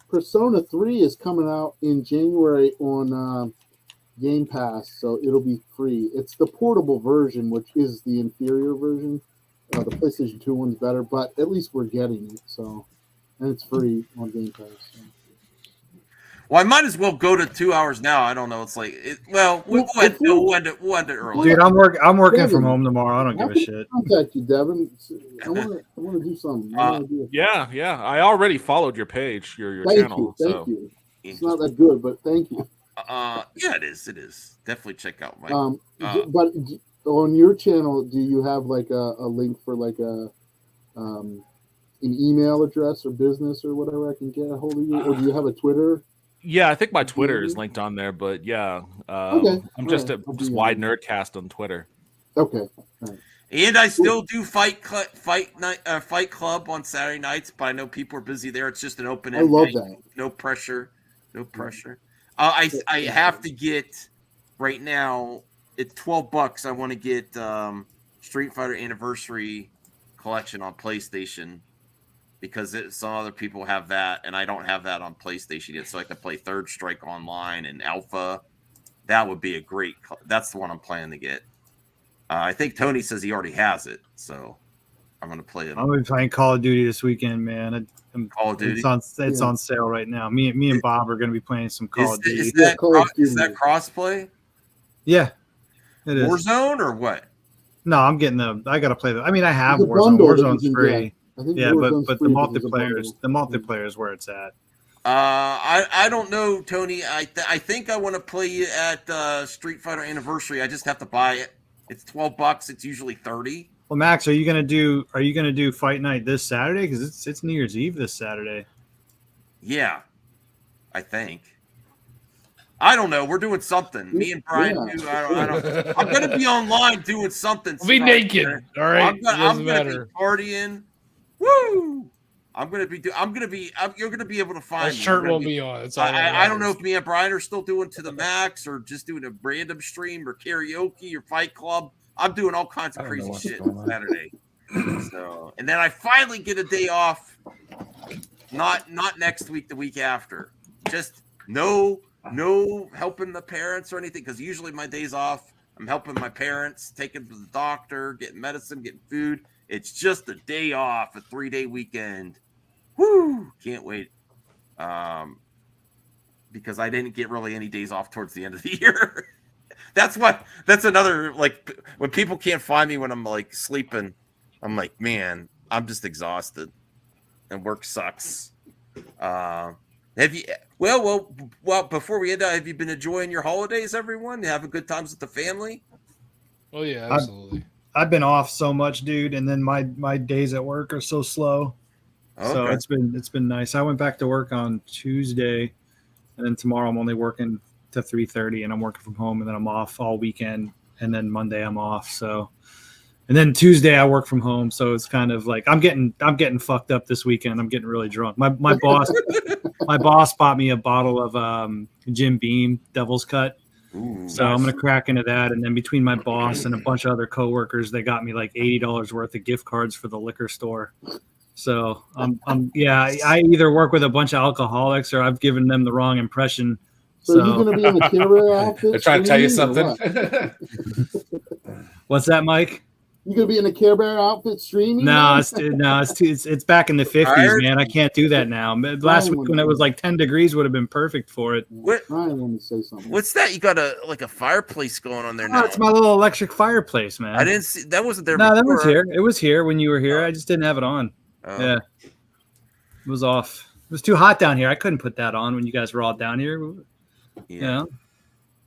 Persona 3 is coming out in January on Game Pass, so it'll be free. It's the portable version, which is the inferior version. The PlayStation 2 one's better, but at least we're getting it. So, and it's free on Game Pass. So. Well, I might as well go to 2 hours now. I don't know. It's like, we'll end it early. Dude, I'm working Devin, from home tomorrow. I don't give a shit. Contact you, Devin. I want to do something. I wanna do it. Yeah. I already followed your page, your Thank channel. you. Thank you. It's not that good, but thank you. Yeah, it is. It is. Definitely check out my. But on your channel, do you have like a link for like an email address or business or whatever I can get a hold of you, or do you have a Twitter? Yeah, I think my Twitter is linked on there, but yeah, Okay. I'm just Alright. I'll just be wide on. nerdcast on Twitter. Okay. And I still do fight club on Saturday nights, but I know people are busy there. It's just an open. I love that. No pressure. No pressure. I have to get right now. It's $12. I want to get Street Fighter Anniversary Collection on PlayStation because some other people have that, and I don't have that on PlayStation yet. So I can play Third Strike Online and Alpha. That would be a great. That's the one I'm planning to get. I think Tony says he already has it, so I'm going to play it. I'm gonna be playing Call of Duty this weekend, man. Call of Duty. It's on sale right now. Me and Bob are gonna be playing some Call of Duty. Is Yeah, that Call of is Duty. that crossplay? Yeah, it is. Warzone or what? No, I'm getting I gotta play I mean, I have There's a Warzone. bundle that you Warzone's can free. I think Yeah, Warzone's but the free, there's a multiplayer is where it's at. I don't know, Tony. I think I want to play at Street Fighter Anniversary. I just have to buy it. It's $12. It's usually $30. Well, Max, are you gonna do Fight Night this Saturday? Because it's New Year's Eve this Saturday. Yeah, I think. I don't know. We're doing something. Me and Brian Yeah. do. I don't. I'm gonna be online doing something. We'll be stuff, naked. man. All right. I'm Doesn't gonna matter. be partying. Woo! You're gonna be able to find That me. shirt We're gonna won't be on. It's all I don't know if me and Brian are still doing to the max or just doing a random stream or karaoke or Fight Club. I'm doing all kinds of I don't know crazy what's shit going on on. Saturday. So, and then I finally get a day off. Not next week, the week after. Just no helping the parents or anything, because usually my days off, I'm helping my parents, taking them to the doctor, getting medicine, getting food. It's just a day off, a 3-day weekend. Woo! Can't wait. Because I didn't get really any days off towards the end of the year. That's another, like, when people can't find me when I'm like sleeping, I'm like, man, I'm just exhausted and work sucks. Have you well before we end up, have you been enjoying your holidays, everyone? Having good times with the family? Oh yeah, absolutely. I've been off so much, dude, and then my days at work are so slow. So Okay. it's been nice. I went back to work on Tuesday, and then tomorrow I'm only working to 3:30, and I'm working from home, and then I'm off all weekend, and then Monday I'm off. So, and then Tuesday I work from home. So it's kind of like I'm getting fucked up this weekend. I'm getting really drunk. My boss bought me a bottle of Jim Beam Devil's Cut. Ooh, So I'm gonna crack into that, and then between my boss and a bunch of other coworkers, they got me like $80 worth of gift cards for the liquor store. So I either work with a bunch of alcoholics or I've given them the wrong impression. So are you going to be in a Care Bear outfit? They're trying to tell you streaming or something. what? What's that, Mike? You going to be in a Care Bear outfit streaming? No, man? it's back in the 50s, Tired? man. I can't do that now. Last week when it was like 10 degrees would have been perfect for it. What- I want to say something. what's that? You got a fireplace going on there now. Oh, it's my little electric fireplace, man. I didn't see that wasn't there No, that before. was here. It was here when you were here. I just didn't have it on. Oh. Yeah. It was off. It was too hot down here. I couldn't put that on when you guys were all down here. Yeah. Yeah.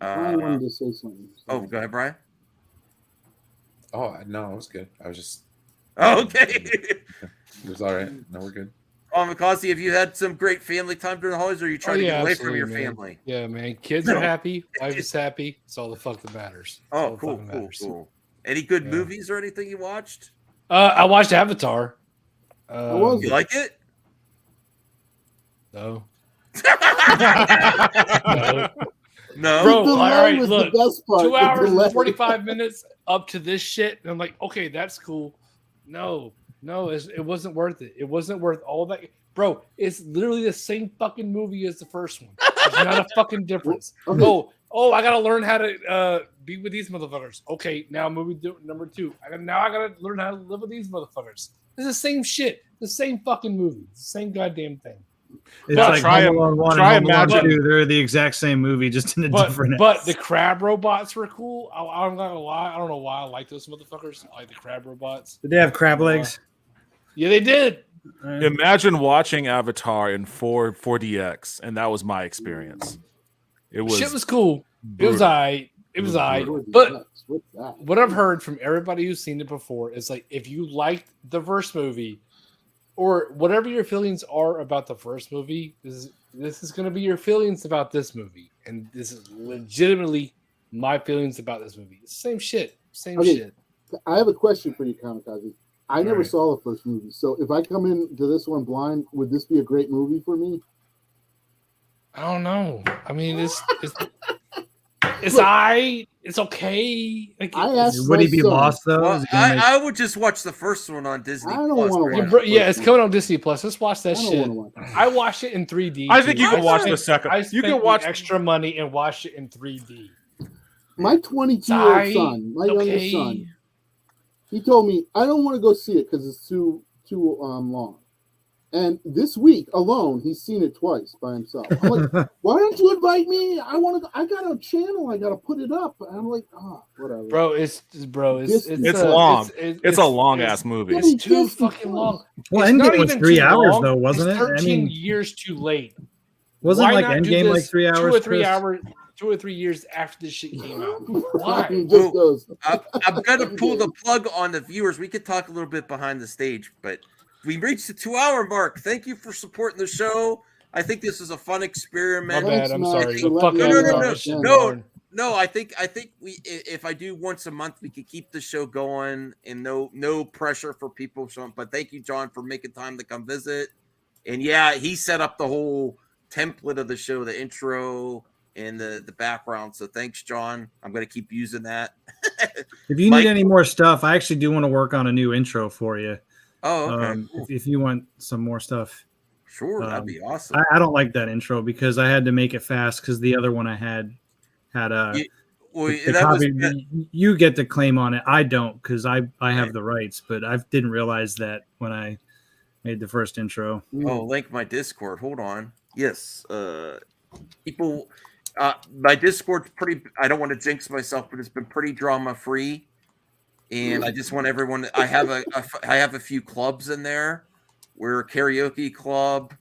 I wanted to say something. Oh, go ahead, Brian. Oh no, it was good. I was just. Oh, okay. It was all right. No, we're good. Mikazi, have you had some great family time during the holidays, or are you trying to get away from your absolutely, man. family? Yeah, man. Kids are happy. Wife is happy. It's all the fuck that matters. It's all Oh, the cool, fucking cool, matters. cool. Any good Yeah. movies or anything you watched? I watched Avatar. was You like it? No. No. No. No. Bro, The all delay right, was look, the best part. 2 the hours delay. and 45 minutes up to this shit. And I'm like, okay, that's cool. No, it wasn't worth it. It wasn't worth all that. Bro, it's literally the same fucking movie as the first one. There's not a fucking difference. Okay. Oh, I gotta learn how to be with these motherfuckers. Okay, now number 2. I gotta learn how to live with these motherfuckers. It's the same shit. The same fucking movie. It's the same goddamn thing. It's But like try Home Alone 1 try and Home Alone imagine- 2. They're the exact same movie, just in a different. But the crab robots were cool. I'm not gonna lie. I don't know why I like those motherfuckers. I like the crab robots. Did they have crab legs? Yeah, they did. Imagine watching Avatar in 4DX, and that was my experience. It was, Shit was cool. It was brutal. alright. It was alright. What's But that? what I've heard from everybody who's seen it before is like, if you liked the first movie, or whatever your feelings are about the first movie, this is going to be your feelings about this movie, and this is legitimately my feelings about this movie. It's the same shit. Same Okay. shit. I have a question for you, Kamikaze. I never Alright. saw the first movie, so if I come into this one blind, would this be a great movie for me? I don't know. I mean, it's alright. It's okay. Like, I it's- asked Would he my be son. lost though? Well, Is he gonna make- I would just watch the first one on Disney. I don't Plus, wanna right? yeah, watch bro, the yeah, first it's one. coming on Disney Plus. Let's watch that I don't shit. want to watch it. I watched it in 3D. I think too. you can watch spent- the second. I You spent can the watch. extra money and watch it in 3D. My 22-year-old Sorry. son, my Okay. youngest son, he told me I don't want to go see it because it's too long. And this week alone, he's seen it twice by himself. I'm like, why don't you invite me? I want to. I got a channel. I got to put it up. And I'm like, whatever. Bro, it's It's long. It's a long ass movie. It's too Disney fucking Plus. long. Well, It's not Endgame was even 3 too hours long. though, wasn't It's it? 13 years too late. wasn't Why like not do Endgame like this 3 hours? 2 or 3 Chris? hours, 2 or 3 years after this shit came out. Why? He just goes. I'm gonna pull the plug on the viewers. We could talk a little bit behind the stage, but we reached the 2-hour mark. Thank you for supporting the show. I think this is a fun My experiment. bad. I'm Max, sorry. for Fuck letting me Avatar. know. This shit No. boring. No, I think we if I do once a month, we could keep the show going and no pressure for people. So, but thank you, John, for making time to come visit. And yeah, he set up the whole template of the show, the intro and the background. So thanks, John. I'm gonna keep using that. If you Mike- need any more stuff, I actually do want to work on a new intro for you. Oh, okay. Cool. If you want some more stuff. Sure, that'd be awesome. I don't like that intro because I had to make it fast because the other one I had Well, the that was copy. You get the claim on it. I don't because I have the rights, but I didn't realize that when I made the first intro. oh, link my Discord. Hold on. Yes, people. My Discord's pretty. I don't want to jinx myself, but it's been pretty drama free, and I just want everyone. I have a few clubs in there. We're a karaoke club,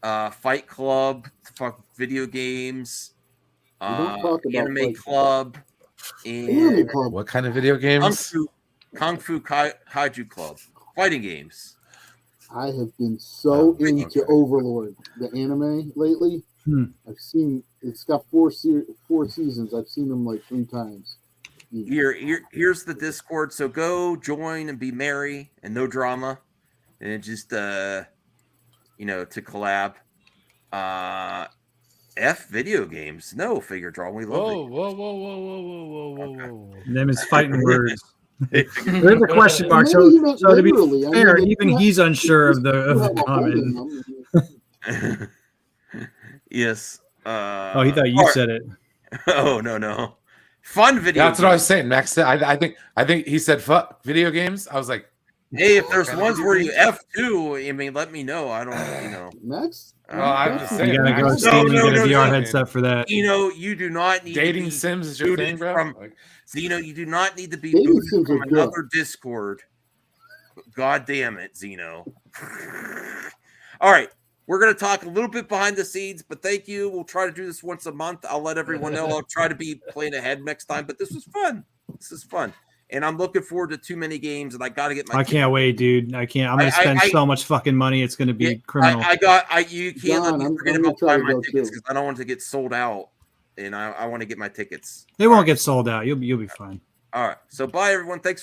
fight club, fuck video games, don't talk about anime Fight club, Anime and Club. What kind of video games? Kung Fu Kaiju club, fighting games. I have been so Oh, into okay. Overlord, the anime lately. I've seen it's got four seasons. I've seen them like 3 times. Here's the Discord. So go join and be merry and no drama, and just to collab. F video games, no figure draw. We love Whoa, whoa, whoa, whoa, whoa, whoa, whoa, whoa. Them is fighting words. it. There's a question mark. Maybe So, he meant so to be literally. I fair, mean, even you he's unsure of the have a hole comment. in them. Yes. Oh, he thought you all right. said it. Oh no. Fun video. Yeah, that's what I was games. saying. Max said, I think he said fuck video games. I was like, Hey, if there's Kind of ones video where you games? F2, I mean, let me know. I don't. Max. Well, I'm just saying, You gotta go Max, see him and no, get a no, VR no. headset for that. You do not need dating to be sims is your booted thing, bro. from- Like, Zeno, you do not need to be Dating booted sims from are good. another Discord. God damn it, Zeno. All right. We're going to talk a little bit behind the scenes, but thank you. We'll try to do this once a month. I'll let everyone know. I'll try to be playing ahead next time, but this was fun. This is fun. And I'm looking forward to too many games, and I got to get my I can't wait, dude. I can't. I'm gonna spend so much fucking money. It's gonna be criminal. You can't let John, me I'm forget gonna about try buying to my go tickets too. because I don't want to get sold out, and I want to get my tickets. They won't get sold out. You'll be fine. All right. So bye, everyone. Thanks.